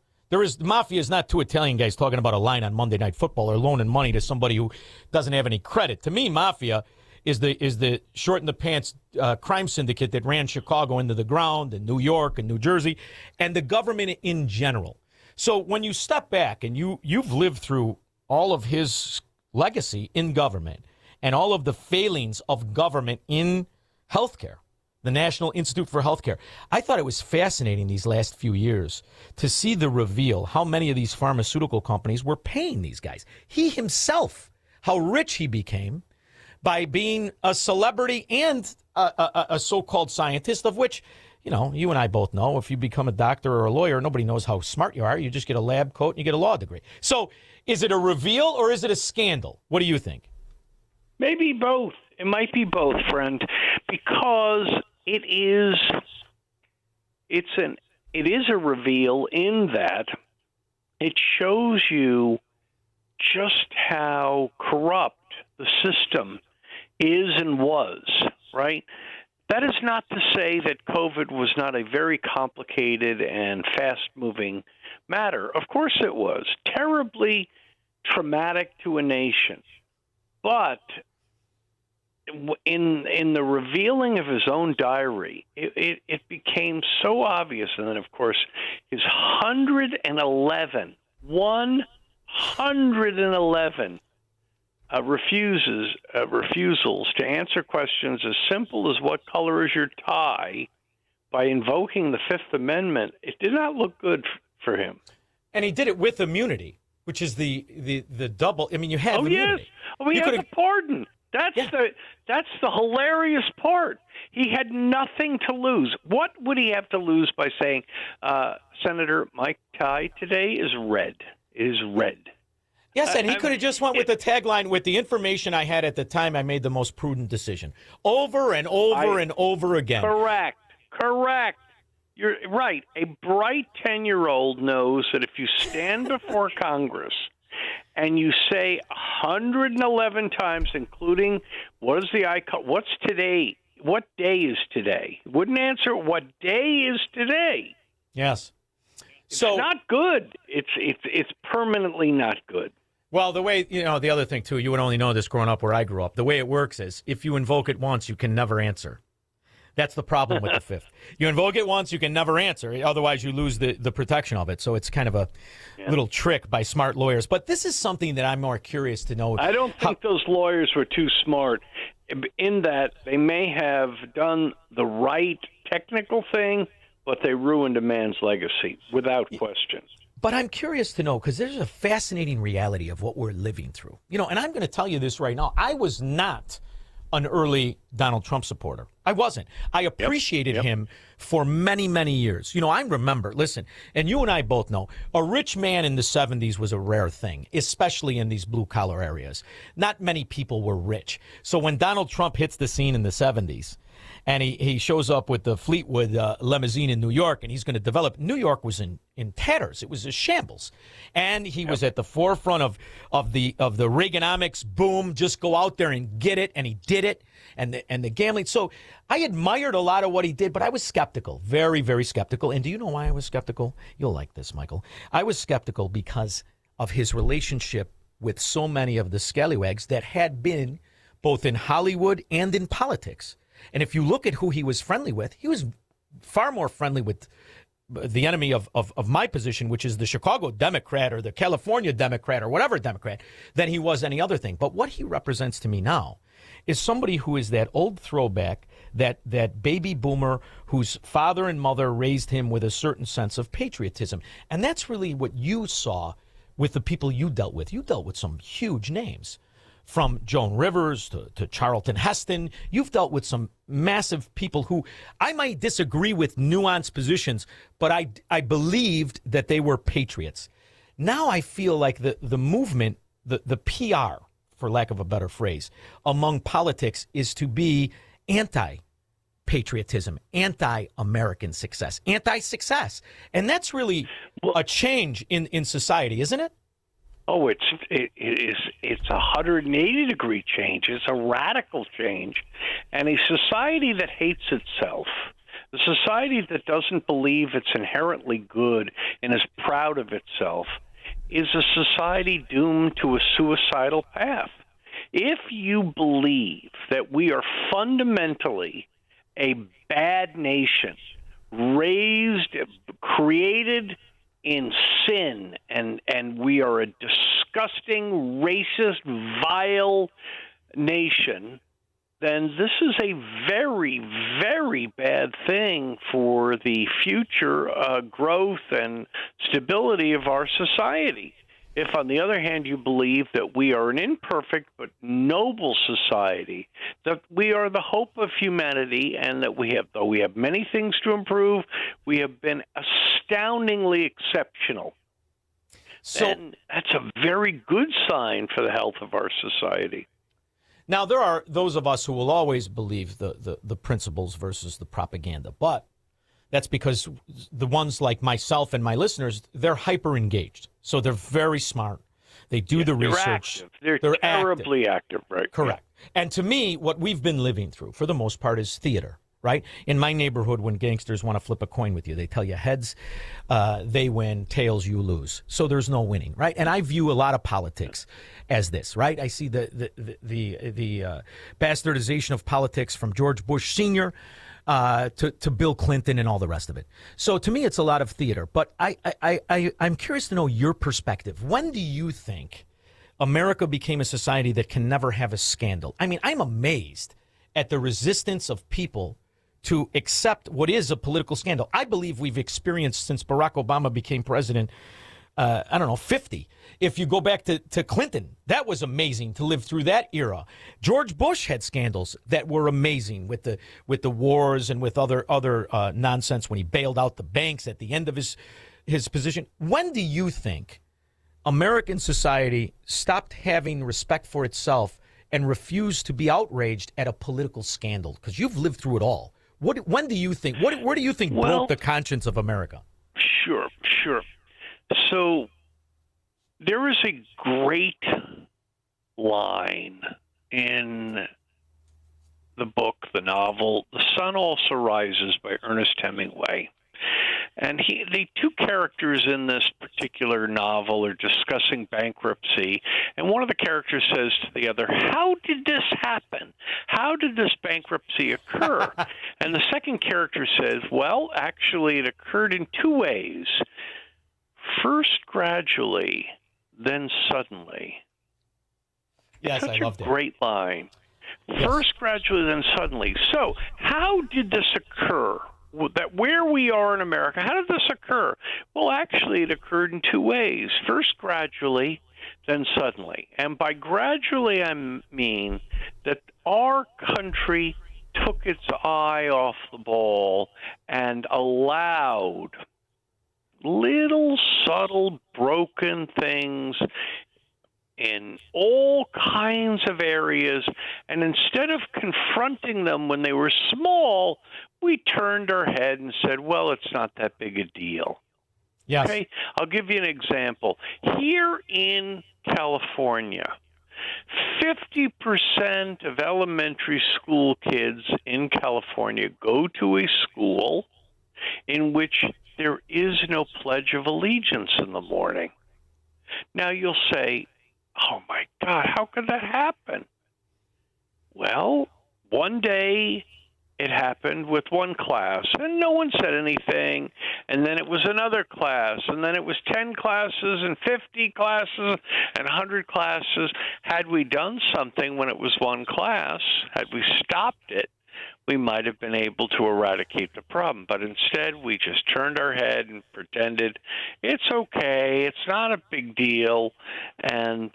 Mafia is not two Italian guys talking about a line on Monday Night Football or loaning money to somebody who doesn't have any credit. To me, mafia is the short in the pants crime syndicate that ran Chicago into the ground, and New York and New Jersey, and the government in general. So when you step back and you've lived through all of his legacy in government and all of the failings of government in healthcare, the National Institute for Healthcare. I thought it was fascinating these last few years to see the reveal, how many of these pharmaceutical companies were paying these guys. He himself, how rich he became by being a celebrity and a so-called scientist, of which, you and I both know, if you become a doctor or a lawyer, nobody knows how smart you are. You just get a lab coat and you get a law degree. So is it a reveal or is it a scandal? What do you think? Maybe both. It might be both, friend, because it is a reveal in that it shows you just how corrupt the system is and was, right? That is not to say that COVID was not a very complicated and fast-moving matter. Of course it was. Terribly traumatic to a nation. But in the revealing of his own diary, it became so obvious. And then, of course, his 111 refusals to answer questions as simple as what color is your tie by invoking the Fifth Amendment, it did not look good for him. And he did it with immunity, which is the double. I mean, you have immunity. Yes. Oh, he had the pardon. That's the hilarious part. He had nothing to lose. What would he have to lose by saying, Senator, my tie today is red? It is red. Yes, and he could have just went with the tagline, with the information I had at the time, I made the most prudent decision. Over and over and over again. Correct. You're right. A bright 10-year-old knows that if you stand before Congress and you say 111 times, including what's today? What day is today? Wouldn't answer what day is today. Yes. So it's not good. It's permanently not good. Well, the way, the other thing, too, you would only know this growing up where I grew up. The way it works is if you invoke it once, you can never answer. That's the problem with the Fifth. You invoke it once, you can never answer. Otherwise, you lose the protection of it. So it's kind of a little trick by smart lawyers. But this is something that I'm more curious to know. I don't think those lawyers were too smart in that they may have done the right technical thing, but they ruined a man's legacy without question. But I'm curious to know, because there's a fascinating reality of what we're living through. And I'm going to tell you this right now. I was not an early Donald Trump supporter. I wasn't. I appreciated him for many, many years. I remember, listen, and you and I both know, a rich man in the 70s was a rare thing, especially in these blue-collar areas. Not many people were rich. So when Donald Trump hits the scene in the 70s, and he shows up with the Fleetwood limousine in New York, and he's going to develop. New York was in tatters. It was a shambles. And he was at the forefront of the Reaganomics boom. Just go out there and get it. And he did it. And the gambling. So I admired a lot of what he did, but I was skeptical, very, very skeptical. And do you know why I was skeptical? You'll like this, Michael. I was skeptical because of his relationship with so many of the scallywags that had been both in Hollywood and in politics. And if you look at who he was friendly with, he was far more friendly with the enemy of my position, which is the Chicago Democrat or the California Democrat or whatever Democrat, than he was any other thing. But what he represents to me now is somebody who is that old throwback, that baby boomer whose father and mother raised him with a certain sense of patriotism. And that's really what you saw with the people you dealt with. You dealt with some huge names, from Joan Rivers to Charlton Heston. You've dealt with some massive people who I might disagree with nuanced positions, but I believed that they were patriots. Now I feel like the movement, the PR, for lack of a better phrase, among politics is to be anti-patriotism, anti-American success, anti-success. And that's really a change in society, isn't it? Oh, it's a 180-degree change. It's a radical change. And a society that hates itself, a society that doesn't believe it's inherently good and is proud of itself, is a society doomed to a suicidal path. If you believe that we are fundamentally a bad nation, created in sin, and we are a disgusting, racist, vile nation, then this is a very, very bad thing for the future growth and stability of our society. If, on the other hand, you believe that we are an imperfect but noble society, that we are the hope of humanity, and that though we have many things to improve, we have been astoundingly exceptional, then that's a very good sign for the health of our society. Now, there are those of us who will always believe the principles versus the propaganda, but that's because the ones like myself and my listeners, they're hyper engaged. So they're very smart. They do the research. They're terribly active, right? Correct. And to me, what we've been living through, for the most part, is theater, right? In my neighborhood, when gangsters want to flip a coin with you, they tell you heads, they win, tails, you lose. So there's no winning, right? And I view a lot of politics as this, right? I see the bastardization of politics from George Bush Sr. To Bill Clinton and all the rest of it. So to me, it's a lot of theater. But I'm curious to know your perspective. When do you think America became a society that can never have a scandal? I mean, I'm amazed at the resistance of people to accept what is a political scandal. I believe we've experienced, since Barack Obama became president, 50. If you go back to Clinton, that was amazing to live through that era. George Bush had scandals that were amazing with the wars and with other nonsense when he bailed out the banks at the end of his position. When do you think American society stopped having respect for itself and refused to be outraged at a political scandal? Because you've lived through it all. When do you think? Where do you think broke the conscience of America? Sure. So there is a great line in the book, the novel, The Sun Also Rises by Ernest Hemingway. And the two characters in this particular novel are discussing bankruptcy, and one of the characters says to the other, "How did this happen? How did this bankruptcy occur?" And the second character says, "Well, actually, it occurred in two ways. First gradually, then suddenly." Yes, Such I love a that. great line. Yes. First gradually, then suddenly. So how did this occur? That where we are in America, how did this occur? Well, actually, it occurred in two ways. First gradually, then suddenly. And by gradually, I mean that our country took its eye off the ball and allowed little subtle broken things in all kinds of areas, and instead of confronting them when they were small, we turned our head and said, well, it's not that big a deal. Yes. Okay? I'll give you an example. Here in California, 50% of elementary school kids in California go to a school in which there is no Pledge of Allegiance in the morning. Now you'll say, oh my God, how could that happen? Well, one day it happened with one class, and no one said anything. And and then it was another class, and then it was 10 classes and 50 classes and 100 classes. Had we done something when it was one class, had we stopped it, we might have been able to eradicate the problem. But instead, we just turned our head and pretended it's okay, it's not a big deal, and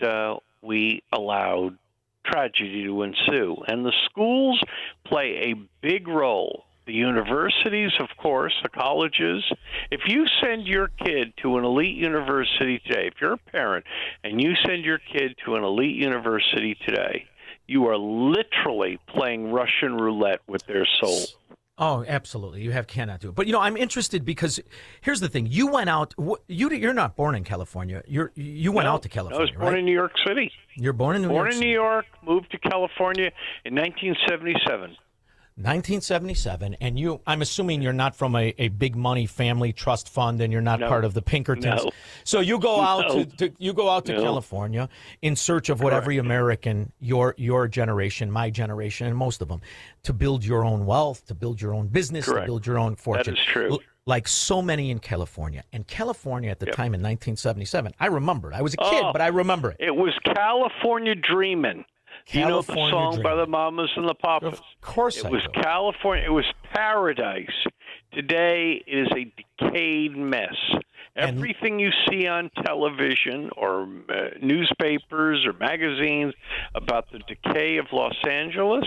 we allowed tragedy to ensue. And the schools play a big role. The universities, of course, the colleges. If you send your kid to an elite university today, if you're a parent and you send your kid to an elite university today, you are literally playing Russian roulette with their soul. Oh, absolutely. You cannot do it. But, I'm interested because here's the thing. You went out. You're not born in California. You went out to California, I was born in New York City. You're born in New York City. Born in New York, moved to California in 1977. 1977, and I'm assuming you're not from a big money family trust fund, and you're not part of the Pinkertons. No. So you go out to California in search of what every American, your generation, my generation, and most of them, to build your own wealth, to build your own business, to build your own fortune. That is true. Like so many in California. And California at the time in 1977, I remember it. I was a kid, but I remember it. It was California dreaming. You know the song Dream. by the Mamas and the Papas? Of course it I was do. California. It was paradise. Today it is a decayed mess. Everything you see on television or newspapers or magazines about the decay of Los Angeles,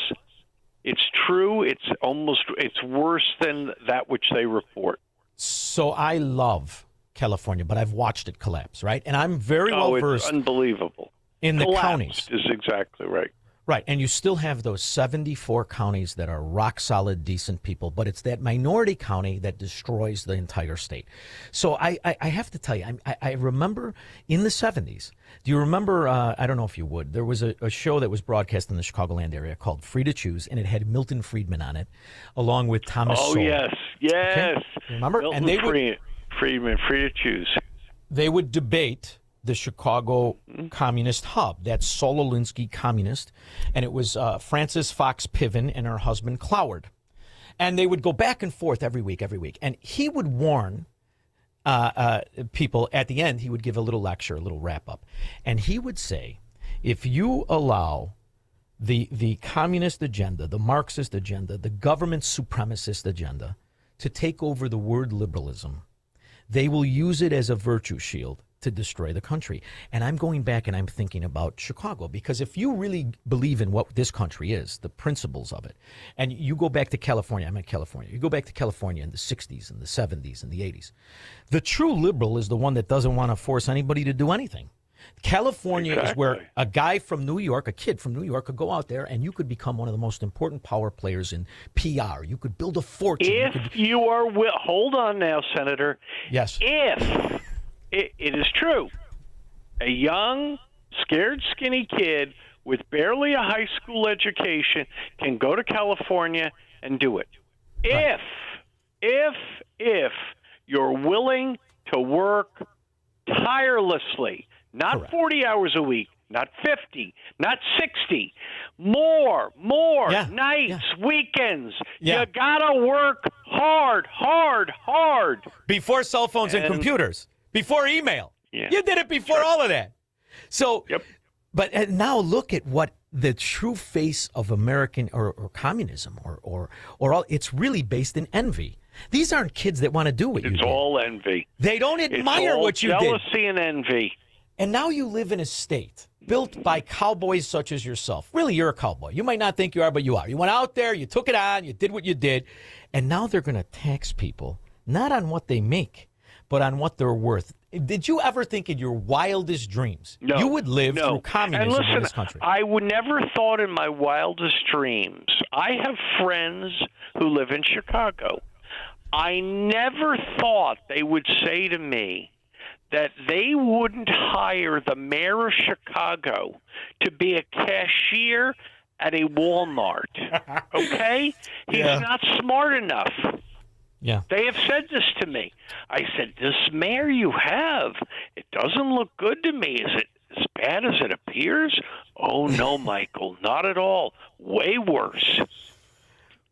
it's true. It's worse than that which they report. So I love California, but I've watched it collapse, right? And I'm very well versed. It's unbelievable. In the Collapsed counties. is exactly right. Right, and you still have those 74 counties that are rock-solid, decent people, but it's that minority county that destroys the entire state. So I have to tell you, I remember in the 70s, do you remember, I don't know if you would, there was a show that was broadcast in the Chicagoland area called Free to Choose, and it had Milton Friedman on it, along with Thomas Sowell. Yes. Okay? Remember? Milton and they Friedman, Free to Choose. They would debate the Chicago Communist Hub, that Saul Alinsky communist, and it was Frances Fox Piven and her husband Cloward. And they would go back and forth every week. And he would warn people at the end. He would give a little lecture, a little wrap-up. And he would say, if you allow the communist agenda, the Marxist agenda, the government supremacist agenda to take over the word liberalism, they will use it as a virtue shield to destroy the country. And I'm going back and I'm thinking about Chicago, because if you really believe in what this country is, the principles of it, and you go back to California, I'm in California, you go back to California in the 60s and the 70s and the 80s, the true liberal is the one that doesn't want to force anybody to do anything. California is where a guy from New York, a kid from New York, could go out there and you could become one of the most important power players in PR. You could build a fortune. If you are hold on now, Senator. Yes. If it is true, a young, scared, skinny kid with barely a high school education can go to California and do it. Right. If you're willing to work tirelessly, not 40 hours a week, not 50, not 60, more nights, weekends. You gotta work hard. Before cell phones and computers, before email. Yeah. You did it before all of that. So, but now look at what the true face of American or communism or all, it's really based in envy. These aren't kids that want to do what you did. It's all envy. They don't admire what you did. Jealousy and envy. And now you live in a state built by cowboys such as yourself. Really, you're a cowboy. You might not think you are, but you are. You went out there, you took it on, you did what you did, and now they're going to tax people, not on what they make, but on what they're worth. Did you ever think in your wildest dreams you would live through communism in this country? I would never thought in my wildest dreams. I have friends who live in Chicago. I never thought they would say to me that they wouldn't hire the mayor of Chicago to be a cashier at a Walmart. Okay? He's not smart enough. Yeah. They have said this to me. I said, this mayor you have, it doesn't look good to me. Is it as bad as it appears? Oh, no, Michael, not at all. Way worse.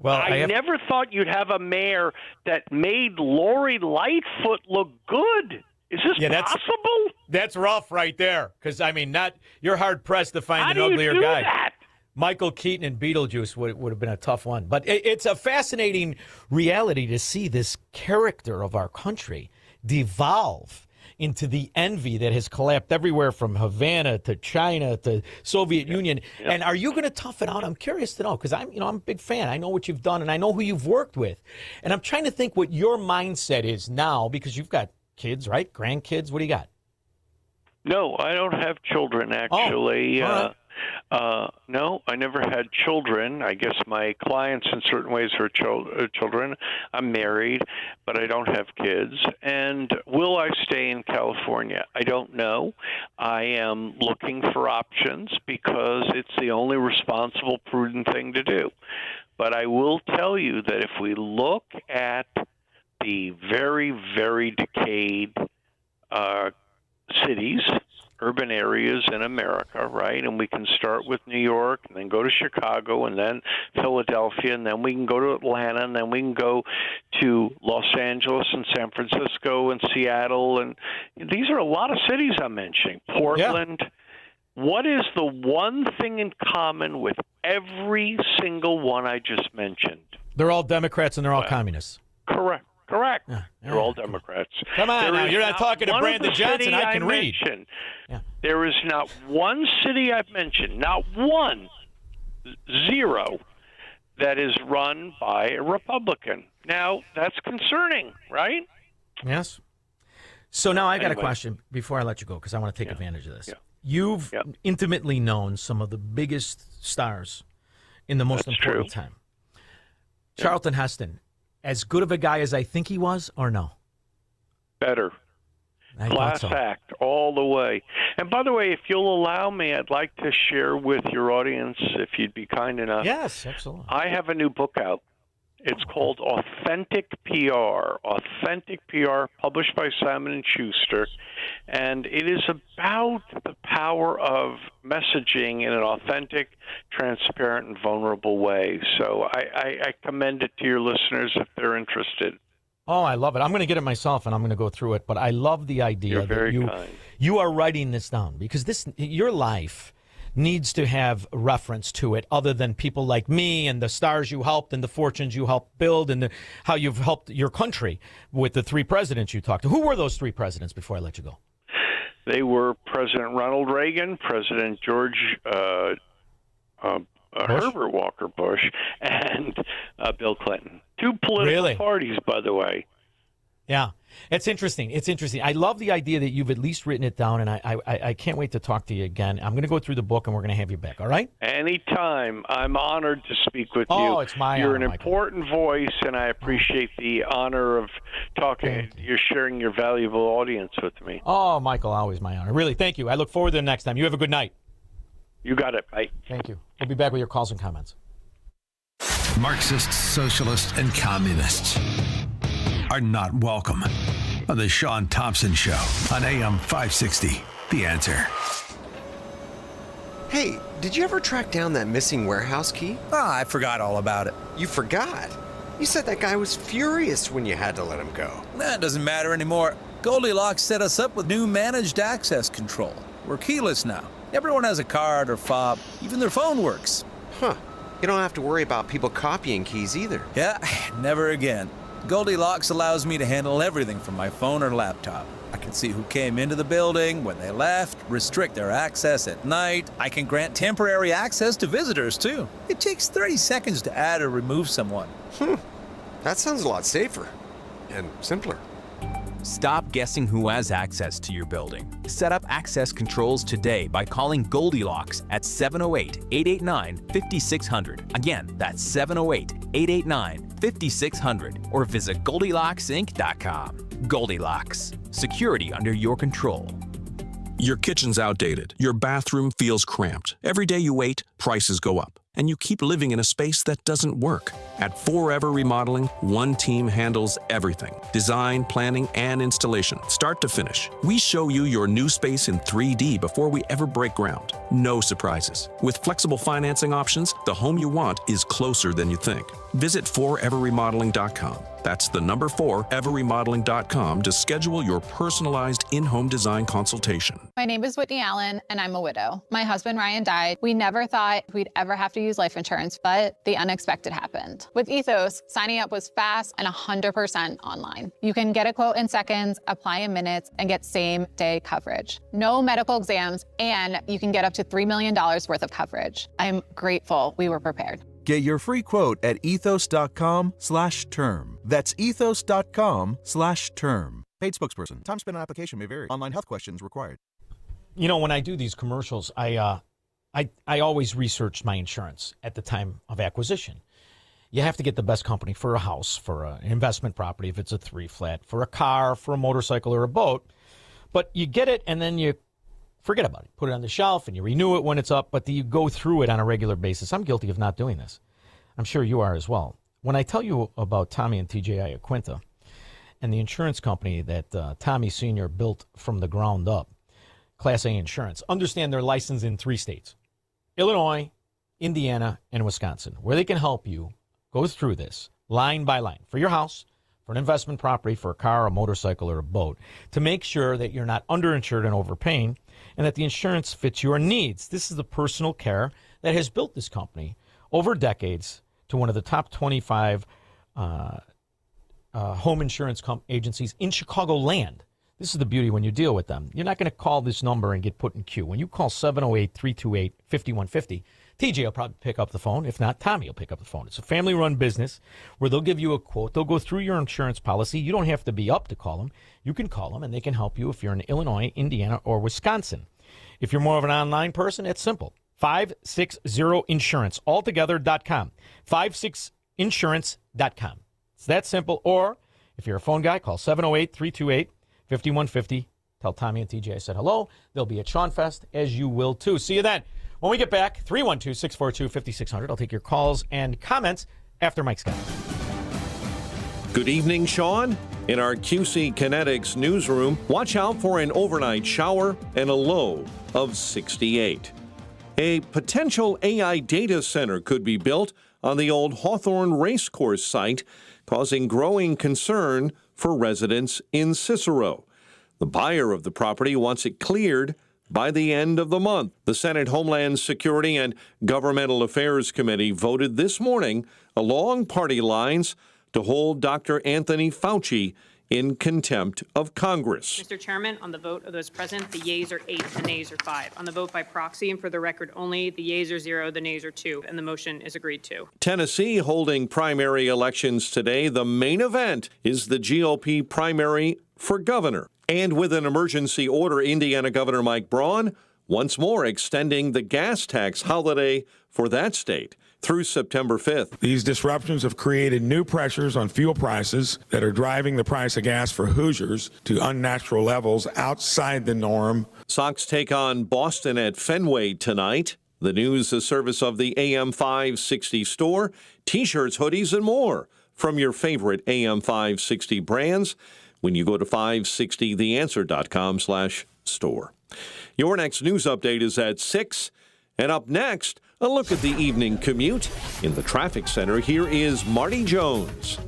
Well, I never thought you'd have a mayor that made Lori Lightfoot look good. Is this possible? That's rough right there. Because, I mean, you're hard-pressed to find an uglier guy. That? Michael Keaton in Beetlejuice would have been a tough one. But it's a fascinating reality to see this character of our country devolve into the envy that has collapsed everywhere from Havana to China to Soviet Union. And are you going to tough it out? I'm curious to know, because I'm a big fan. I know what you've done, and I know who you've worked with. And I'm trying to think what your mindset is now, because you've got kids, right? Grandkids? What do you got? No, I don't have children, actually. Oh, all right. No, I never had children. I guess my clients in certain ways are children. I'm married, but I don't have kids. And will I stay in California? I don't know. I am looking for options because it's the only responsible, prudent thing to do. But I will tell you that if we look at the very, very decayed cities, urban areas in America, right? And we can start with New York and then go to Chicago and then Philadelphia, and then we can go to Atlanta, and then we can go to Los Angeles and San Francisco and Seattle. And these are a lot of cities I'm mentioning. Portland. Yeah. What is the one thing in common with every single one I just mentioned? They're all Democrats and they're all communists. Correct. Yeah, they're all Democrats. Come on now, you're not talking to Brandon Johnson. I can read. There is not one city I've mentioned, not one, zero, that is run by a Republican. Now, that's concerning, right? Yes. So now I got a question before I let you go, because I want to take advantage of this. Yeah. You've intimately known some of the biggest stars in the most important time. Charlton Heston. As good of a guy as I think he was, or no? Better. Class act all the way. And by the way, if you'll allow me, I'd like to share with your audience, if you'd be kind enough. Yes, absolutely. I have a new book out. It's called Authentic PR. Authentic PR, published by Simon & Schuster. And it is about the power of messaging in an authentic, transparent, and vulnerable way. So I commend it to your listeners if they're interested. Oh, I love it. I'm going to get it myself, and I'm going to go through it. But I love the idea that you are writing this down, because your life needs to have reference to it other than people like me and the stars you helped and the fortunes you helped build and how you've helped your country with the three presidents you talked to. Who were those three presidents before I let you go? They were President Ronald Reagan, President George Herbert Walker Bush, and Bill Clinton. Two political parties, by the way. Yeah, it's interesting. I love the idea that you've at least written it down, and I can't wait to talk to you again. I'm going to go through the book, and we're going to have you back, all right? Anytime. I'm honored to speak with you. Oh, it's my honor, You're an important voice, and I appreciate the honor of talking. You're sharing your valuable audience with me. Oh, Michael, always my honor. Really, thank you. I look forward to the next time. You have a good night. You got it. Bye. Thank you. We'll be back with your calls and comments. Marxists, socialists, and communists are not welcome on the Shaun Thompson Show on AM 560. The Answer. Hey, did you ever track down that missing warehouse key? I forgot all about it. You forgot? You said that guy was furious when you had to let him go. That doesn't matter anymore. Goldilocks set us up with new managed access control. We're keyless now. Everyone has a card or fob. Even their phone works. Huh. You don't have to worry about people copying keys either. Yeah, never again. Goldilocks allows me to handle everything from my phone or laptop. I can see who came into the building, when they left, restrict their access at night. I can grant temporary access to visitors, too. It takes 30 seconds to add or remove someone. That sounds a lot safer and simpler. Stop guessing who has access to your building. Set up access controls today by calling Goldilocks at 708-889-5600. Again, that's 708-889-5600. Or visit GoldilocksInc.com. Goldilocks. Security under your control. Your kitchen's outdated. Your bathroom feels cramped. Every day you wait, prices go up. And you keep living in a space that doesn't work. At Forever Remodeling, one team handles everything. Design, planning, and installation, start to finish. We show you your new space in 3D before we ever break ground. No surprises. With flexible financing options, the home you want is closer than you think. Visit 4everremodeling.com. That's the number 4everremodeling.com to schedule your personalized in-home design consultation. My name is Whitney Allen, and I'm a widow. My husband, Ryan, died. We never thought we'd ever have to use life insurance, but the unexpected happened. With Ethos, signing up was fast and 100% online. You can get a quote in seconds, apply in minutes, and get same-day coverage. No medical exams, and you can get up to $3 million worth of coverage. I'm grateful we were prepared. Get your free quote at ethos.com/term. That's ethos.com/term. Paid spokesperson. Time spent on application may vary. Online health questions required. You know, when I do these commercials, I always research my insurance at the time of acquisition. You have to get the best company for a house, for an investment property, if it's a 3-flat, for a car, for a motorcycle or a boat. But you get it and then you forget about it. Put it on the shelf and you renew it when it's up, but you go through it on a regular basis. I'm guilty of not doing this. I'm sure you are as well. When I tell you about Tommy and TJI Quinta and the insurance company that Tommy Sr. built from the ground up, Class A Insurance, understand they're licensed in 3 states, Illinois, Indiana, and Wisconsin, where they can help you go through this line by line for your house, for an investment property, for a car, a motorcycle, or a boat, to make sure that you're not underinsured and overpaying, and that the insurance fits your needs. This is the personal care that has built this company over decades to one of the top 25 home insurance agencies in Chicagoland. This is the beauty when you deal with them. You're not going to call this number and get put in queue. When you call 708-328-5150, TJ will probably pick up the phone. If not, Tommy will pick up the phone. It's a family-run business where they'll give you a quote. They'll go through your insurance policy. You don't have to be up to call them. You can call them, and they can help you if you're in Illinois, Indiana, or Wisconsin. If you're more of an online person, it's simple. 560insurance, altogether.com. 560insurance.com. It's that simple. Or if you're a phone guy, call 708-328-5150. Tell Tommy and TJ I said hello. They'll be at Shaun Fest, as you will too. See you then. When we get back, 312-642-5600. I'll take your calls and comments after Mike's got it. Good evening, Shaun. In our QC Kinetics newsroom, watch out for an overnight shower and a low of 68. A potential AI data center could be built on the old Hawthorne Racecourse site, causing growing concern for residents in Cicero. The buyer of the property wants it cleared by the end of the month. The Senate Homeland Security and Governmental Affairs Committee voted this morning along party lines to hold Dr. Anthony Fauci in contempt of Congress. Mr. Chairman, on the vote of those present, the yeas are 8, the nays are 5. On the vote by proxy and for the record only, the yeas are 0, the nays are 2, and the motion is agreed to. Tennessee holding primary elections today. The main event is the GOP primary for governor. And with an emergency order, Indiana Governor Mike Braun once more extending the gas tax holiday for that state through September 5th. These disruptions have created new pressures on fuel prices that are driving the price of gas for Hoosiers to unnatural levels outside the norm. Sox take on Boston at Fenway tonight. The news, a service of the AM 560 store. T-shirts, hoodies, and more from your favorite AM 560 brands when you go to 560theanswer.com/store. Your next news update is at 6. And up next, a look at the evening commute. In the traffic center, here is Marty Jones.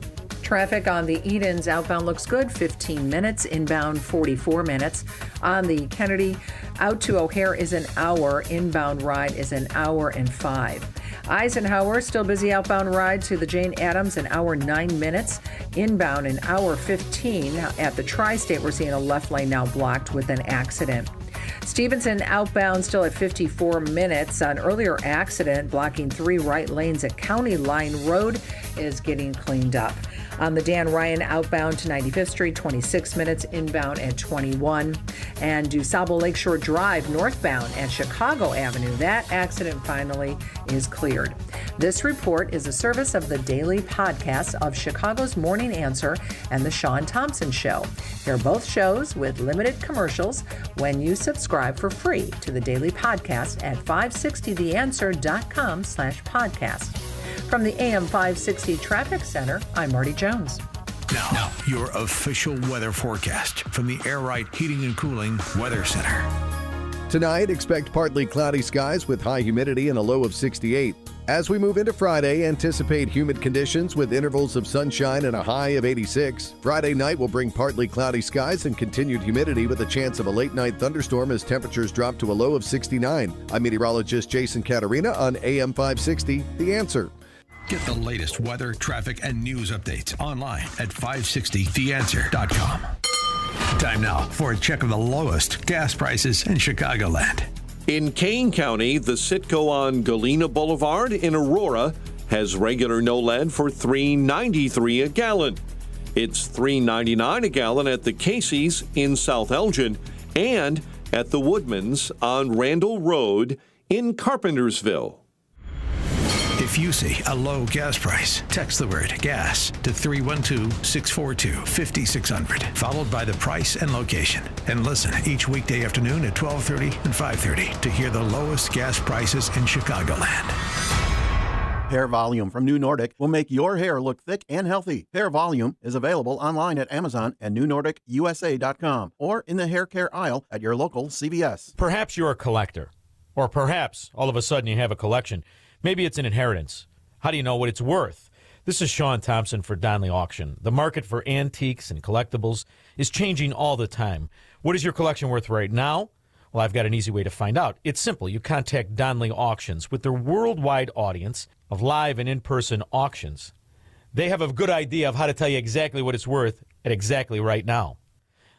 Traffic on the Edens outbound looks good, 15 minutes. Inbound, 44 minutes. On the Kennedy, out to O'Hare is an hour. Inbound ride is an hour and 5. Eisenhower, still busy outbound ride to the Jane Addams, an hour 9 minutes. Inbound, an hour 15. At the Tri-State, we're seeing a left lane now blocked with an accident. Stevenson outbound still at 54 minutes. An earlier accident blocking 3 right lanes at County Line Road is getting cleaned up. On the Dan Ryan outbound to 95th Street, 26 minutes. Inbound at 21. And DuSable Lakeshore Drive northbound at Chicago Avenue. That accident finally is cleared. This report is a service of the daily podcast of Chicago's Morning Answer and the Shaun Thompson Show. Hear both shows with limited commercials when you subscribe for free to the daily podcast at 560theanswer.com/podcast. From the AM 560 Traffic Center, I'm Marty Jones. Now, your official weather forecast from the Air Right Heating and Cooling Weather Center. Tonight, expect partly cloudy skies with high humidity and a low of 68. As we move into Friday, anticipate humid conditions with intervals of sunshine and a high of 86. Friday night will bring partly cloudy skies and continued humidity with a chance of a late-night thunderstorm as temperatures drop to a low of 69. I'm meteorologist Jason Caterina on AM 560, The Answer. Get the latest weather, traffic, and news updates online at 560theanswer.com. Time now for a check of the lowest gas prices in Chicagoland. In Kane County, the Citgo on Galena Boulevard in Aurora has regular no lead for $3.93 a gallon. It's $3.99 a gallon at the Casey's in South Elgin and at the Woodman's on Randall Road in Carpentersville. If you see a low gas price, text the word gas to 312-642-5600, followed by the price and location. And listen each weekday afternoon at 12:30 and 5:30 to hear the lowest gas prices in Chicagoland. Hair Volume from New Nordic will make your hair look thick and healthy. Hair Volume is available online at Amazon and NewNordicUSA.com or in the hair care aisle at your local CVS. Perhaps you're a collector, or perhaps all of a sudden you have a collection. Maybe it's an inheritance. How do you know what it's worth? This is Shaun Thompson for Donley Auction. The market for antiques and collectibles is changing all the time. What is your collection worth right now? Well, I've got an easy way to find out. It's simple. You contact Donley Auctions. With their worldwide audience of live and in-person auctions, they have a good idea of how to tell you exactly what it's worth at exactly right now.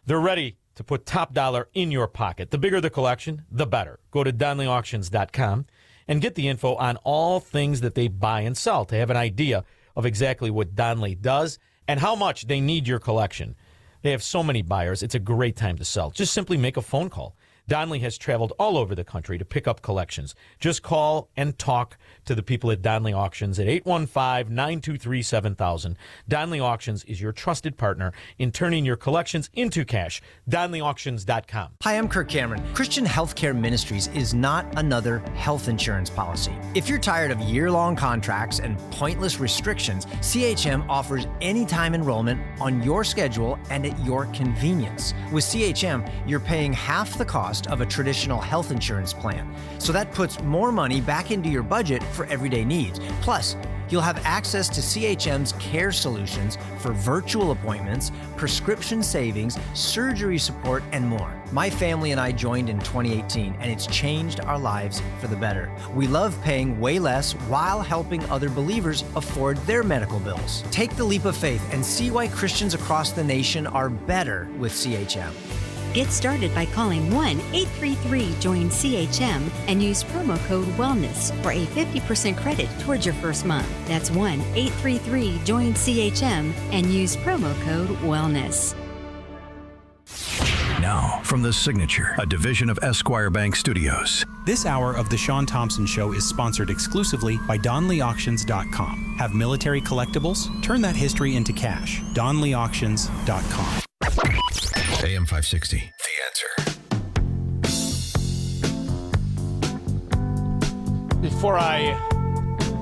They're ready to put top dollar in your pocket. The bigger the collection, the better. Go to DonleyAuctions.com and get the info on all things that they buy and sell to have an idea of exactly what Donley does and how much they need your collection. They have so many buyers. It's a great time to sell. Just simply make a phone call. Donley has traveled all over the country to pick up collections. Just call and talk to the people at Donley Auctions at 815-923-7000. Donley Auctions is your trusted partner in turning your collections into cash. DonleyAuctions.com. Hi, I'm Kirk Cameron. Christian Healthcare Ministries is not another health insurance policy. If you're tired of year-long contracts and pointless restrictions, CHM offers anytime enrollment on your schedule and at your convenience. With CHM, you're paying half the cost of a traditional health insurance plan. So that puts more money back into your budget for everyday needs. Plus, you'll have access to CHM's care solutions for virtual appointments, prescription savings, surgery support, and more. My family and I joined in 2018, and it's changed our lives for the better. We love paying way less while helping other believers afford their medical bills. Take the leap of faith and see why Christians across the nation are better with CHM. Get started by calling 1-833-JOIN-CHM and use promo code WELLNESS for a 50% credit towards your first month. That's 1-833-JOIN-CHM and use promo code WELLNESS. Now, from The Signature, a division of Esquire Bank Studios. This hour of The Shaun Thompson Show is sponsored exclusively by DonleyAuctions.com. Have military collectibles? Turn that history into cash. DonleyAuctions.com. AM 560, The Answer. Before I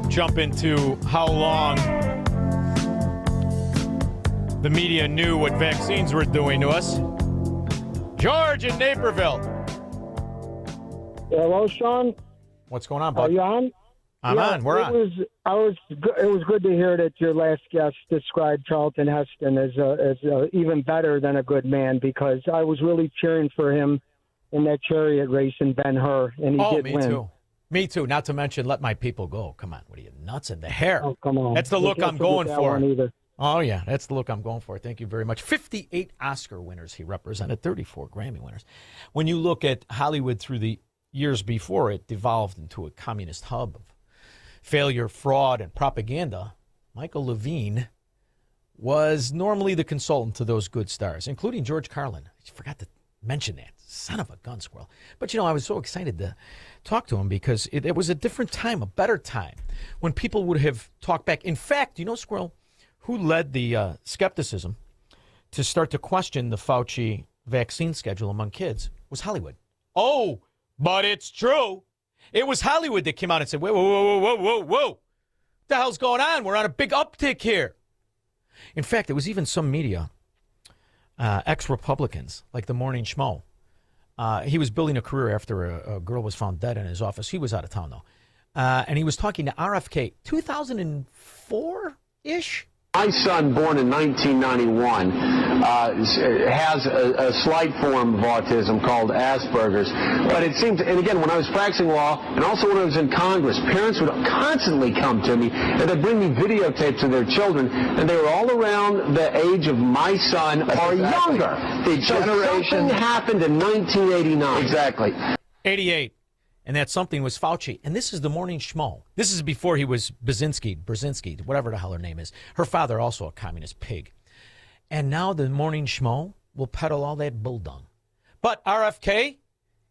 jump into how long the media knew what vaccines were doing to us, George in Naperville. Hello, Shaun. What's going on, bud? Are you on? I'm on. We're on. It was good to hear that your last guest described Charlton Heston as even better than a good man, because I was really cheering for him in that chariot race in Ben-Hur, and he did win. Too. Me too. Not to mention, let my people go. Come on, what are you, nuts in the hair? Oh, come on. That's the look I'm going for. Either. Oh yeah, that's the look I'm going for. Thank you very much. 58 Oscar winners he represented, 34 Grammy winners. When you look at Hollywood through the years before it devolved into a communist hub of failure, fraud, and propaganda, Michael Levine was normally the consultant to those good stars, including George Carlin. I forgot to mention that. Son of a gun squirrel. But, I was so excited to talk to him because it was a different time, a better time, when people would have talked back. In fact, Squirrel, who led the skepticism to start to question the Fauci vaccine schedule among kids was Hollywood. Oh, but it's true. It was Hollywood that came out and said, whoa. What the hell's going on? We're on a big uptick here. In fact, it was even some media, ex-Republicans, like the Morning Schmo. He was building a career after a girl was found dead in his office. He was out of town, though. and he was talking to RFK 2004-ish. My son, born in 1991, has a slight form of autism called Asperger's. But it seems, and again, when I was practicing law, and also when I was in Congress, parents would constantly come to me, and they'd bring me videotapes of their children, and they were all around the age of my son or younger. The generation. Something happened in 1989. Exactly. 88. And that something was Fauci. And this is the morning schmo. This is before he was Brzezinski, whatever the hell her name is. Her father, also a communist pig. And now the morning schmo will peddle all that bull dung. But RFK,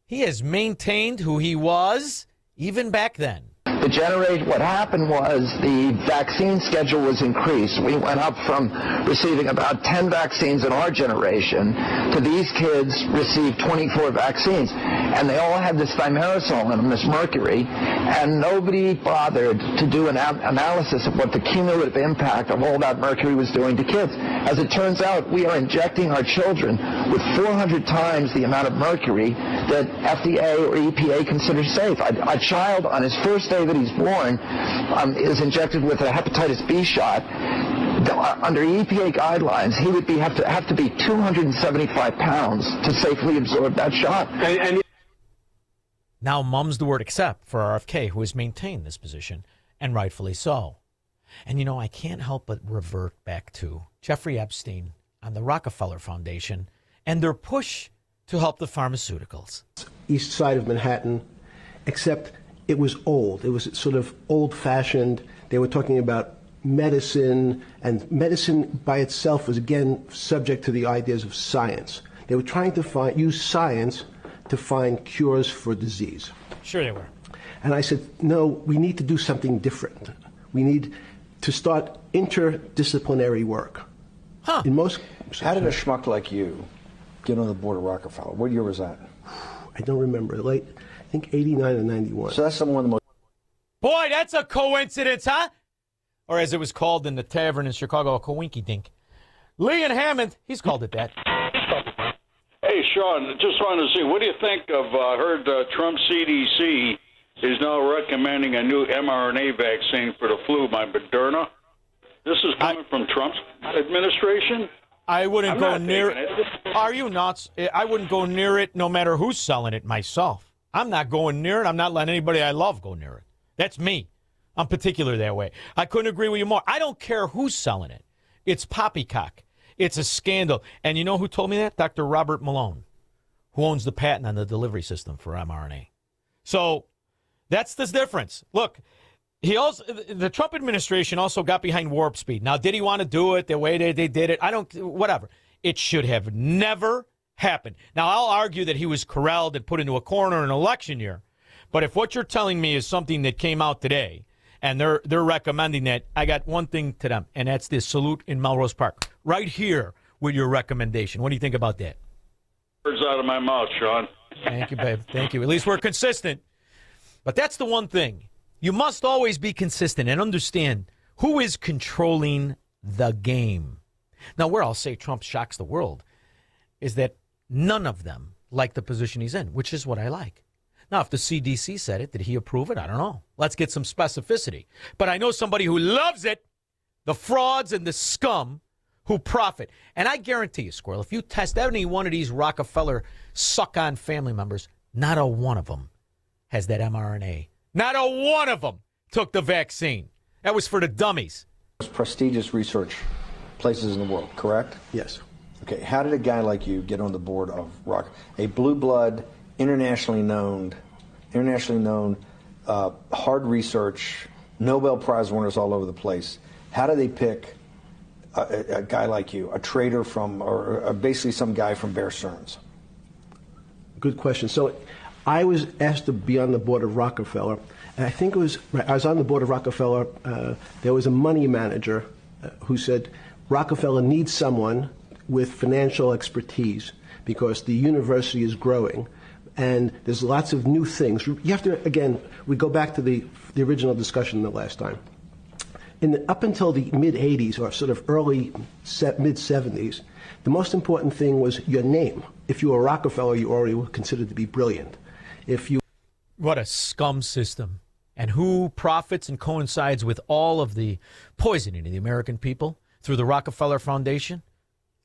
he has maintained who he was even back then. The generation, what happened was the vaccine schedule was increased. We went up from receiving about 10 vaccines in our generation to these kids received 24 vaccines. And they all had this thimerosal in them, this mercury, and nobody bothered to do an analysis of what the cumulative impact of all that mercury was doing to kids. As it turns out, we are injecting our children with 400 times the amount of mercury that FDA or EPA considers safe. A child on his first day that he's born is injected with a hepatitis B shot. Under EPA guidelines, he would have to be 275 pounds to safely absorb that shot. Now mum's the word except for RFK, who has maintained this position, and rightfully so. And, you know, I can't help but revert back to Jeffrey Epstein on the Rockefeller Foundation and their push to help the pharmaceuticals. East side of Manhattan, except it was old. It was sort of old-fashioned. They were talking about medicine, and medicine by itself was, again, subject to the ideas of science. They were trying to use science to find cures for disease. Sure they were. And I said, no, we need to do something different. We need to start interdisciplinary work. Huh. In most, how did a schmuck like you get on the board of Rockefeller? What year was that? I don't remember. Late, I think 89 or 91. So that's one of the most... Boy, that's a coincidence, huh? Or as it was called in the tavern in Chicago, a coinky-dink. Lee and Hammond, he's called it that. Hey, Shaun, just wanted to see, what do you think of, heard Trump CDC is now recommending a new mRNA vaccine for the flu by Moderna. This is coming from Trump's administration. I wouldn't go near it. Are you nuts? I wouldn't go near it no matter who's selling it myself. I'm not going near it. I'm not letting anybody I love go near it. That's me. I'm particular that way. I couldn't agree with you more. I don't care who's selling it. It's poppycock. It's a scandal. And you know who told me that? Dr. Robert Malone, who owns the patent on the delivery system for mRNA. So that's the difference. Look, the Trump administration also got behind warp speed. Now, did he want to do it the way they did it? Whatever. It should have never happened. Now, I'll argue that he was corralled and put into a corner in an election year. But if what you're telling me is something that came out today, and they're recommending that, I got one thing to them, and that's this salute in Melrose Park. Right here with your recommendation. What do you think about that? Words out of my mouth, Shaun. Thank you, babe. Thank you. At least we're consistent. But that's the one thing. You must always be consistent and understand who is controlling the game. Now, where I'll say Trump shocks the world is that none of them like the position he's in, which is what I like. Now, if the CDC said it, did he approve it? I don't know. Let's get some specificity. But I know somebody who loves it, the frauds and the scum who profit. And I guarantee you, Squirrel, if you test any one of these Rockefeller suck-on family members, not a one of them has that mRNA. Not a one of them took the vaccine. That was for the dummies. Most prestigious research places in the world, correct? Yes. Okay, how did a guy like you get on the board of a blue blood, internationally known, hard research, Nobel Prize winners all over the place? How do they pick a guy like you, a traitor from, or basically some guy from Bear Stearns? Good question. So I was asked to be on the board of Rockefeller, and I think I was on the board of Rockefeller. There was a money manager who said Rockefeller needs someone with financial expertise because the university is growing and there's lots of new things. You have to, again, we go back to the original discussion the last time. Up until the mid-'80s or sort of mid-'70s, the most important thing was your name. If you were Rockefeller, you already were considered to be brilliant. What a scum system. And who profits and coincides with all of the poisoning of the American people through the Rockefeller Foundation?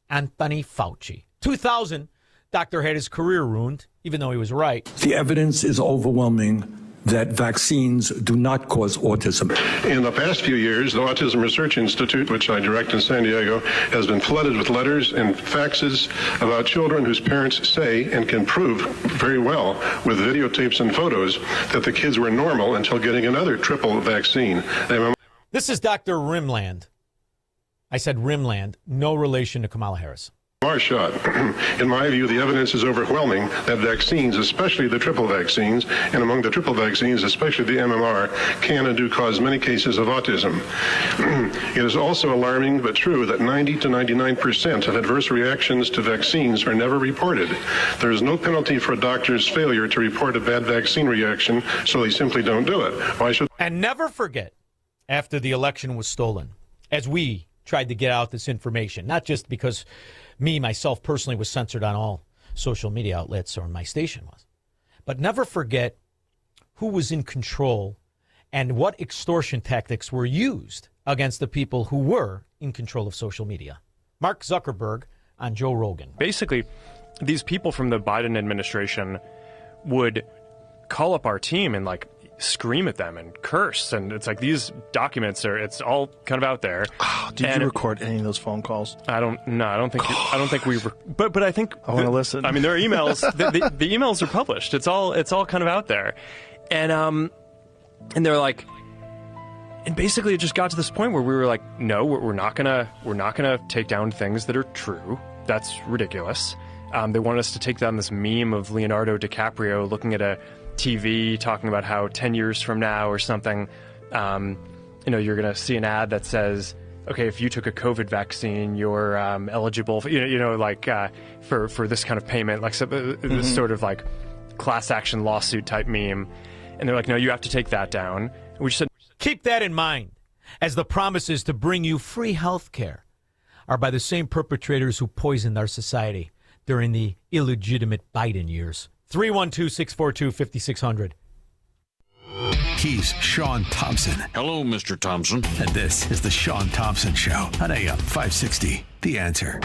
Anthony Fauci. 2000, doctor had his career ruined, even though he was right. The evidence is overwhelming that vaccines do not cause autism. In the past few years, the Autism Research Institute, which I direct in San Diego, has been flooded with letters and faxes about children whose parents say and can prove very well with videotapes and photos that the kids were normal until getting another triple vaccine. This is Dr. Rimland. I said Rimland, no relation to Kamala Harris. Shot. In my view, the evidence is overwhelming that vaccines, especially the triple vaccines, and among the triple vaccines, especially the MMR, can and do cause many cases of autism. It is also alarming but true that 90 to 99% of adverse reactions to vaccines are never reported. There is no penalty for a doctor's failure to report a bad vaccine reaction, so they simply don't do it. Why should? And never forget, after the election was stolen, as we tried to get out this information, not just because myself personally was censored on all social media outlets, or my station was. But never forget who was in control and what extortion tactics were used against the people who were in control of social media. Mark Zuckerberg on Joe Rogan. Basically, these people from the Biden administration would call up our team and scream at them and curse, and it's like these documents it's all kind of out there. Did you record any of those phone calls? I don't think we but I think I want to listen. I mean, there are emails. the emails are published. It's all kind of out there, and they're like, and basically it just got to this point where we were like, no, we're not gonna take down things that are true. That's ridiculous. They wanted us to take down this meme of Leonardo DiCaprio looking at a TV talking about how 10 years from now or something, you're going to see an ad that says, okay, if you took a COVID vaccine, you're eligible for, for this kind of payment, this sort of class action lawsuit type meme. And they're like, no, you have to take that down. And we just said, keep that in mind, as the promises to bring you free health care are by the same perpetrators who poisoned our society during the illegitimate Biden years. 312-642-5600. He's Shaun Thompson. Hello, Mr. Thompson. And this is the Shaun Thompson Show on AM 560. The Answer.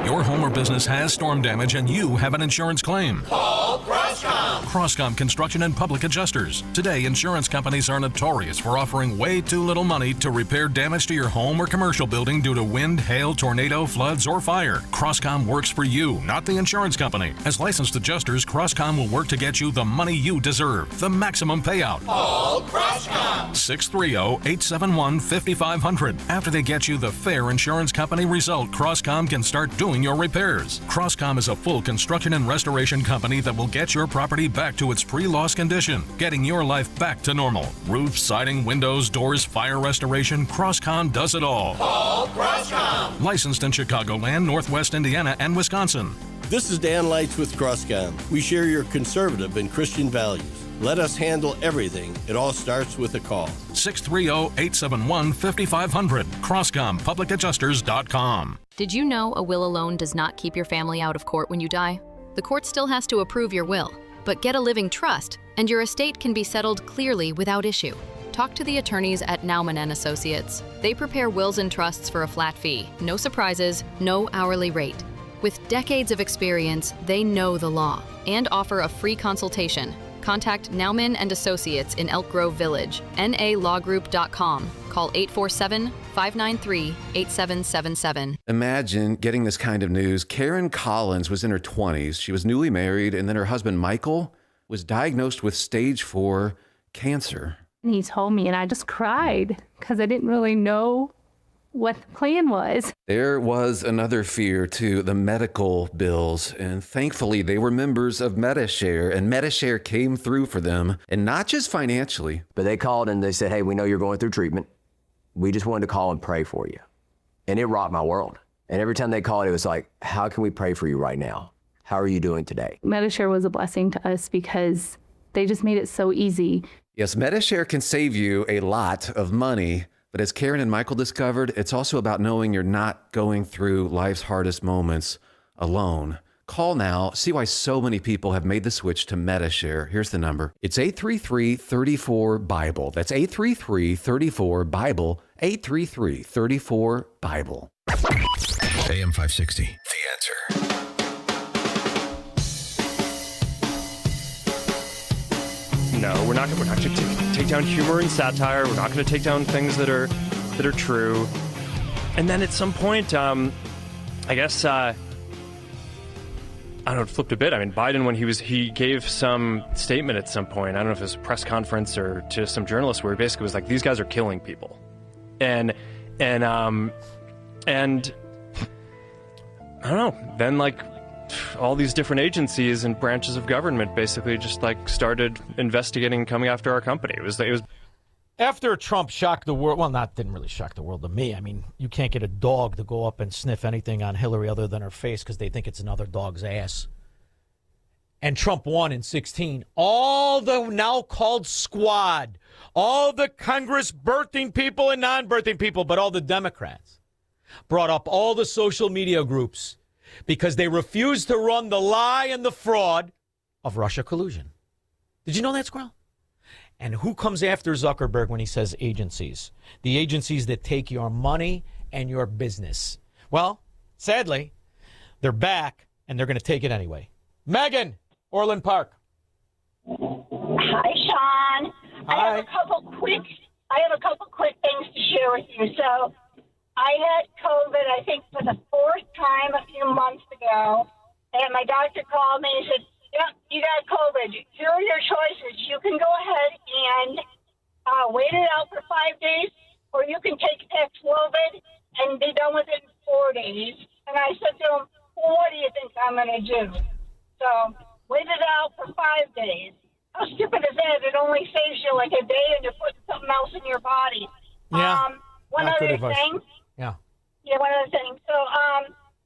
Your home or business has storm damage and you have an insurance claim. Call Crosscom. Crosscom Construction and Public Adjusters. Today, insurance companies are notorious for offering way too little money to repair damage to your home or commercial building due to wind, hail, tornado, floods, or fire. Crosscom works for you, not the insurance company. As licensed adjusters, Crosscom will work to get you the money you deserve, the maximum payout. Call Crosscom. 630-871-5500. After they get you the fair insurance company result, Crosscom can start doing your repairs. Crosscom is a full construction and restoration company that will get your property back to its pre-loss condition, getting your life back to normal. Roof, siding, windows, doors, fire restoration, Crosscom does it all. Call Crosscom. Licensed in Chicagoland, Northwest Indiana, and Wisconsin. This is Dan Leitz with Crosscom. We share your conservative and Christian values. Let us handle everything. It all starts with a call. 630-871-5500. CrosscomPublicAdjusters.com. Did you know a will alone does not keep your family out of court when you die? The court still has to approve your will, but get a living trust, and your estate can be settled clearly without issue. Talk to the attorneys at Nauman & Associates. They prepare wills and trusts for a flat fee, no surprises, no hourly rate. With decades of experience, they know the law and offer a free consultation. Contact Nauman & Associates in Elk Grove Village, nalawgroup.com. Call 847-593-8777. Imagine getting this kind of news. Karen Collins was in her 20s. She was newly married, and then her husband, Michael, was diagnosed with stage 4 cancer. And he told me, and I just cried because I didn't really know what the plan was. There was another fear too, the medical bills, and thankfully they were members of MediShare, and MediShare came through for them, and not just financially. But they called and they said, hey, we know you're going through treatment. We just wanted to call and pray for you. And it rocked my world. And every time they called, it was like, how can we pray for you right now? How are you doing today? MediShare was a blessing to us because they just made it so easy. Yes, MediShare can save you a lot of money. But as Karen and Michael discovered, it's also about knowing you're not going through life's hardest moments alone. Call now. See why so many people have made the switch to MediShare. Here's the number. It's 833-34-BIBLE. That's 833-34-BIBLE. 833-34-BIBLE. AM 560. The Answer. No, we're not going to take down humor and satire. We're not going to take down things that are true. And then at some point, I guess I don't know, it flipped a bit. I mean, Biden, when he gave some statement at some point, I don't know if it was a press conference or to some journalists, where he basically was like, these guys are killing people. And I don't know, then like all these different agencies and branches of government basically just like started investigating and coming after our company. It was After Trump shocked the world, well, didn't really shock the world to me. I mean, you can't get a dog to go up and sniff anything on Hillary other than her face because they think it's another dog's ass. And Trump won in 2016. All the now called squad, all the Congress birthing people and non-birthing people, but all the Democrats brought up all the social media groups because they refused to run the lie and the fraud of Russia collusion. Did you know that, Squirrel? And who comes after Zuckerberg when he says agencies? The agencies that take your money and your business. Well, sadly, they're back, and they're going to take it anyway. Megan, Orland Park. Hi, Shaun. Hi. I have a couple quick things to share with you. So I had COVID, I think, for the fourth time a few months ago, and my doctor called me and said, "Yep, you got COVID. Here are your choices. You can go ahead and wait it out for 5 days, or you can take Paxlovid and be done with it in 4 days." And I said to him, "Well, what do you think I'm going to do?" So wait it out for 5 days. How stupid is that? It only saves you like a day, and you're putting something else in your body. Yeah. One Not good other advice. thing. Yeah. Yeah, one other thing. So,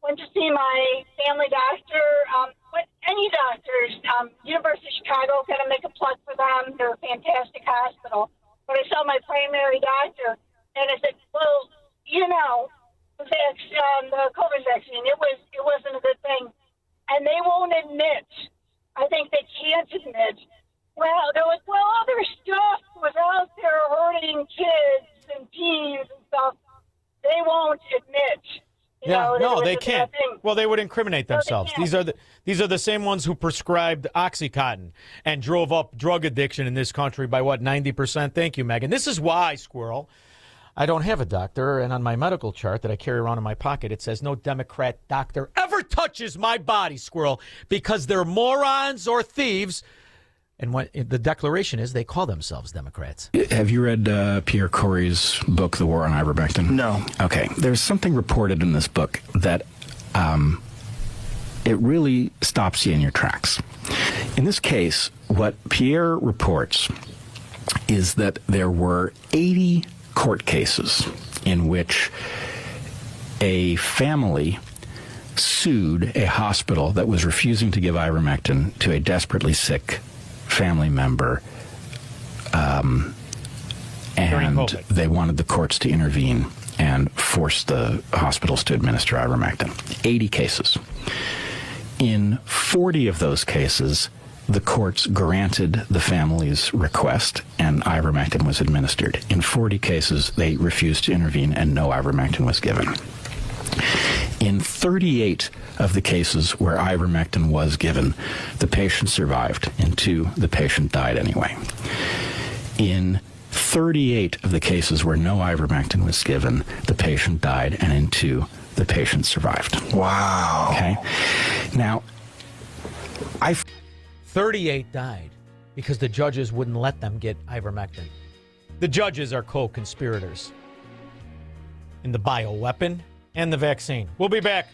went to see my family doctor. But any doctors, University of Chicago, got to make a plug for them. They're a fantastic hospital. But I saw my primary doctor, and I said, "Well, you know, the COVID vaccine, it wasn't a good thing," and they won't admit. I think they can't admit. Well, they're like, "Well, other stuff was out there hurting kids and teens and stuff." They won't admit. They can't. Well, they would incriminate themselves. These are the same ones who prescribed OxyContin and drove up drug addiction in this country by 90%. Thank you, Megan. This is why, Squirrel, I don't have a doctor, and on my medical chart that I carry around in my pocket, it says no Democrat doctor ever touches my body, Squirrel, because they're morons or thieves. And what the declaration is, they call themselves Democrats. Have you read Pierre Corey's book, The War on Ivermectin? No. Okay. There's something reported in this book that it really stops you in your tracks. In this case, what Pierre reports is that there were 80 court cases in which a family sued a hospital that was refusing to give ivermectin to a desperately sick family member, and they wanted the courts to intervene and force the hospitals to administer ivermectin. 80 cases. In 40 of those cases, the courts granted the family's request and ivermectin was administered. In 40 cases, they refused to intervene and no ivermectin was given. In 38 of the cases where ivermectin was given, the patient survived. In 2, the patient died anyway. In 38 of the cases where no ivermectin was given, the patient died, and in 2, the patient survived. Wow. Okay? Now, 38 died because the judges wouldn't let them get ivermectin. The judges are co-conspirators in the bioweapon and the vaccine. We'll be back.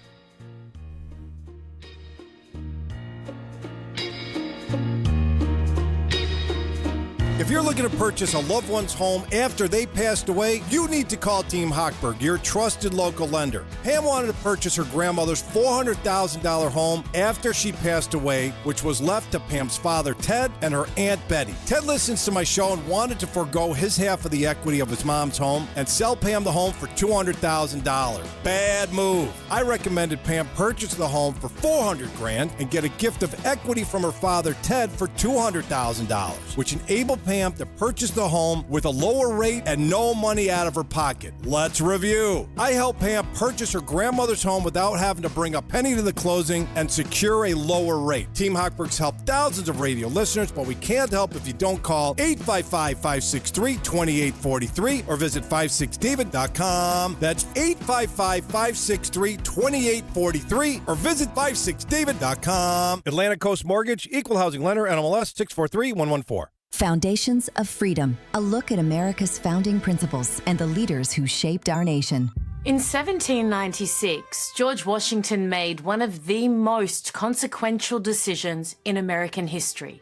If you're looking to purchase a loved one's home after they passed away, you need to call Team Hochberg, your trusted local lender. Pam wanted to purchase her grandmother's $400,000 home after she passed away, which was left to Pam's father, Ted, and her Aunt Betty. Ted listens to my show and wanted to forego his half of the equity of his mom's home and sell Pam the home for $200,000. Bad move. I recommended Pam purchase the home for $400,000 and get a gift of equity from her father, Ted, for $200,000, which enabled Pam to purchase the home with a lower rate and no money out of her pocket. Let's review. I helped Pam purchase her grandmother's home without having to bring a penny to the closing and secure a lower rate. Team Hochberg's helped thousands of radio listeners, but we can't help if you don't call 855-563-2843 or visit 56david.com. That's 855-563-2843 or visit 56david.com. Atlantic Coast Mortgage, Equal Housing Lender, NMLS 643114. Foundations of Freedom, a look at America's founding principles and the leaders who shaped our nation. In 1796, George Washington made one of the most consequential decisions in American history.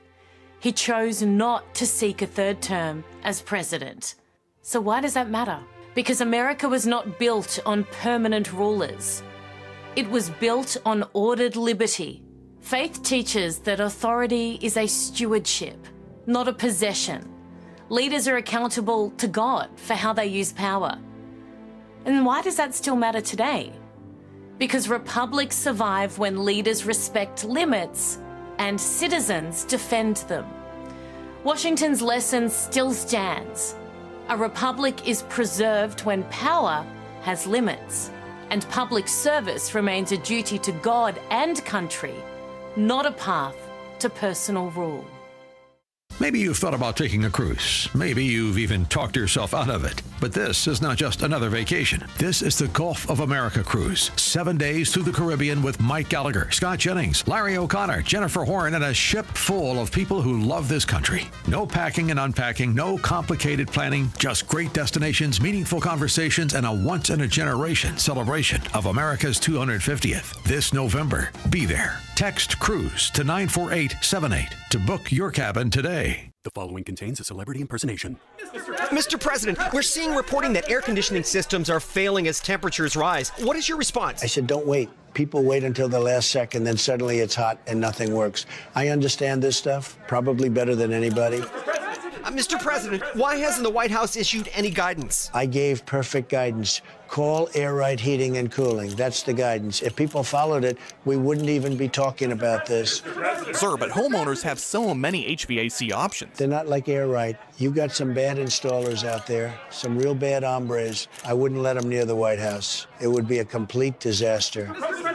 He chose not to seek a third term as president. So why does that matter? Because America was not built on permanent rulers. It was built on ordered liberty. Faith teaches that authority is a stewardship, not a possession. Leaders are accountable to God for how they use power. And why does that still matter today? Because republics survive when leaders respect limits and citizens defend them. Washington's lesson still stands. A republic is preserved when power has limits, and public service remains a duty to God and country, not a path to personal rule. Maybe you've thought about taking a cruise. Maybe you've even talked yourself out of it. But this is not just another vacation. This is the Gulf of America cruise. 7 days through the Caribbean with Mike Gallagher, Scott Jennings, Larry O'Connor, Jennifer Horn, and a ship full of people who love this country. No packing and unpacking, no complicated planning, just great destinations, meaningful conversations, and a once-in-a-generation celebration of America's 250th. This November, be there. Text CRUISE to 94878 to book your cabin today. The following contains a celebrity impersonation. Mr. President, we're seeing reporting that air conditioning systems are failing as temperatures rise. What is your response? I said, don't wait. People wait until the last second, then suddenly it's hot and nothing works. I understand this stuff probably better than anybody. Mr. President, why hasn't the White House issued any guidance? I gave perfect guidance. Call Air Right Heating and Cooling. That's the guidance. If people followed it, we wouldn't even be talking about this. Sir, but homeowners have so many HVAC options. They're not like Air Right. You got some bad installers out there, some real bad hombres. I wouldn't let them near the White House. It would be a complete disaster.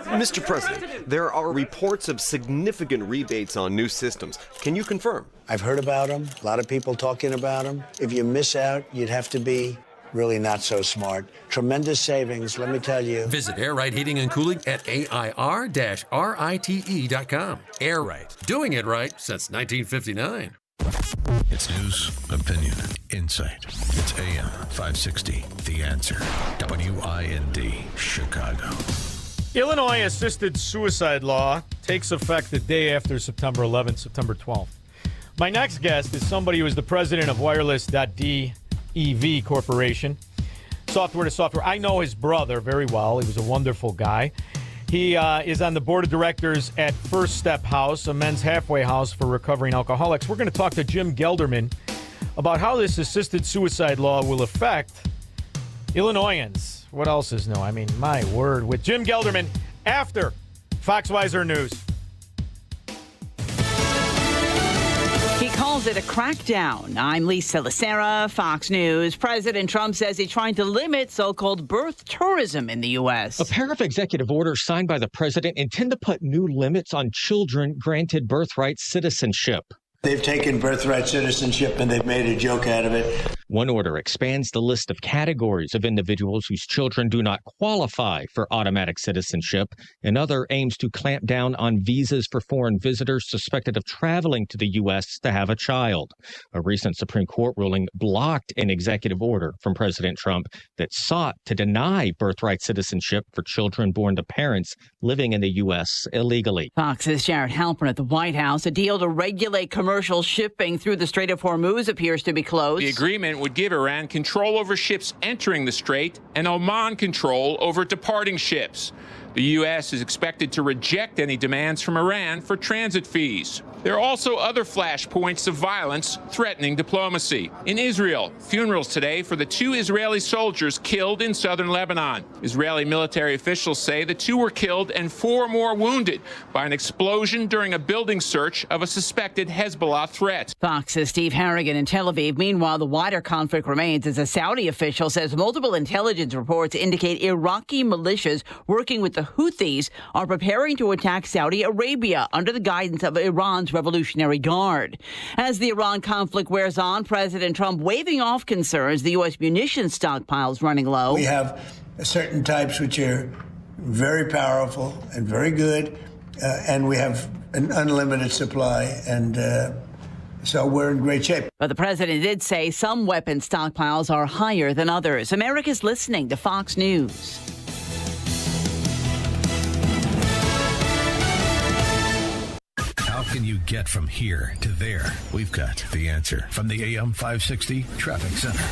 Mr. President, there are reports of significant rebates on new systems. Can you confirm? I've heard about them. A lot of people talking about them. If you miss out, you'd have to be really not so smart. Tremendous savings, let me tell you. Visit Air Right Heating and Cooling at AIR-RITE.com. Air Right, doing it right since 1959. It's news, opinion, insight. It's AM 560, The Answer. WIND, Chicago. Illinois assisted suicide law takes effect the day after September 11th, September 12th. My next guest is somebody who is the president of Wireless.DEV Corporation, software to software. I know his brother very well. He was a wonderful guy. He is on the board of directors at First Step House, a men's halfway house for recovering alcoholics. We're going to talk to Jim Gelderman about how this assisted suicide law will affect Illinoisans. What else is new? I mean, my word. With Jim Gelderman after Foxweiser News. He calls it a crackdown. I'm Lisa Lacera, Fox News. President Trump says he's trying to limit so-called birth tourism in the U.S. A pair of executive orders signed by the president intend to put new limits on children granted birthright citizenship. They've taken birthright citizenship and they've made a joke out of it. One order expands the list of categories of individuals whose children do not qualify for automatic citizenship. Another aims to clamp down on visas for foreign visitors suspected of traveling to the U.S. to have a child. A recent Supreme Court ruling blocked an executive order from President Trump that sought to deny birthright citizenship for children born to parents living in the U.S. illegally. Fox's Jared Halpern at the White House. A deal to regulate commercial commercial shipping through the Strait of Hormuz appears to be closed. The agreement would give Iran control over ships entering the strait and Oman control over departing ships. The U.S. is expected to reject any demands from Iran for transit fees. There are also other flashpoints of violence threatening diplomacy. In Israel, funerals today for the 2 Israeli soldiers killed in southern Lebanon. Israeli military officials say the 2 were killed and 4 more wounded by an explosion during a building search of a suspected Hezbollah threat. Fox's Steve Harrigan in Tel Aviv. Meanwhile, the wider conflict remains as a Saudi official says multiple intelligence reports indicate Iraqi militias working with the Houthis are preparing to attack Saudi Arabia under the guidance of Iran's Revolutionary Guard. As the Iran conflict wears on, President Trump waving off concerns the U.S. munitions stockpiles running low. We have certain types which are very powerful and very good, and we have an unlimited supply, and so we're in great shape. But the president did say some weapon stockpiles are higher than others. America's listening to Fox News. How can you get from here to there? We've got the answer from the AM 560 Traffic Center.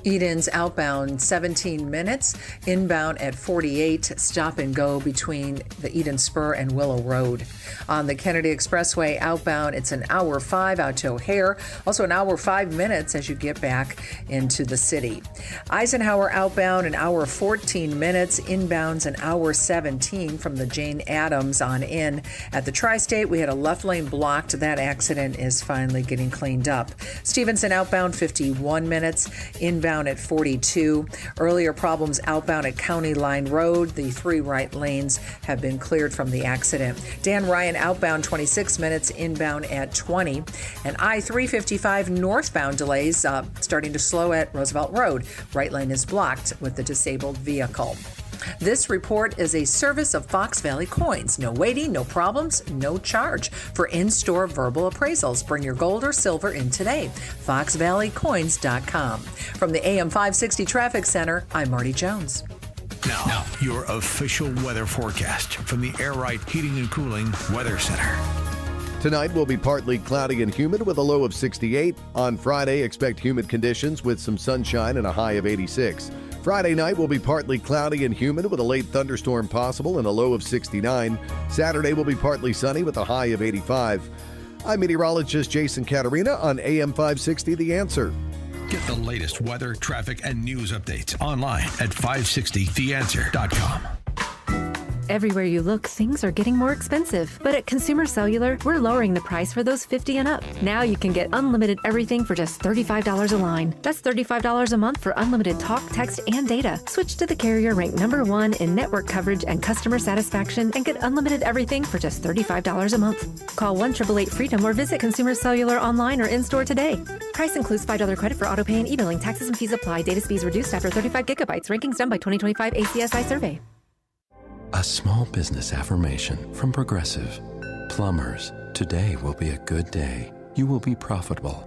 Eden's outbound 17 minutes, inbound at 48, stop and go between the Eden Spur and Willow Road. On the Kennedy Expressway outbound, it's an hour 5 out to O'Hare, also an hour 5 minutes as you get back into the city. Eisenhower outbound, an hour 14 minutes, inbounds an hour 17 from the Jane Addams on in. At the Tri-State, we had a left lane blocked. That accident is finally getting cleaned up. Stevenson outbound 51 minutes, inbound at 42. Earlier problems outbound at County Line Road. The 3 right lanes have been cleared from the accident. Dan Ryan outbound 26 minutes, inbound at 20. And I-355 northbound delays starting to slow at Roosevelt Road. Right lane is blocked with the disabled vehicle. This report is a service of Fox Valley Coins. No waiting, no problems, no charge for in-store verbal appraisals. Bring your gold or silver in today. FoxValleyCoins.com. From the AM 560 Traffic Center, I'm Marty Jones. Now, your official weather forecast from the Air Right Heating and Cooling Weather Center. Tonight will be partly cloudy and humid with a low of 68. On Friday, expect humid conditions with some sunshine and a high of 86. Friday night will be partly cloudy and humid with a late thunderstorm possible and a low of 69. Saturday will be partly sunny with a high of 85. I'm meteorologist Jason Caterina on AM 560 The Answer. Get the latest weather, traffic, and news updates online at 560theanswer.com. Everywhere you look, things are getting more expensive. But at Consumer Cellular, we're lowering the price for those 50 and up. Now you can get unlimited everything for just $35 a line. That's $35 a month for unlimited talk, text, and data. Switch to the carrier ranked #1 in network coverage and customer satisfaction and get unlimited everything for just $35 a month. Call 1-888-FREEDOM or visit Consumer Cellular online or in-store today. Price includes $5 credit for autopay and e-billing. Taxes and fees apply. Data speeds reduced after 35 gigabytes. Rankings done by 2025 ACSI survey. A small business affirmation from Progressive. Plumbers, today will be a good day. You will be profitable.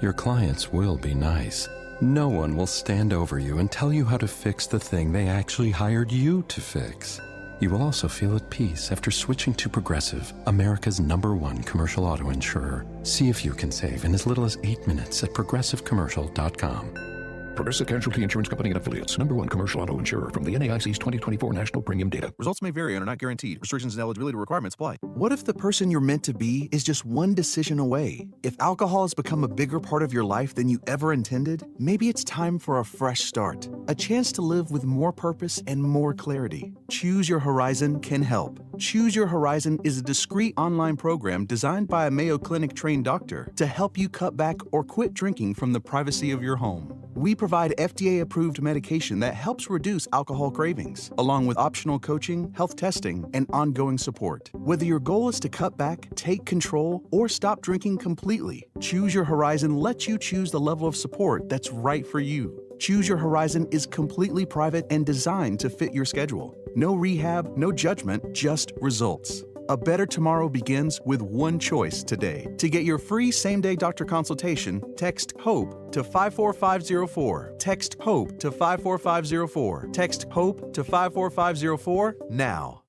Your clients will be nice. No one will stand over you and tell you how to fix the thing they actually hired you to fix. You will also feel at peace after switching to Progressive, America's #1 commercial auto insurer. See if you can save in as little as 8 minutes at progressivecommercial.com. Progressive Casualty Insurance Company and Affiliates. #1 commercial auto insurer from the NAIC's 2024 National Premium Data. Results may vary and are not guaranteed. Restrictions and eligibility requirements apply. What if the person you're meant to be is just one decision away? If alcohol has become a bigger part of your life than you ever intended, maybe it's time for a fresh start. A chance to live with more purpose and more clarity. Choose Your Horizon can help. Choose Your Horizon is a discreet online program designed by a Mayo Clinic trained doctor to help you cut back or quit drinking from the privacy of your home. We provide FDA-approved medication that helps reduce alcohol cravings, along with optional coaching, health testing, and ongoing support. Whether your goal is to cut back, take control, or stop drinking completely, Choose Your Horizon lets you choose the level of support that's right for you. Choose Your Horizon is completely private and designed to fit your schedule. No rehab, no judgment, just results. A better tomorrow begins with one choice today. To get your free same-day doctor consultation, text HOPE to 54504. Text HOPE to 54504. Text HOPE to 54504 now.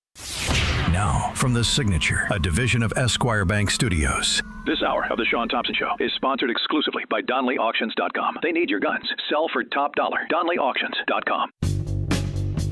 Now, from The Signature, a division of Esquire Bank Studios. This hour of the Shaun Thompson Show is sponsored exclusively by DonleyAuctions.com. They need your guns. Sell for top dollar. DonleyAuctions.com.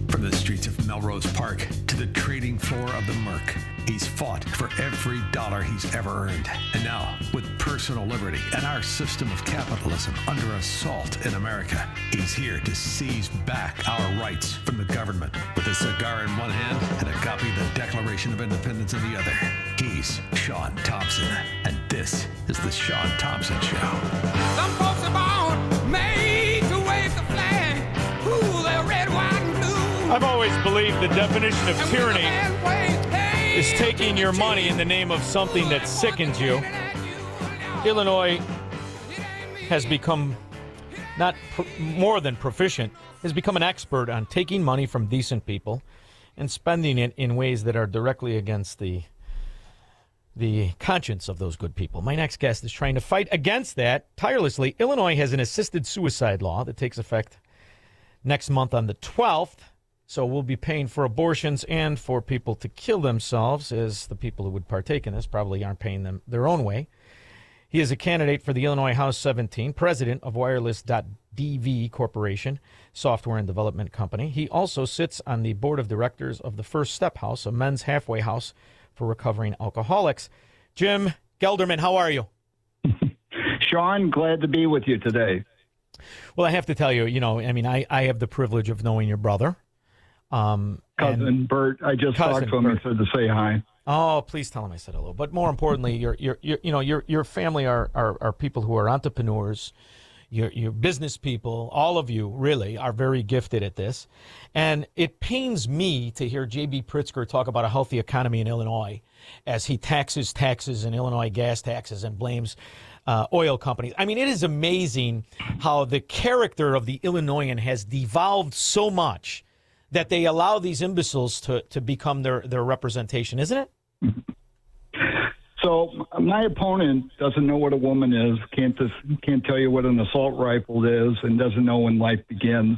From the streets of Melrose Park to the trading floor of the Merc, he's fought for every dollar he's ever earned. And now, with personal liberty and our system of capitalism under assault in America, he's here to seize back our rights from the government. With a cigar in one hand and a copy of the Declaration of Independence in the other, he's Shaun Thompson. And this is the Shaun Thompson Show. Some folks are born made to wave the flag. Ooh, they're red, white, and blue. I've always believed the definition of tyranny is taking your money in the name of something that sickens you. Illinois has become more than proficient, has become an expert on taking money from decent people and spending it in ways that are directly against the conscience of those good people. My next guest is trying to fight against that tirelessly. Illinois has an assisted suicide law that takes effect next month on the 12th. So we'll be paying for abortions and for people to kill themselves, as the people who would partake in this probably aren't paying them their own way. He is a candidate for the Illinois House 17, president of Wireless.dv Corporation, software and development company. He also sits on the board of directors of the First Step House, a men's halfway house for recovering alcoholics. Jim Gelderman, how are you? Shaun, glad to be with you today. Well, I have to tell you, I have the privilege of knowing your brother. Cousin Bert, I just talked to him. He said to say hi. Oh, please tell him I said hello. But more importantly, your family are people who are entrepreneurs. You're business people. All of you really are very gifted at this. And it pains me to hear J.B. Pritzker talk about a healthy economy in Illinois as he taxes in Illinois, gas taxes, and blames oil companies. I mean, it is amazing how the character of the Illinoisan has devolved so much that they allow these imbeciles to become their representation, isn't it? So my opponent doesn't know what a woman is, can't tell you what an assault rifle is, and doesn't know when life begins.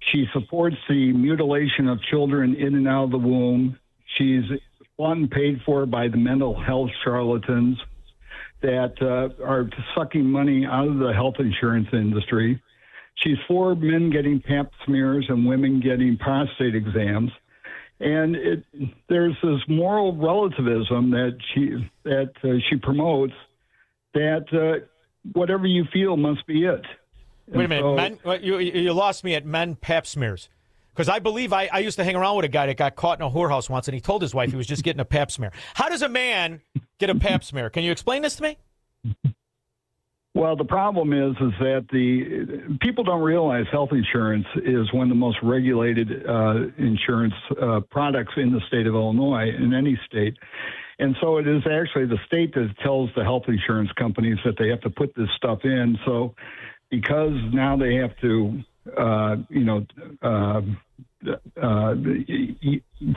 She supports the mutilation of children in and out of the womb. She's bought and paid for by the mental health charlatans that are sucking money out of the health insurance industry. She's for men getting pap smears and women getting prostate exams. And there's this moral relativism that she promotes, that whatever you feel must be it. Wait a minute, you lost me at men pap smears. Because I believe I used to hang around with a guy that got caught in a whorehouse once, and he told his wife he was just getting a pap smear. How does a man get a pap smear? Can you explain this to me? Well, the problem is that the people don't realize health insurance is one of the most regulated insurance products in the state of Illinois, in any state. And so it is actually the state that tells the health insurance companies that they have to put this stuff in. So because now they have to,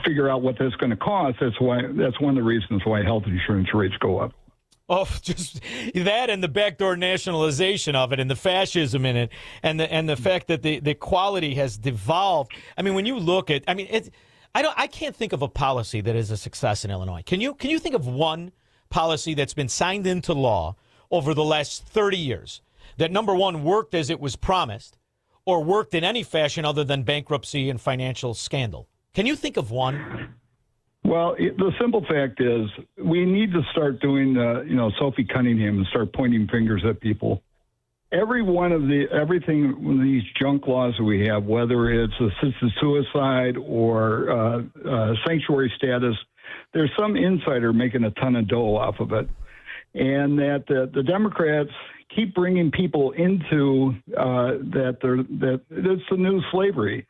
figure out what that's going to cost, that's one of the reasons why health insurance rates go up. Oh, just that and the backdoor nationalization of it and the fascism in it and the fact that the quality has devolved. I mean, when you look at, I can't think of a policy that is a success in Illinois. Can you think of one policy that's been signed into law over the last 30 years that, number one, worked as it was promised or worked in any fashion other than bankruptcy and financial scandal? Can you think of one? Well, the simple fact is we need to start doing, Sophie Cunningham and start pointing fingers at people. Everything, these junk laws that we have, whether it's assisted suicide or sanctuary status, there's some insider making a ton of dough off of it. And that the Democrats keep bringing people into that it's the new slavery,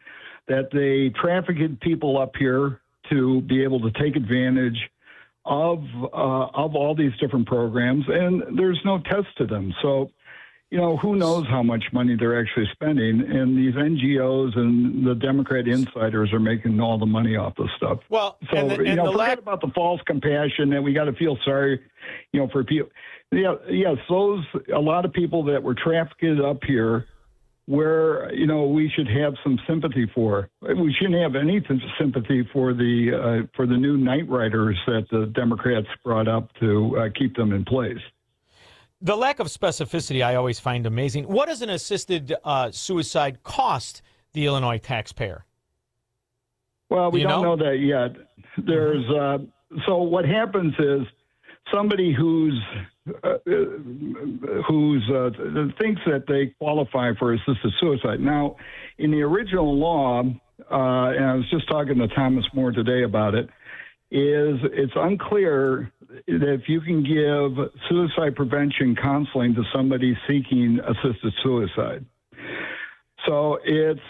that they traffic people up here to be able to take advantage of all these different programs, and there's no test to them. So, who knows how much money they're actually spending, and these NGOs and the Democrat insiders are making all the money off this stuff. Well, so, forget about the false compassion that we got to feel sorry, for people. Yeah, yes, a lot of people that were trafficked up here where we should have some sympathy for. We shouldn't have any sympathy for the new night riders that the Democrats brought up to keep them in place. The lack of specificity I always find amazing. What does an assisted suicide cost the Illinois taxpayer? Well, we don't know that yet. There's so what happens is somebody who's thinks that they qualify for assisted suicide. Now, in the original law, and I was just talking to Thomas Moore today about it, it's unclear that if you can give suicide prevention counseling to somebody seeking assisted suicide. So it's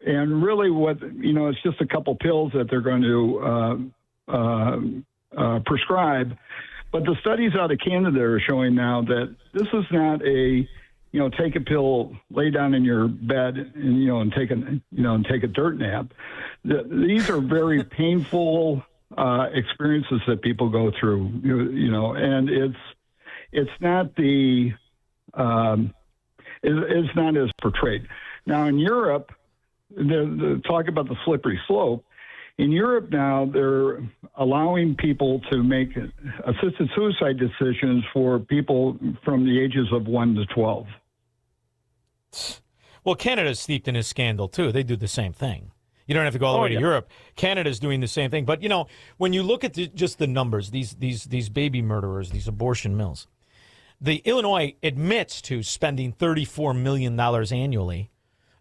and really what it's just a couple pills that they're going to prescribe. But the studies out of Canada are showing now that this is not a, take a pill, lay down in your bed, and take a dirt nap. These are very painful experiences that people go through, and it's not it's not as portrayed. Now in Europe, the talk about the slippery slope. In Europe now, they're allowing people to make assisted suicide decisions for people from the ages of 1 to 12. Well, Canada's steeped in a scandal, too. They do the same thing. You don't have to go all the way to Europe. Canada's doing the same thing. But, when you look at just the numbers, these baby murderers, these abortion mills, the Illinois admits to spending $34 million annually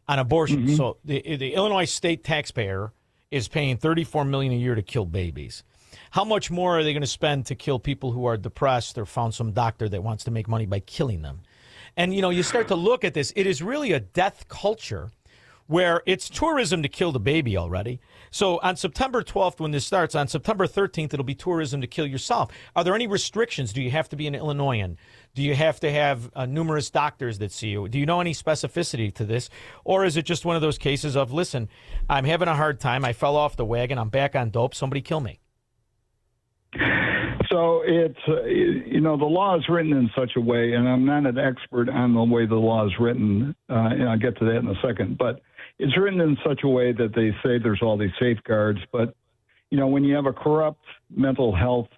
on abortion. Mm-hmm. So the Illinois state taxpayer is paying $34 million a year to kill babies. How much more are they going to spend to kill people who are depressed or found some doctor that wants to make money by killing them? And, you start to look at this. It is really a death culture where it's tourism to kill the baby already. So on September 12th, when this starts, on September 13th, it'll be tourism to kill yourself. Are there any restrictions? Do you have to be an Illinoisan? Do you have to have numerous doctors that see you? Do you know any specificity to this? Or is it just one of those cases of, listen, I'm having a hard time. I fell off the wagon. I'm back on dope. Somebody kill me. So it's, the law is written in such a way, and I'm not an expert on the way the law is written, and I'll get to that in a second, but it's written in such a way that they say there's all these safeguards. But, when you have a corrupt mental health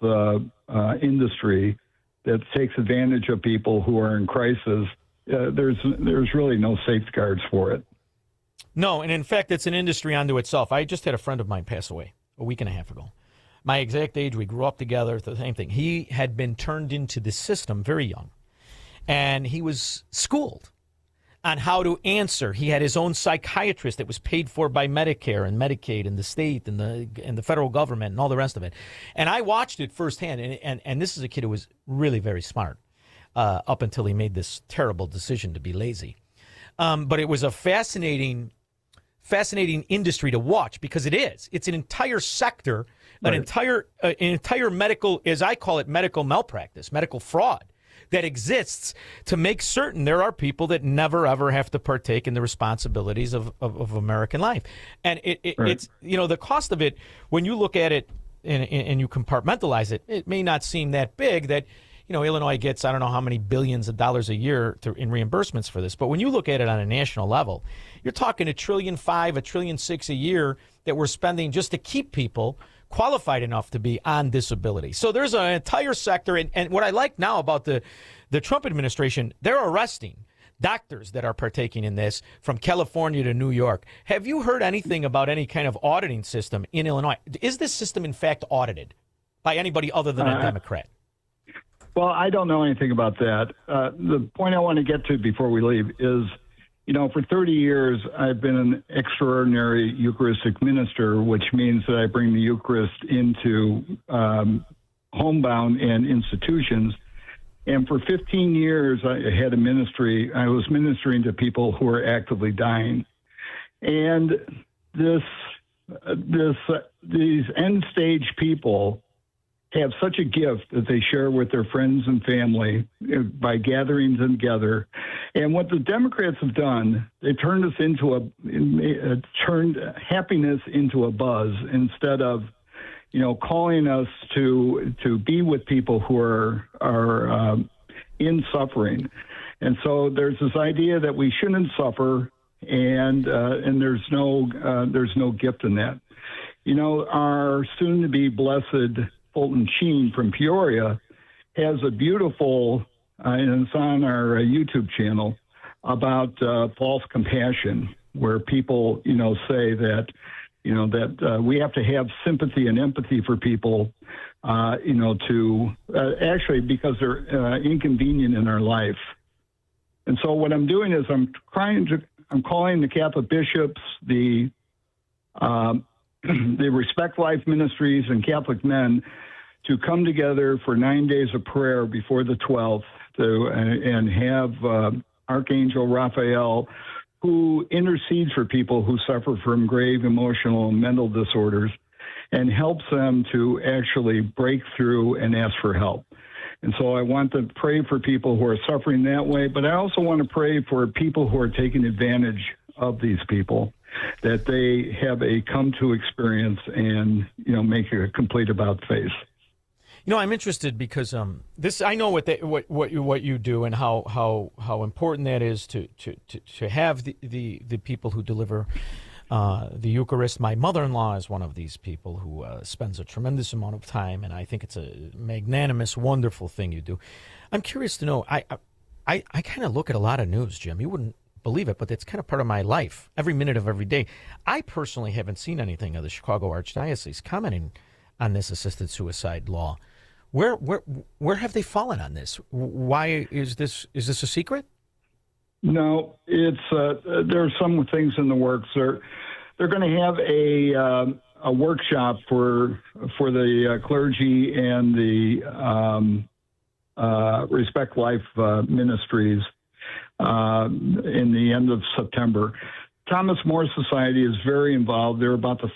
industry that takes advantage of people who are in crisis, there's really no safeguards for it. No, and in fact, it's an industry unto itself. I just had a friend of mine pass away a week and a half ago. My exact age, we grew up together, the same thing. He had been turned into the system very young, and he was schooled on how to answer. He had his own psychiatrist that was paid for by Medicare and Medicaid and the state and the federal government and all the rest of it. And I watched it firsthand, and this is a kid who was really very smart up until he made this terrible decision to be lazy. But it was a fascinating industry to watch because it is. It's an entire sector, an entire medical, as I call it, medical malpractice, medical fraud that exists to make certain there are people that never, ever have to partake in the responsibilities of American life. And it's, the cost of it, when you look at it and you compartmentalize it, it may not seem that big that, Illinois gets, I don't know how many billions of dollars a year in reimbursements for this. But when you look at it on a national level, you're talking $1.5 trillion, $1.6 trillion a year that we're spending just to keep people qualified enough to be on disability. So there's an entire sector. And what I like now about the Trump administration, they're arresting doctors that are partaking in this from California to New York. Have you heard anything about any kind of auditing system in Illinois? Is this system, in fact, audited by anybody other than a Democrat? Well, I don't know anything about that. The point I want to get to before we leave is, for 30 years, I've been an extraordinary Eucharistic minister, which means that I bring the Eucharist into homebound and institutions. And for 15 years, I had a ministry. I was ministering to people who were actively dying. And these end-stage people have such a gift that they share with their friends and family by gathering them together. And what the Democrats have done, they turned us into turned happiness into a buzz instead of, calling us to be with people who are in suffering. And so there's this idea that we shouldn't suffer, and there's no gift in that. You know, our soon-to-be blessed Fulton Sheen from Peoria has a beautiful, and it's on our YouTube channel, about false compassion, where people, say that, that we have to have sympathy and empathy for people, to actually because they're inconvenient in our life. And so what I'm doing is I'm calling the Catholic bishops, the Respect Life Ministries and Catholic men to come together for 9 days of prayer before the 12th and have Archangel Raphael, who intercedes for people who suffer from grave emotional and mental disorders and helps them to actually break through and ask for help. And so I want to pray for people who are suffering that way, but I also want to pray for people who are taking advantage of these people, that they have a come to experience and, make a complete about face. I'm interested because this I know what you do and how important that is to have the people who deliver the Eucharist. My mother-in-law is one of these people who spends a tremendous amount of time, and I think it's a magnanimous, wonderful thing you do. I'm curious to know. I kind of look at a lot of news, Jim. You wouldn't believe it, but it's kind of part of my life, every minute of every day. I personally haven't seen anything of the Chicago Archdiocese commenting on this assisted suicide law. Where have they fallen on this? Why is this a secret? No, it's there are some things in the works. They're going to have a workshop for the clergy and the Respect Life Ministries in the end of September. Thomas More Society is very involved. They're about to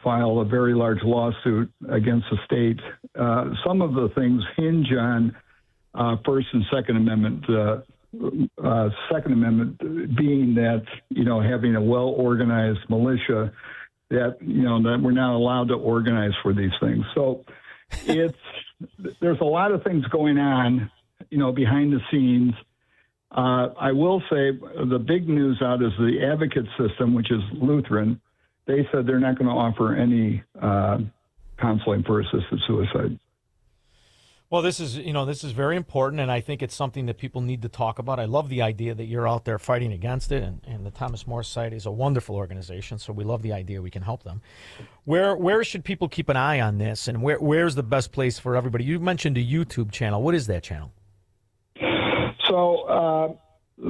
file a very large lawsuit against the state. Some of the things hinge on First and Second Amendment. Second Amendment being that, having a well-organized militia that we're not allowed to organize for these things. So there's a lot of things going on, behind the scenes. I will say the big news out is the advocate system, which is Lutheran. They said they're not going to offer any counseling for assisted suicide. Well, this is very important, and I think it's something that people need to talk about. I love the idea that you're out there fighting against it, and the Thomas More Society is a wonderful organization, so we love the idea we can help them. Where should people keep an eye on this, and where's the best place for everybody? You mentioned a YouTube channel. What is that channel?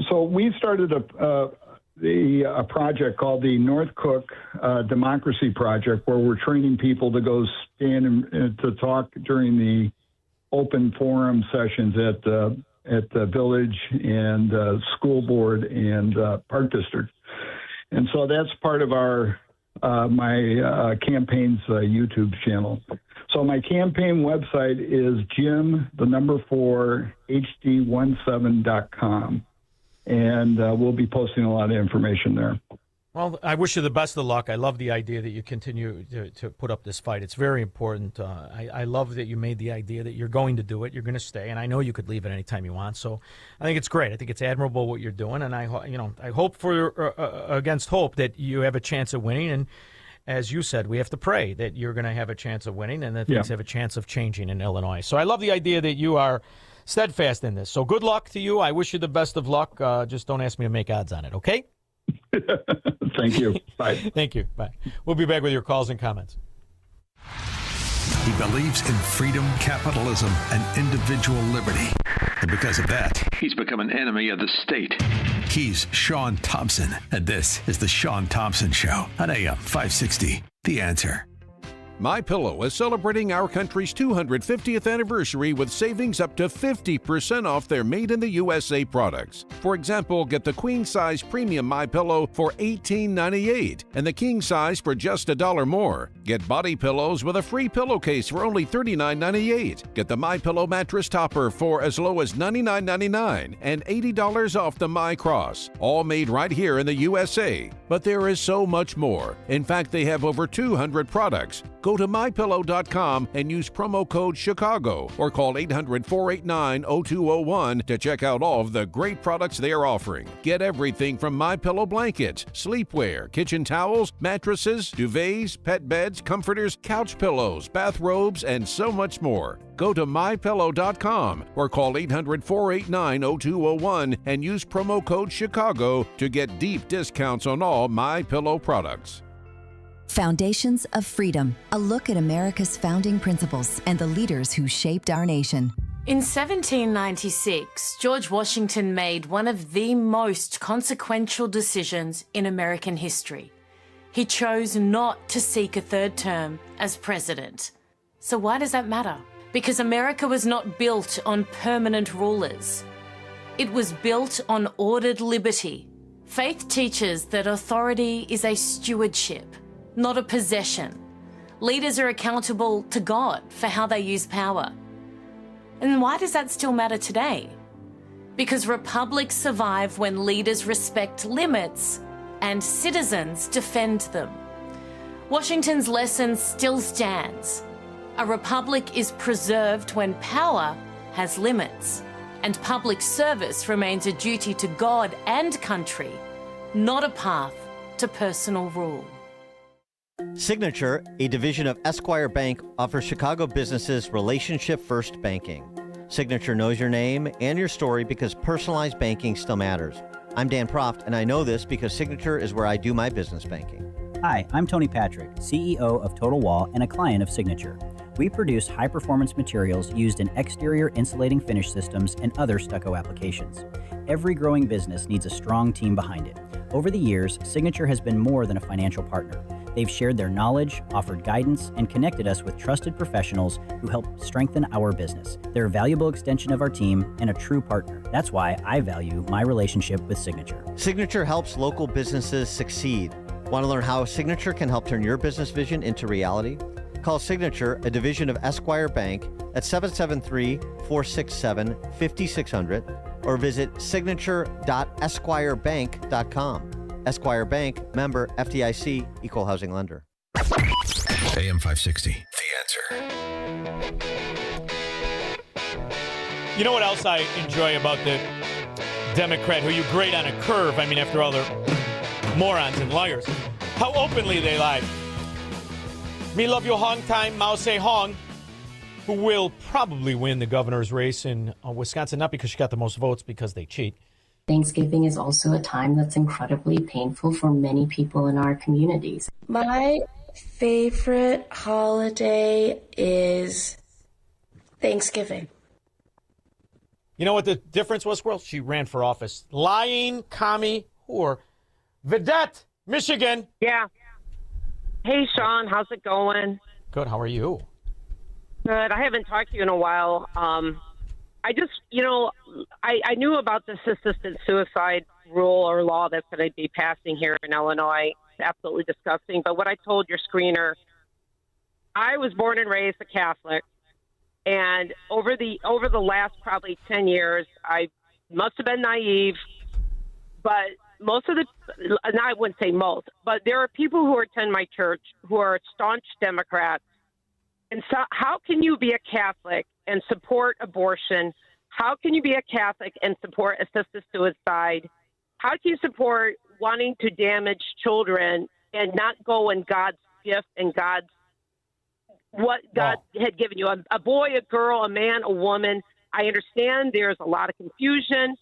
So we started a project called the North Cook Democracy Project, where we're training people to go stand and to talk during the open forum sessions at the village and school board and park district. And so that's part of our my campaign's YouTube channel. So my campaign website is jim4hd17.com, and we'll be posting a lot of information there. Well, I wish you the best of luck. I love the idea that you continue to put up this fight. It's very important. I love that you made the idea that you're going to do it. You're going to stay, and I know you could leave at any time you want. So I think it's great. I think it's admirable what you're doing, and I hope for against hope that you have a chance of winning. And as you said, we have to pray that you're going to have a chance of winning and that things have a chance of changing in Illinois. So I love the idea that you are steadfast in this. So good luck to you. I wish you the best of luck. Just don't ask me to make odds on it, okay? Thank you. Bye. Thank you. Bye. We'll be back with your calls and comments. He believes in freedom, capitalism, and individual liberty. And because of that, he's become an enemy of the state. He's Shaun Thompson, and this is the Shaun Thompson Show on AM 560. The Answer. MyPillow is celebrating our country's 250th anniversary with savings up to 50% off their made-in-the-USA products. For example, get the queen-size premium MyPillow for $18.98 and the king-size for just $1 more. Get body pillows with a free pillowcase for only $39.98. Get the MyPillow mattress topper for as low as $99.99 and $80 off the MyCross. All made right here in the USA. But there is so much more. In fact, they have over 200 products. Go to mypillow.com and use promo code Chicago or call 800-489-0201 to check out all of the great products they are offering. Get everything from MyPillow blankets, sleepwear, kitchen towels, mattresses, duvets, pet beds, comforters, couch pillows, bathrobes, and so much more. Go to mypillow.com or call 800-489-0201 and use promo code Chicago to get deep discounts on all MyPillow products. Foundations of Freedom, a look at America's founding principles and the leaders who shaped our nation. In 1796, George Washington made one of the most consequential decisions in American history. He chose not to seek a third term as president. So why does that matter? Because America was not built on permanent rulers. It was built on ordered liberty. Faith teaches that authority is a stewardship, not a possession. Leaders are accountable to God for how they use power. And why does that still matter today? Because republics survive when leaders respect limits and citizens defend them. Washington's lesson still stands. A republic is preserved when power has limits, and public service remains a duty to God and country, not a path to personal rule. Signature, a division of Esquire Bank, offers Chicago businesses relationship-first banking. Signature knows your name and your story because personalized banking still matters. I'm Dan Proft, and I know this because Signature is where I do my business banking. Hi, I'm Tony Patrick, CEO of Total Wall and a client of Signature. We produce high-performance materials used in exterior insulating finish systems and other stucco applications. Every growing business needs a strong team behind it. Over the years, Signature has been more than a financial partner. They've shared their knowledge, offered guidance, and connected us with trusted professionals who help strengthen our business. They're a valuable extension of our team and a true partner. That's why I value my relationship with Signature. Signature helps local businesses succeed. Want to learn how Signature can help turn your business vision into reality? Call Signature, a division of Esquire Bank, at 773-467-5600 or visit signature.esquirebank.com. Esquire Bank, member FDIC, equal housing lender. AM 560, The Answer. You know what else I enjoy about the Democrat who you grade on a curve? I mean, after all their morons and liars. How openly they lie. Me love you Hong time, Mao say Hong, who will probably win the governor's race in Wisconsin, not because she got the most votes, because they cheat. Thanksgiving is also a time that's incredibly painful for many people in our communities. My favorite holiday is Thanksgiving. You know what the difference was, Squirrel? She ran for office. Lying, commie, whore. Vedette, Michigan. Yeah. Hey, Shaun, how's it going? Good, how are you? Good. I haven't talked to you in a while. I just, I knew about this assisted suicide rule or law that's going to be passing here in Illinois. It's absolutely disgusting. But what I told your screener, I was born and raised a Catholic. And over the last probably 10 years, I must have been naive. But most of and I wouldn't say most, but there are people who attend my church who are staunch Democrats. And so how can you be a Catholic and support abortion? How can you be a Catholic and support assisted suicide? How can you support wanting to damage children and not go in God's gift and what God had given you? A boy, a girl, a man, a woman. I understand there's a lot of confusion.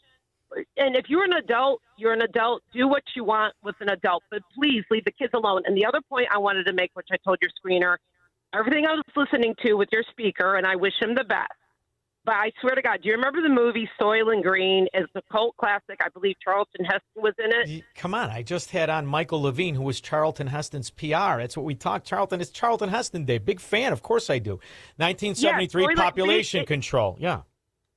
And if you're an adult, you're an adult. Do what you want with an adult. But please leave the kids alone. And the other point I wanted to make, which I told your screener, everything I was listening to with your speaker, and I wish him the best. But I swear to God, do you remember the movie Soil and Green? It's a cult classic. I believe Charlton Heston was in it. Come on. I just had on Michael Levine, who was Charlton Heston's PR. That's what we talked. It's Charlton Heston Day. Big fan. Of course I do. 1973 population control. Yeah.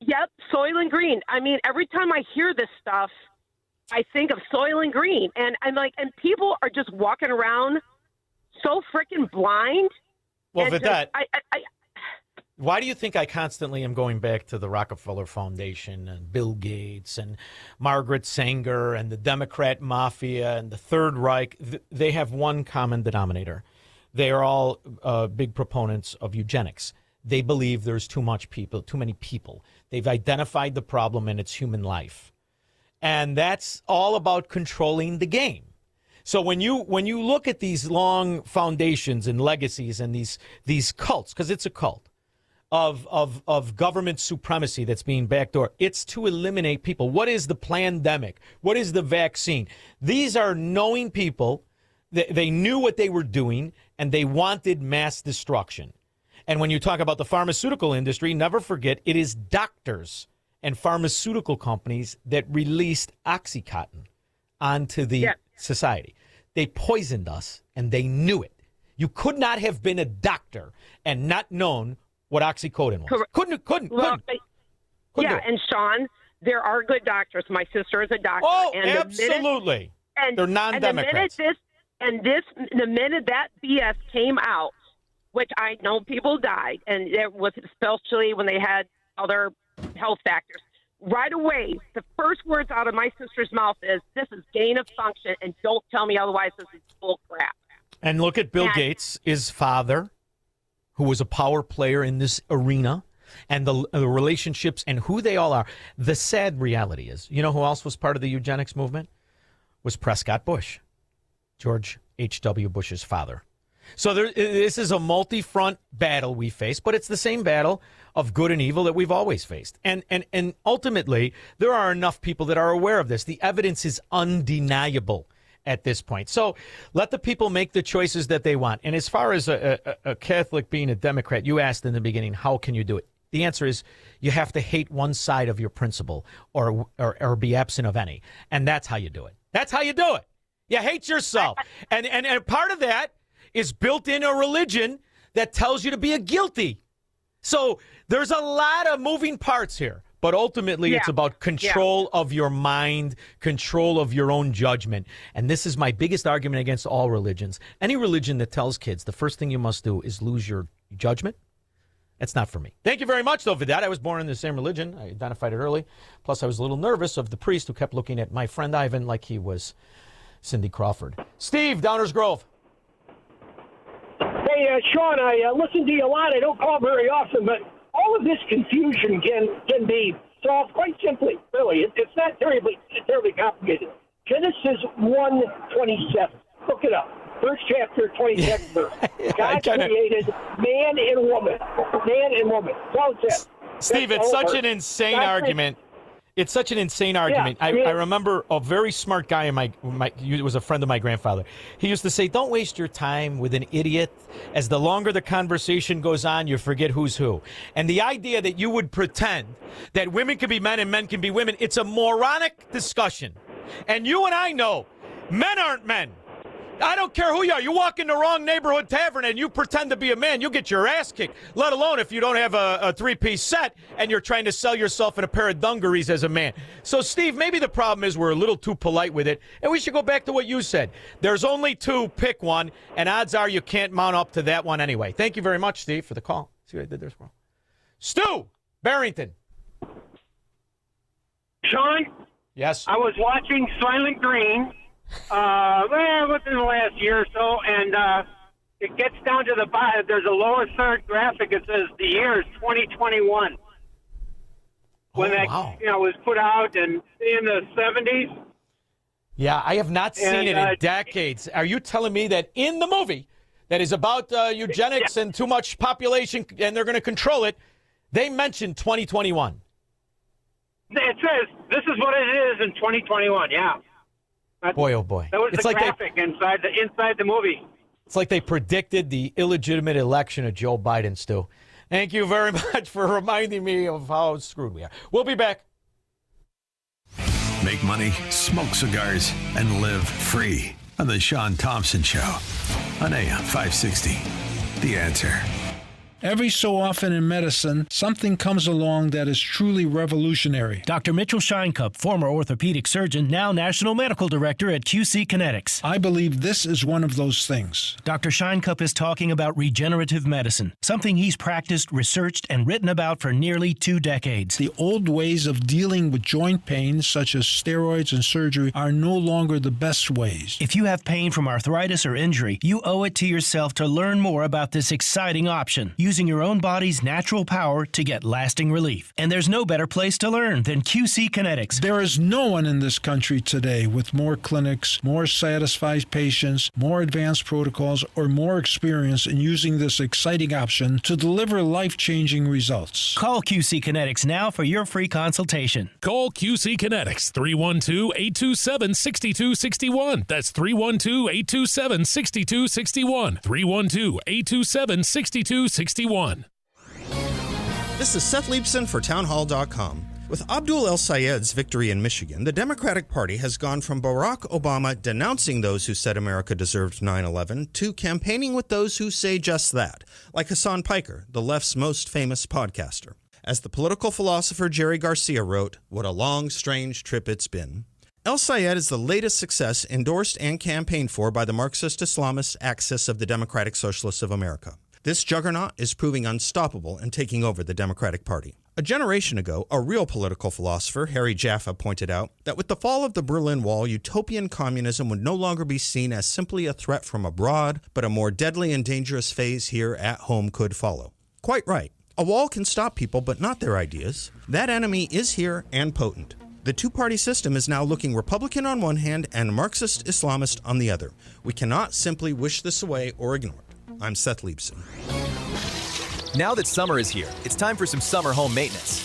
Yep, Soil and Green. I mean, every time I hear this stuff, I think of Soil and Green. And I'm like, and people are just walking around so freaking blind. Well, Vedette, why do you think I constantly am going back to the Rockefeller Foundation and Bill Gates and Margaret Sanger and the Democrat mafia and the Third Reich? They have one common denominator. they are all big proponents of eugenics. They believe there's too many people. They've identified the problem, and it's human life. And that's all about controlling the game. So when you look at these long foundations and legacies and these cults, because it's a cult of government supremacy that's being backdoored, it's to eliminate people. What is the pandemic? What is the vaccine? These are knowing people. They knew what they were doing, and they wanted mass destruction. And when you talk about the pharmaceutical industry, never forget it is doctors and pharmaceutical companies that released OxyContin onto the society. They poisoned us, and they knew it. You could not have been a doctor and not known what OxyContin was. Correct. Couldn't. And Shaun, there are good doctors. My sister is a doctor. Oh, and absolutely. They're non-Democrats. The minute that BS came out, which I know people died, and it was especially when they had other health factors. Right away, the first words out of my sister's mouth is, "This is gain of function, and don't tell me otherwise. This is bull crap." And look at Bill Gates, his father, who was a power player in this arena, and the relationships and who they all are. The sad reality is, you know who else was part of the eugenics movement? Was Prescott Bush, George H.W. Bush's father. So this is a multi-front battle we face, but it's the same battle of good and evil that we've always faced. And ultimately, there are enough people that are aware of this. The evidence is undeniable at this point. So let the people make the choices that they want. And as far as a Catholic being a Democrat, you asked in the beginning, how can you do it? The answer is you have to hate one side of your principle or be absent of any. And that's how you do it. That's how you do it. You hate yourself. And part of that is built in a religion that tells you to be a guilty. So there's a lot of moving parts here, but ultimately it's about control of your mind, control of your own judgment. And this is my biggest argument against all religions. Any religion that tells kids the first thing you must do is lose your judgment, that's not for me. Thank you very much, though, for that. I was born in the same religion. I identified it early. Plus, I was a little nervous of the priest who kept looking at my friend Ivan like he was Cindy Crawford. Steve, Downers Grove. Hey, Shaun, I listen to you a lot. I don't call very often, but all of this confusion can be solved quite simply, really. It's not terribly complicated. Genesis 1:27. Look it up. First chapter, 22nd verse. God created man and woman. Man and woman. That's all it says. Steve, it's such an insane argument. It's such an insane argument. I remember a very smart guy he was a friend of my grandfather. He used to say, don't waste your time with an idiot. As the longer the conversation goes on, you forget who's who. And the idea that you would pretend that women can be men and men can be women, it's a moronic discussion. And you and I know men aren't men. I don't care who you are. You walk in the wrong neighborhood tavern and you pretend to be a man, you'll get your ass kicked, let alone if you don't have a three-piece set and you're trying to sell yourself in a pair of dungarees as a man. So, Steve, maybe the problem is we're a little too polite with it, and we should go back to what you said. There's only two, pick one, and odds are you can't mount up to that one anyway. Thank you very much, Steve, for the call. See what I did there, Squirrel? Stu Barrington. Shaun? Yes? I was watching Silent Green within the last year or so, and it gets down to the bottom. There's a lower third graphic. It says the year is 2021. When was put out in the 70s. Yeah, I have not seen it in decades. Are you telling me that in the movie that is about eugenics and too much population and they're going to control it, they mentioned 2021? It says this is what it is in 2021, yeah. Boy, oh boy. That was the graphic inside the movie. It's like they predicted the illegitimate election of Joe Biden, Stu. Thank you very much for reminding me of how screwed we are. We'll be back. Make money, smoke cigars, and live free on the Shaun Thompson Show on AM 560. The Answer. Every so often in medicine, something comes along that is truly revolutionary. Dr. Mitchell Scheinkup, former orthopedic surgeon, now National Medical Director at QC Kinetics. I believe this is one of those things. Dr. Scheinkup is talking about regenerative medicine, something he's practiced, researched, and written about for nearly 2 decades. The old ways of dealing with joint pain, such as steroids and surgery, are no longer the best ways. If you have pain from arthritis or injury, you owe it to yourself to learn more about this exciting option, using your own body's natural power to get lasting relief. And there's no better place to learn than QC Kinetics. There is no one in this country today with more clinics, more satisfied patients, more advanced protocols, or more experience in using this exciting option to deliver life-changing results. Call QC Kinetics now for your free consultation. Call QC Kinetics, 312-827-6261. That's 312-827-6261. 312-827-6261. This is Seth Leibson for townhall.com. With Abdul El Sayed's victory in Michigan, the Democratic Party has gone from Barack Obama denouncing those who said America deserved 9/11 to campaigning with those who say just that, like Hassan Piker, the left's most famous podcaster. As the political philosopher Jerry Garcia wrote, "What a long, strange trip it's been." El Sayed is the latest success endorsed and campaigned for by the Marxist-Islamist axis of the Democratic Socialists of America. This juggernaut is proving unstoppable and taking over the Democratic Party. A generation ago, a real political philosopher, Harry Jaffa, pointed out that with the fall of the Berlin Wall, utopian communism would no longer be seen as simply a threat from abroad, but a more deadly and dangerous phase here at home could follow. Quite right. A wall can stop people, but not their ideas. That enemy is here and potent. The two-party system is now looking Republican on one hand and Marxist-Islamist on the other. We cannot simply wish this away or ignore it. I'm Seth Leibson. Now that summer is here, it's time for some summer home maintenance.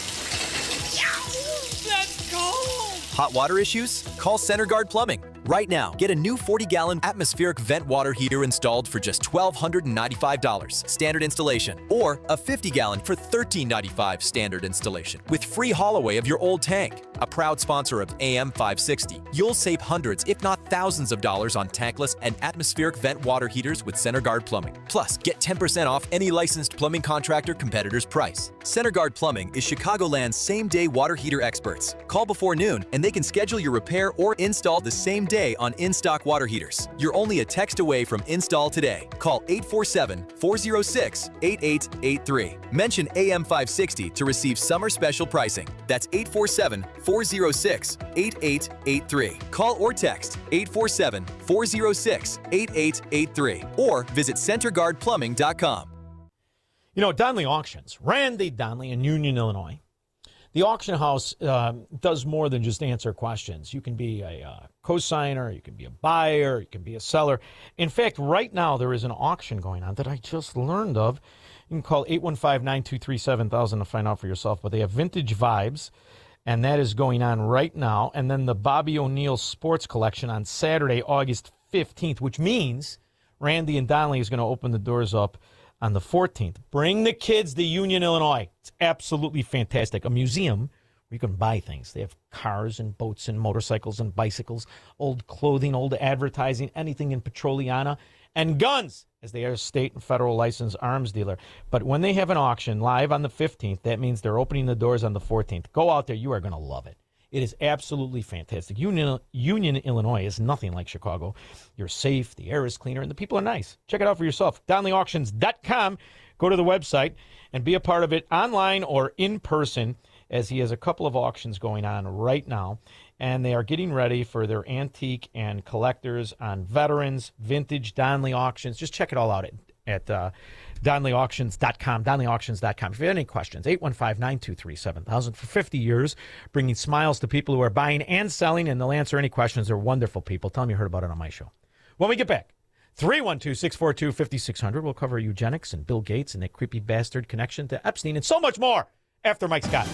That's cold! Hot water issues? Call Center Guard Plumbing. Right now, get a new 40-gallon atmospheric vent water heater installed for just $1,295 standard installation, or a 50-gallon for $1,395 standard installation, with free haul away of your old tank. A proud sponsor of AM 560, you'll save hundreds, if not thousands of dollars on tankless and atmospheric vent water heaters with Center Guard Plumbing. Plus, get 10% off any licensed plumbing contractor competitor's price. Center Guard Plumbing is Chicagoland's same-day water heater experts. Call before noon, and they can schedule your repair or install the same day on in-stock water heaters. You're only a text away from install today. Call 847-406-8883. Mention AM 560 to receive summer special pricing. That's 847-406-8883. Call or text 847-406-8883 or visit centerguardplumbing.com. You know, Donley Auctions, Randy Donley in Union, Illinois. The auction house does more than just answer questions. You can be a co-signer, you can be a buyer, you can be a seller. In fact, right now there is an auction going on that I just learned of. You can call 815-923-7000 to find out for yourself. But they have Vintage Vibes, and that is going on right now. And then the Bobby O'Neill Sports Collection on Saturday, August 15th, which means Randy and Donley is going to open the doors up on the 14th. Bring the kids to Union, Illinois. It's absolutely fantastic. A museum where you can buy things. They have cars and boats and motorcycles and bicycles, old clothing, old advertising, anything in Petroliana, and guns, as they are a state and federal licensed arms dealer. But when they have an auction live on the 15th, that means they're opening the doors on the 14th. Go out there. You are going to love it. It is absolutely fantastic. Union, Illinois is nothing like Chicago. You're safe, the air is cleaner, and the people are nice. Check it out for yourself. DonleyAuctions.com. Go to the website and be a part of it online or in person, as he has a couple of auctions going on right now. And they are getting ready for their antique and collectors on veterans, vintage, Donley Auctions. Just check it all out at DonleyAuctions.com, DonleyAuctions.com. If you have any questions, 815-923-7000. For 50 years, bringing smiles to people who are buying and selling, and they'll answer any questions. They're wonderful people. Tell them you heard about it on my show. When we get back, 312-642-5600. We'll cover eugenics and Bill Gates and that creepy bastard connection to Epstein and so much more after Mike Scott.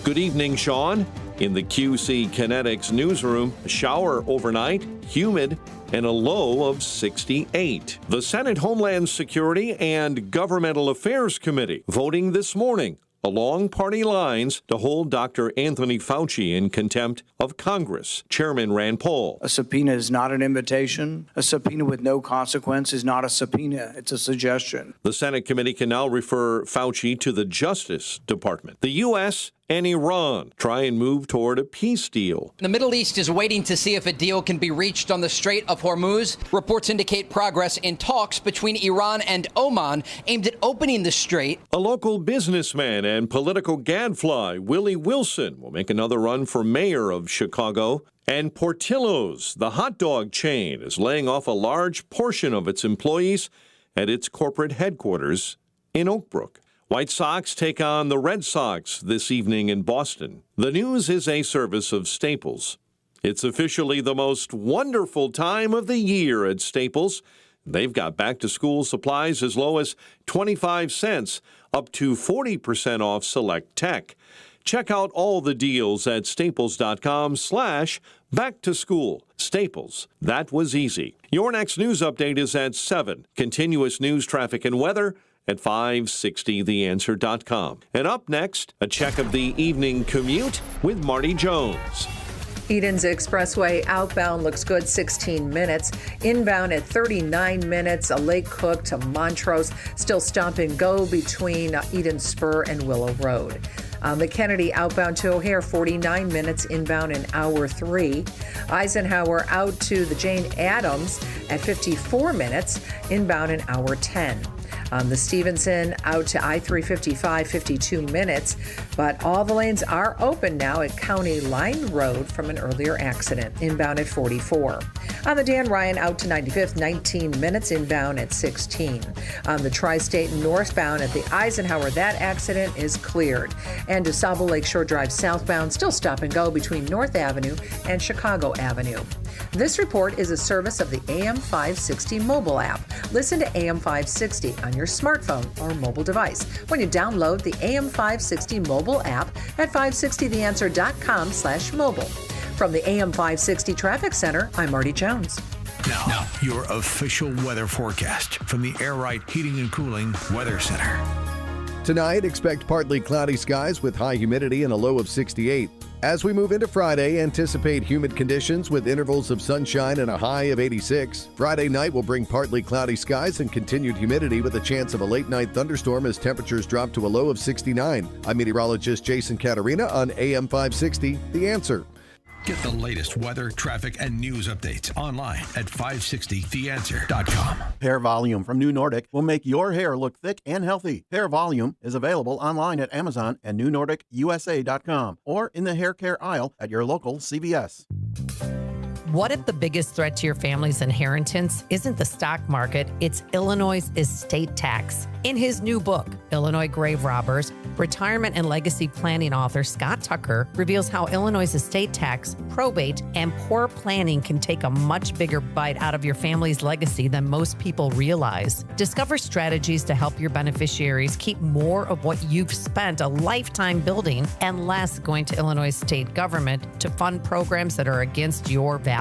Good evening, Shaun. In the QC Kinetics newsroom, a shower overnight, humid, and a low of 68. The Senate Homeland Security and Governmental Affairs Committee voting this morning along party lines to hold Dr. Anthony Fauci in contempt of Congress. Chairman Rand Paul. A subpoena is not an invitation. A subpoena with no consequence is not a subpoena. It's a suggestion. The Senate committee can now refer Fauci to the Justice Department. The U.S. and Iran try and move toward a peace deal. The Middle East is waiting to see if a deal can be reached on the Strait of Hormuz. Reports indicate progress in talks between Iran and Oman aimed at opening the strait. A local businessman and political gadfly, Willie Wilson, will make another run for mayor of Chicago. And Portillo's, the hot dog chain, is laying off a large portion of its employees at its corporate headquarters in Oak Brook. White Sox take on the Red Sox this evening in Boston. The news is a service of Staples. It's officially the most wonderful time of the year at Staples. They've got back-to-school supplies as low as 25 cents, up to 40% off select tech. Check out all the deals at staples.com/back-to-school. Staples, that was easy. Your next news update is at 7. Continuous news, traffic, and weather at 560theanswer.com. And up next, a check of the evening commute with Marty Jones. Eden's Expressway outbound looks good, 16 minutes. Inbound at 39 minutes. A Lake Cook to Montrose, still stop and go between Eden Spur and Willow Road. The Kennedy outbound to O'Hare, 49 minutes. Inbound in hour 3. Eisenhower out to the Jane Addams at 54 minutes. Inbound in hour 10. The Stevenson out to I-355, 52 minutes, but all the lanes are open now at County Line Road from an earlier accident, inbound at 44. On the Dan Ryan out to 95th, 19 minutes, inbound at 16. On the Tri-State northbound at the Eisenhower, that accident is cleared. And DeSable Lakeshore Drive southbound, still stop and go between North Avenue and Chicago Avenue. This report is a service of the AM 560 mobile app. Listen to AM 560 on your smartphone or mobile device when you download the AM 560 mobile app at 560theanswer.com/mobile. From the AM 560 Traffic Center, I'm Marty Jones. Now, your official weather forecast from the Air Right Heating and Cooling Weather Center. Tonight, expect partly cloudy skies with high humidity and a low of 68. As we move into Friday, anticipate humid conditions with intervals of sunshine and a high of 86. Friday night will bring partly cloudy skies and continued humidity with a chance of a late-night thunderstorm as temperatures drop to a low of 69. I'm meteorologist Jason Caterina on AM 560, The Answer. Get the latest weather, traffic, and news updates online at 560theanswer.com. Hair Volume from New Nordic will make your hair look thick and healthy. Hair Volume is available online at Amazon and NewNordicUSA.com or in the hair care aisle at your local CVS. What if the biggest threat to your family's inheritance isn't the stock market, it's Illinois' estate tax? In his new book, Illinois Grave Robbers, retirement and legacy planning author Scott Tucker reveals how Illinois' estate tax, probate, and poor planning can take a much bigger bite out of your family's legacy than most people realize. Discover strategies to help your beneficiaries keep more of what you've spent a lifetime building and less going to Illinois state government to fund programs that are against your values.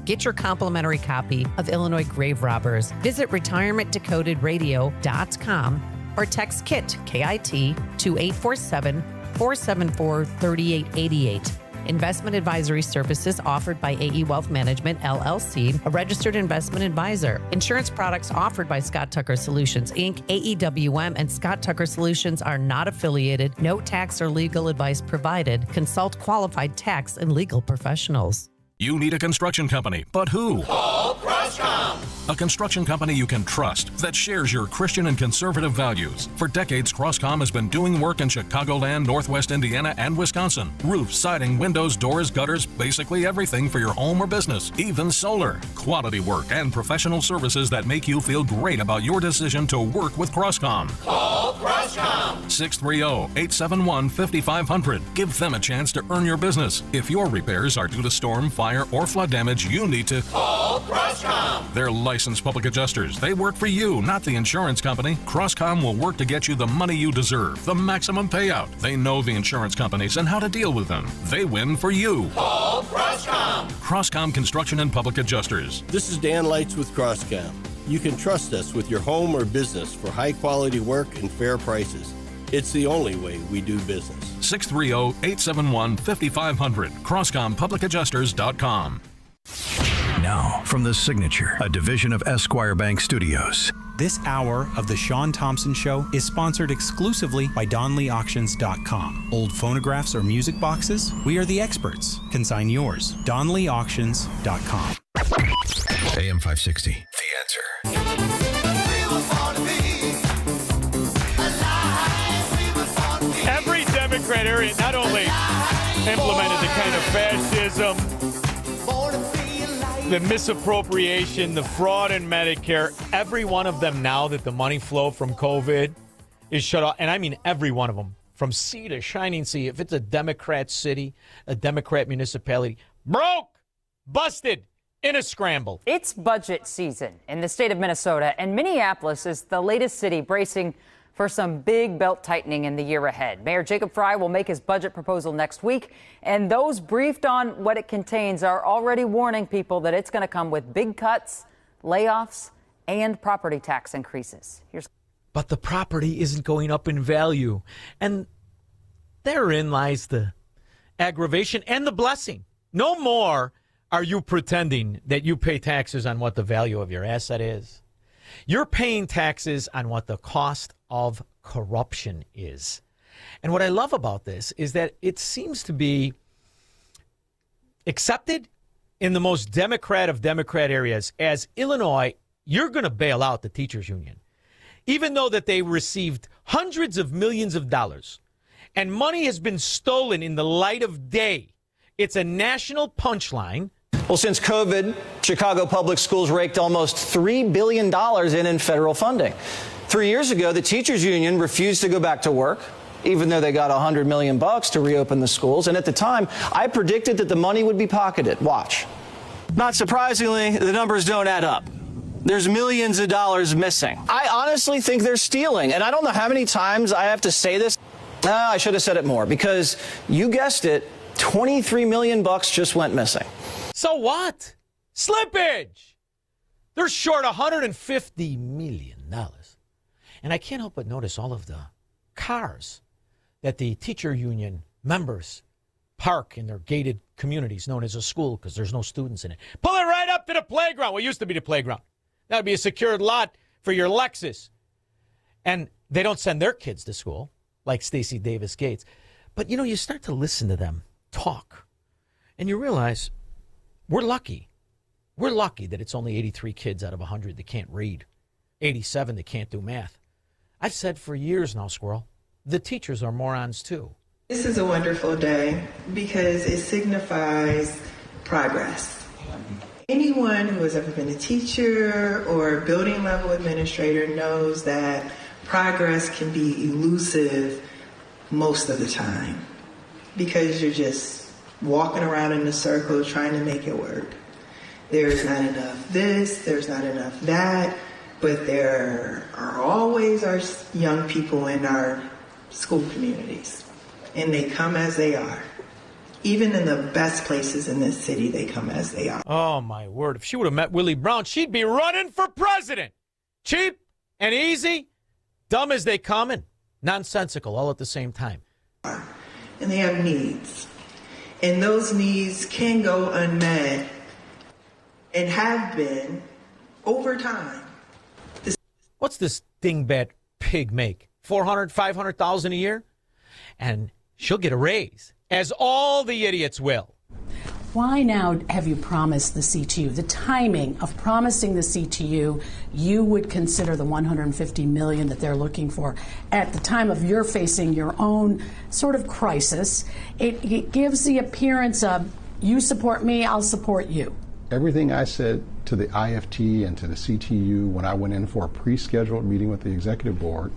Get your complimentary copy of Illinois Grave Robbers. Visit retirementdecodedradio.com or text KIT, K-I-T, to 847-474-3888. Investment advisory services offered by AE Wealth Management, LLC, a registered investment advisor. Insurance products offered by Scott Tucker Solutions, Inc., AEWM, and Scott Tucker Solutions are not affiliated. No tax or legal advice provided. Consult qualified tax and legal professionals. You need a construction company, but who? Call Croscom. A construction company you can trust that shares your Christian and conservative values. For decades, Croscom has been doing work in Chicagoland, Northwest Indiana, and Wisconsin. Roofs, siding, windows, doors, gutters, basically everything for your home or business, even solar. Quality work and professional services that make you feel great about your decision to work with Croscom. Call Croscom. 630-871-5500. Give them a chance to earn your business. If your repairs are due to storm, fire, or flood damage, you need to call Croscom. They're licensed public adjusters. They work for you, not the insurance company. Croscom will work to get you the money you deserve, the maximum payout. They know the insurance companies and how to deal with them. They win for you. Call Croscom. Croscom Construction and Public Adjusters. This is Dan Lights with Croscom. You can trust us with your home or business for high quality work and fair prices. It's the only way we do business. 630-871-5500. CrosscomPublicAdjusters.com. Now, from The Signature, a division of Esquire Bank Studios. This hour of The Shaun Thompson Show is sponsored exclusively by DonleyAuctions.com. Old phonographs or music boxes? We are the experts. Consign yours. DonleyAuctions.com. AM 560, The Answer. Every Democrat area not only implemented the kind of fascism, the misappropriation, the fraud in Medicare, every one of them now that the money flow from COVID is shut off. And I mean every one of them, from sea to shining sea. If it's a Democrat city, a Democrat municipality, broke, busted, in a scramble. It's budget season in the state of Minnesota, and Minneapolis is the latest city bracing for some big belt tightening in the year ahead. Mayor Jacob Frey will make his budget proposal next week, and those briefed on what it contains are already warning people that it's going to come with big cuts, layoffs, and property tax increases. But the property isn't going up in value, and therein lies the aggravation and the blessing. No more are you pretending that you pay taxes on what the value of your asset is. You're paying taxes on what the cost of corruption is. And what I love about this is that it seems to be accepted in the most Democrat of Democrat areas. As Illinois, you're going to bail out the teachers union, even though that they received hundreds of millions of dollars and money has been stolen in the light of day. It's a national punchline. Well, since COVID, Chicago Public Schools raked almost $3 billion in federal funding. 3 years ago, the teachers union refused to go back to work, even though they got $100 million to reopen the schools. And at the time, I predicted that the money would be pocketed. Watch. Not surprisingly, the numbers don't add up. There's millions of dollars missing. I honestly think they're stealing. And I don't know how many times I have to say this. I should have said it more, because you guessed it, $23 million just went missing. So what? Slippage. They're short $150 million. And I can't help but notice all of the cars that the teacher union members park in their gated communities known as a school because there's no students in it. Pull it right up to the playground. What used to be the playground. That would be a secured lot for your Lexus. And they don't send their kids to school like Stacey Davis Gates. But, you know, you start to listen to them talk and you realize we're lucky. We're lucky that it's only 83 kids out of 100 that can't read, 87 that can't do math. I've said for years now, Squirrel, the teachers are morons too. This is a wonderful day because it signifies progress. Anyone who has ever been a teacher or building level administrator knows that progress can be elusive most of the time because you're just walking around in a circle trying to make it work. There's not enough this, there's not enough that, but there are always our young people in our school communities, and they come as they are. Even in the best places in this city, they come as they are. Oh, my word. If she would have met Willie Brown, she'd be running for president. Cheap and easy, dumb as they come, and nonsensical all at the same time. And they have needs. And those needs can go unmet and have been over time. What's this dingbat pig make? $400,000, $500,000 a year? And she'll get a raise, as all the idiots will. Why now have you promised the CTU? The timing of promising the CTU, you would consider the $150 million that they're looking for at the time of you're facing your own sort of crisis. It gives the appearance of you support me, I'll support you. Everything I said to the IFT and to the CTU when I went in for a pre-scheduled meeting with the executive board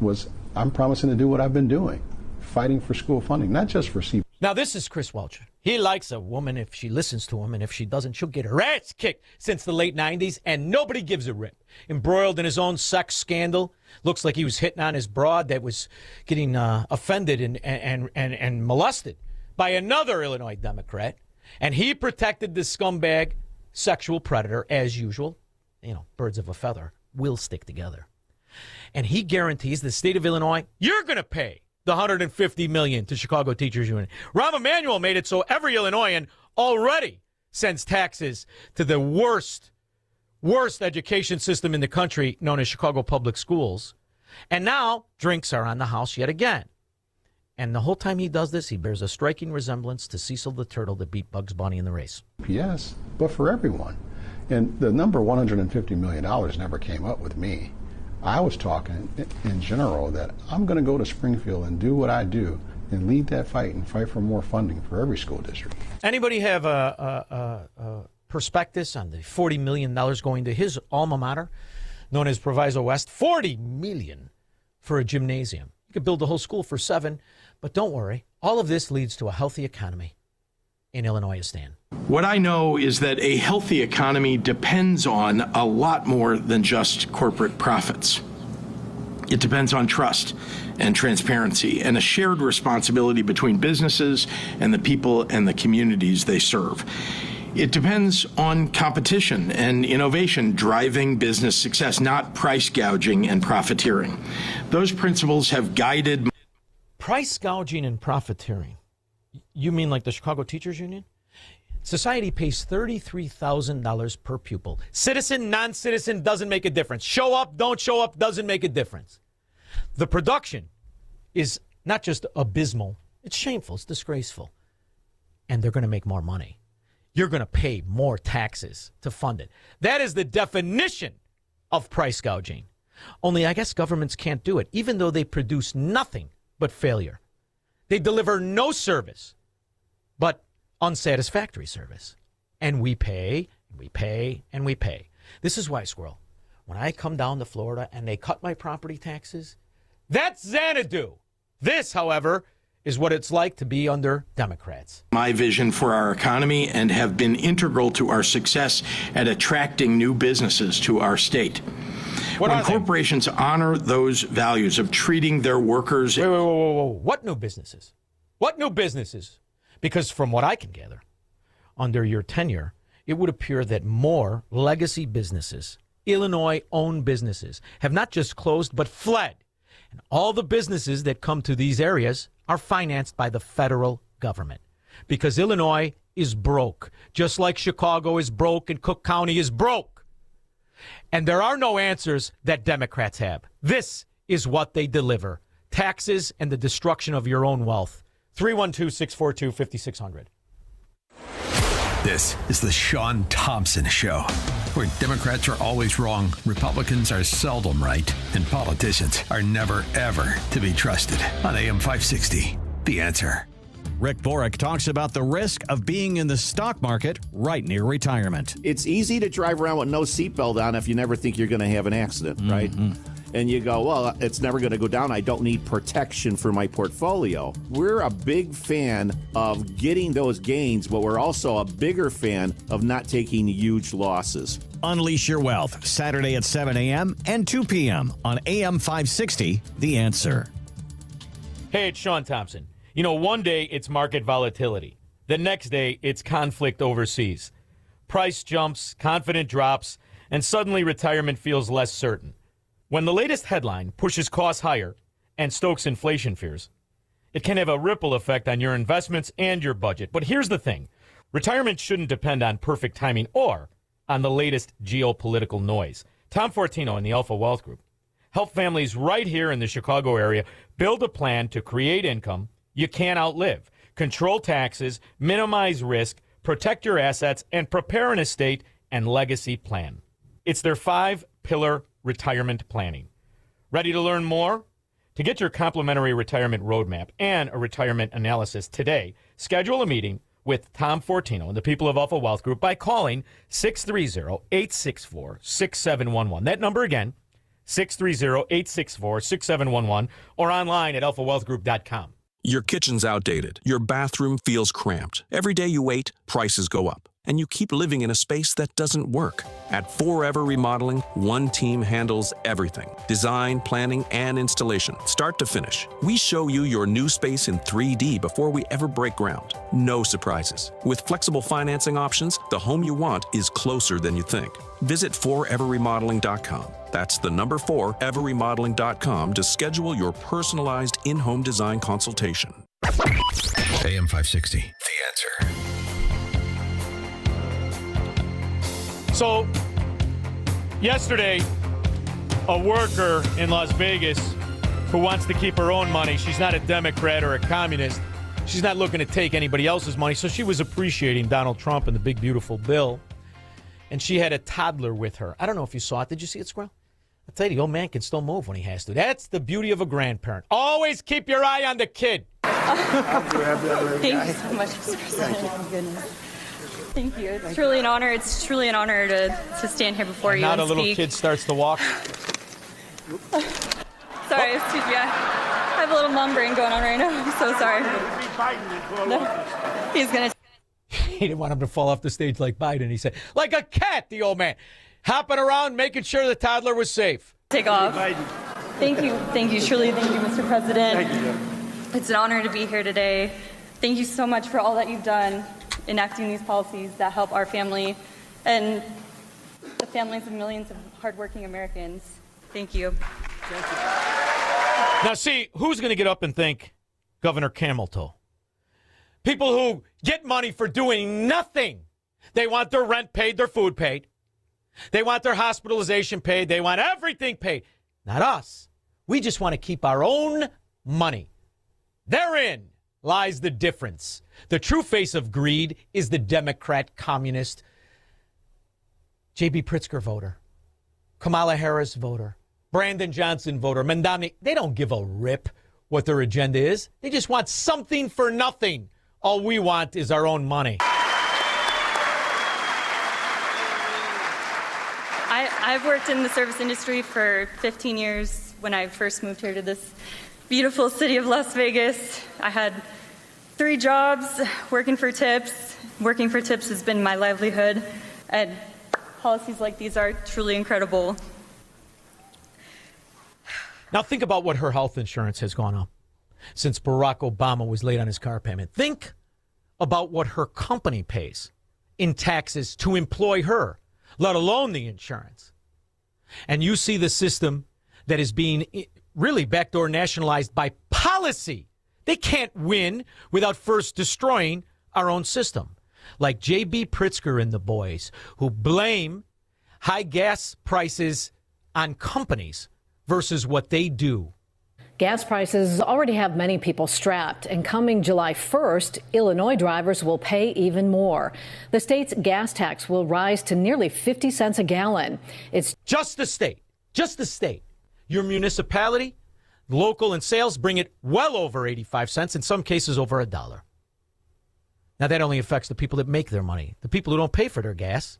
was I'm promising to do what I've been doing, fighting for school funding, not just for CP. Now, this is Chris Welch. He likes a woman if she listens to him, and if she doesn't, she'll get her ass kicked since the late 90s, and nobody gives a rip. Embroiled in his own sex scandal. Looks like he was hitting on his broad that was getting offended and molested by another Illinois Democrat. And he protected this scumbag sexual predator as usual. You know, birds of a feather will stick together. And he guarantees the state of Illinois, you're going to pay the $150 million to Chicago Teachers Union. Rahm Emanuel made it so every Illinoisan already sends taxes to the worst education system in the country, known as Chicago Public Schools. And now drinks are on the house yet again. And the whole time he does this, he bears a striking resemblance to Cecil the turtle that beat Bugs Bunny in the race. Yes, but for everyone. And the number $150 million never came up with me. I was talking in general that I'm going to go to Springfield and do what I do and lead that fight and fight for more funding for every school district. Anybody have a prospectus on the $40 million going to his alma mater, known as Proviso West? $40 million for a gymnasium. You could build the whole school for $7 million, but don't worry. All of this leads to a healthy economy in Illinois, Stan. What I know is that a healthy economy depends on a lot more than just corporate profits. It depends on trust and transparency and a shared responsibility between businesses and the people and the communities they serve. It depends on competition and innovation driving business success, not price gouging and profiteering. Those principles have guided. Price gouging and profiteering. You mean like the Chicago Teachers Union? Society pays $33,000 per pupil. Citizen, non-citizen, doesn't make a difference. Show up, don't show up, doesn't make a difference. The production is not just abysmal, it's shameful, it's disgraceful. And they're going to make more money. You're going to pay more taxes to fund it. That is the definition of price gouging. Only I guess governments can't do it, even though they produce nothing but failure. They deliver no service but unsatisfactory service. And we pay, and we pay, and we pay. This is why, Squirrel, when I come down to Florida and they cut my property taxes, that's Xanadu. This, however, is what it's like to be under Democrats. My vision for our economy and have been integral to our success at attracting new businesses to our state. When corporations honor those values of treating their workers... Whoa. What new businesses? What new businesses? Because from what I can gather, under your tenure, it would appear that more legacy businesses, Illinois-owned businesses, have not just closed but fled. And all the businesses that come to these areas are financed by the federal government. Because Illinois is broke, just like Chicago is broke and Cook County is broke. And there are no answers that Democrats have. This is what they deliver: taxes and the destruction of your own wealth. 312-642-5600. This is the Shaun Thompson Show, where Democrats are always wrong, Republicans are seldom right, and politicians are never, ever to be trusted. On AM 560, The Answer. Rick Borick talks about the risk of being in the stock market right near retirement. It's easy to drive around with no seatbelt on if you never think you're going to have an accident, right? And you go, well, it's never going to go down. I don't need protection for my portfolio. We're a big fan of getting those gains, but we're also a bigger fan of not taking huge losses. Unleash your wealth, Saturday at 7 a.m. and 2 p.m. on AM 560, The Answer. Hey, it's Shaun Thompson. You know, one day it's market volatility. The next day it's conflict overseas. Price jumps, confidence drops, and suddenly retirement feels less certain. When the latest headline pushes costs higher and stokes inflation fears, it can have a ripple effect on your investments and your budget. But here's the thing. Retirement shouldn't depend on perfect timing or on the latest geopolitical noise. Tom Fortino and the Alpha Wealth Group help families right here in the Chicago area build a plan to create income you can't outlive, control taxes, minimize risk, protect your assets, and prepare an estate and legacy plan. It's their 5-pillar retirement planning. Ready to learn more? To get your complimentary retirement roadmap and a retirement analysis today, schedule a meeting with Tom Fortino and the people of Alpha Wealth Group by calling 630-864-6711. That number again, 630-864-6711, or online at alphawealthgroup.com. Your kitchen's outdated. Your bathroom feels cramped. Every day you wait, prices go up. And you keep living in a space that doesn't work. At Forever Remodeling, one team handles everything. Design, planning, and installation, start to finish. We show you your new space in 3D before we ever break ground. No surprises. With flexible financing options, the home you want is closer than you think. Visit foreverremodeling.com. That's the number 4, everremodeling.com to schedule your personalized in-home design consultation. AM 560, The Answer. So, yesterday, a worker in Las Vegas who wants to keep her own money, she's not a Democrat or a communist, she's not looking to take anybody else's money, so she was appreciating Donald Trump and the big, beautiful bill. And she had a toddler with her. I don't know if you saw it. Did you see it, Squirrel? I'll tell you, the old man can still move when he has to. That's the beauty of a grandparent. Always keep your eye on the kid. Thank you so much, Mr. President. Oh, goodness. Thank you. It's truly an honor. It's truly an honor to stand here before you and and now the little kid starts to walk. Sorry, excuse me. I have a little mom brain going on right now. I'm so sorry. No, he's going to... He didn't want him to fall off the stage like Biden. He said, like a cat, the old man. Hopping around, making sure the toddler was safe. Take off. Thank you. Thank you. Truly, thank you, Mr. President. Thank you. It's an honor to be here today. Thank you so much for all that you've done enacting these policies that help our family and the families of millions of hardworking Americans. Thank you. Now, see, who's going to get up and thank Governor Cameltoe? People who get money for doing nothing. They want their rent paid, their food paid. They want their hospitalization paid. They want everything paid. Not us. We just want to keep our own money. Therein lies the difference. The true face of greed is the Democrat communist J.B. Pritzker voter, Kamala Harris voter, Brandon Johnson voter, Mandami. They don't give a rip what their agenda is. They just want something for nothing. All we want is our own money. I've worked in the service industry for 15 years. When I first moved here to this beautiful city of Las Vegas, I had 3 jobs working for tips. Working for tips has been my livelihood, and policies like these are truly incredible. Now think about what her health insurance has gone up since Barack Obama was late on his car payment. Think about what her company pays in taxes to employ her, let alone the insurance. And you see the system that is being really backdoor nationalized by policy. They can't win without first destroying our own system. Like J.B. Pritzker and the boys who blame high gas prices on companies versus what they do. Gas prices already have many people strapped, and coming July 1st, Illinois drivers will pay even more. The state's gas tax will rise to nearly 50 cents a gallon. It's just the state, Your municipality, local and sales bring it well over 85 cents, in some cases over $1. Now, that only affects the people that make their money, the people who don't pay for their gas,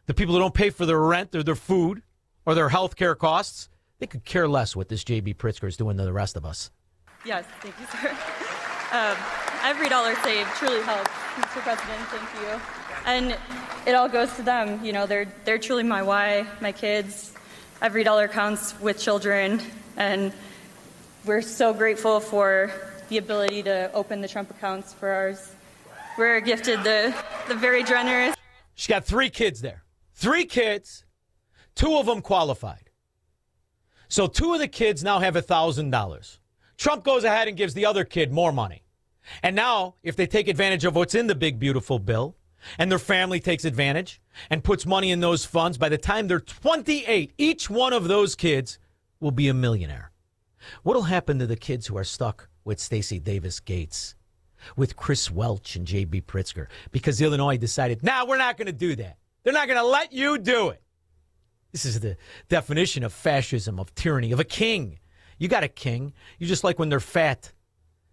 the people who don't pay for their rent or their food or their health care costs. They could care less what this J.B. Pritzker is doing to the rest of us. Yes, thank you, sir. Every dollar saved truly helps, Mr. President. Thank you. And it all goes to them. You know, they're truly my why, my kids. Every dollar counts with children. And we're so grateful for the ability to open the Trump accounts for ours. We're gifted the very generous. She's got 3 kids there. 3 kids. 2 of them qualified. So 2 of the kids now have $1,000. Trump goes ahead and gives the other kid more money. And now, if they take advantage of what's in the big, beautiful bill, and their family takes advantage and puts money in those funds, by the time they're 28, each one of those kids will be a millionaire. What'll happen to the kids who are stuck with Stacey Davis Gates, with Chris Welch and J.B. Pritzker? Because Illinois decided, we're not going to do that. They're not going to let you do it. This is the definition of fascism, of tyranny, of a king. You got a king. You just like when they're fat.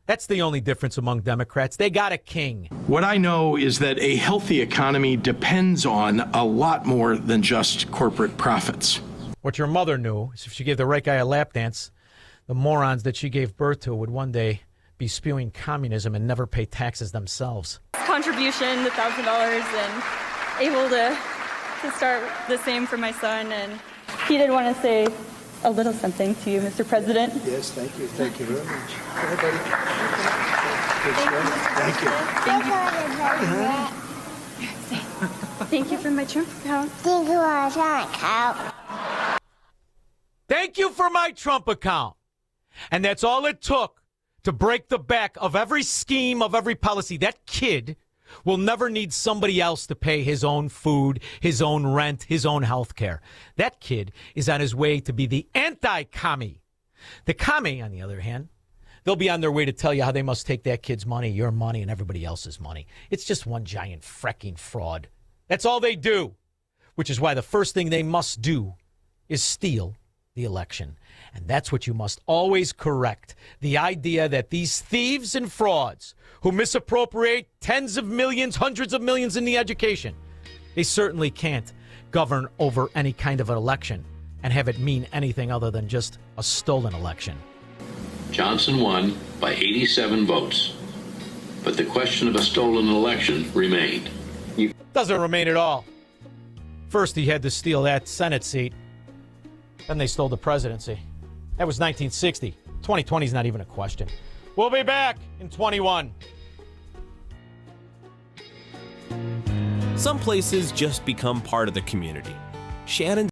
That's the only difference among Democrats. They got a king. What I know is that a healthy economy depends on a lot more than just corporate profits. What your mother knew is if she gave the right guy a lap dance, the morons that she gave birth to would one day be spewing communism and never pay taxes themselves. Contribution, the $1,000, and able to start the same for my son. And he did want to say a little something to you, Mr. President. Yes, thank you. Thank you very much. Everybody. Thank you. Thank you for my Trump account. Thank you for my Trump account. Thank you for my Trump account. And that's all it took to break the back of every scheme, of every policy. That kid will never need somebody else to pay his own food, his own rent, his own health care. That kid is on his way to be the anti-commie. The commie, on the other hand, they'll be on their way to tell you how they must take that kid's money, your money, and everybody else's money. It's just one giant fracking fraud. That's all they do, which is why the first thing they must do is steal the election. And that's what you must always correct, the idea that these thieves and frauds who misappropriate tens of millions, hundreds of millions in the education, they certainly can't govern over any kind of an election and have it mean anything other than just a stolen election. Johnson won by 87 votes, but the question of a stolen election remained. Doesn't remain at all. First, he had to steal that Senate seat. Then they stole the presidency. That was 1960. 2020 is not even a question. We'll be back in 21. Some places just become part of the community. Shannon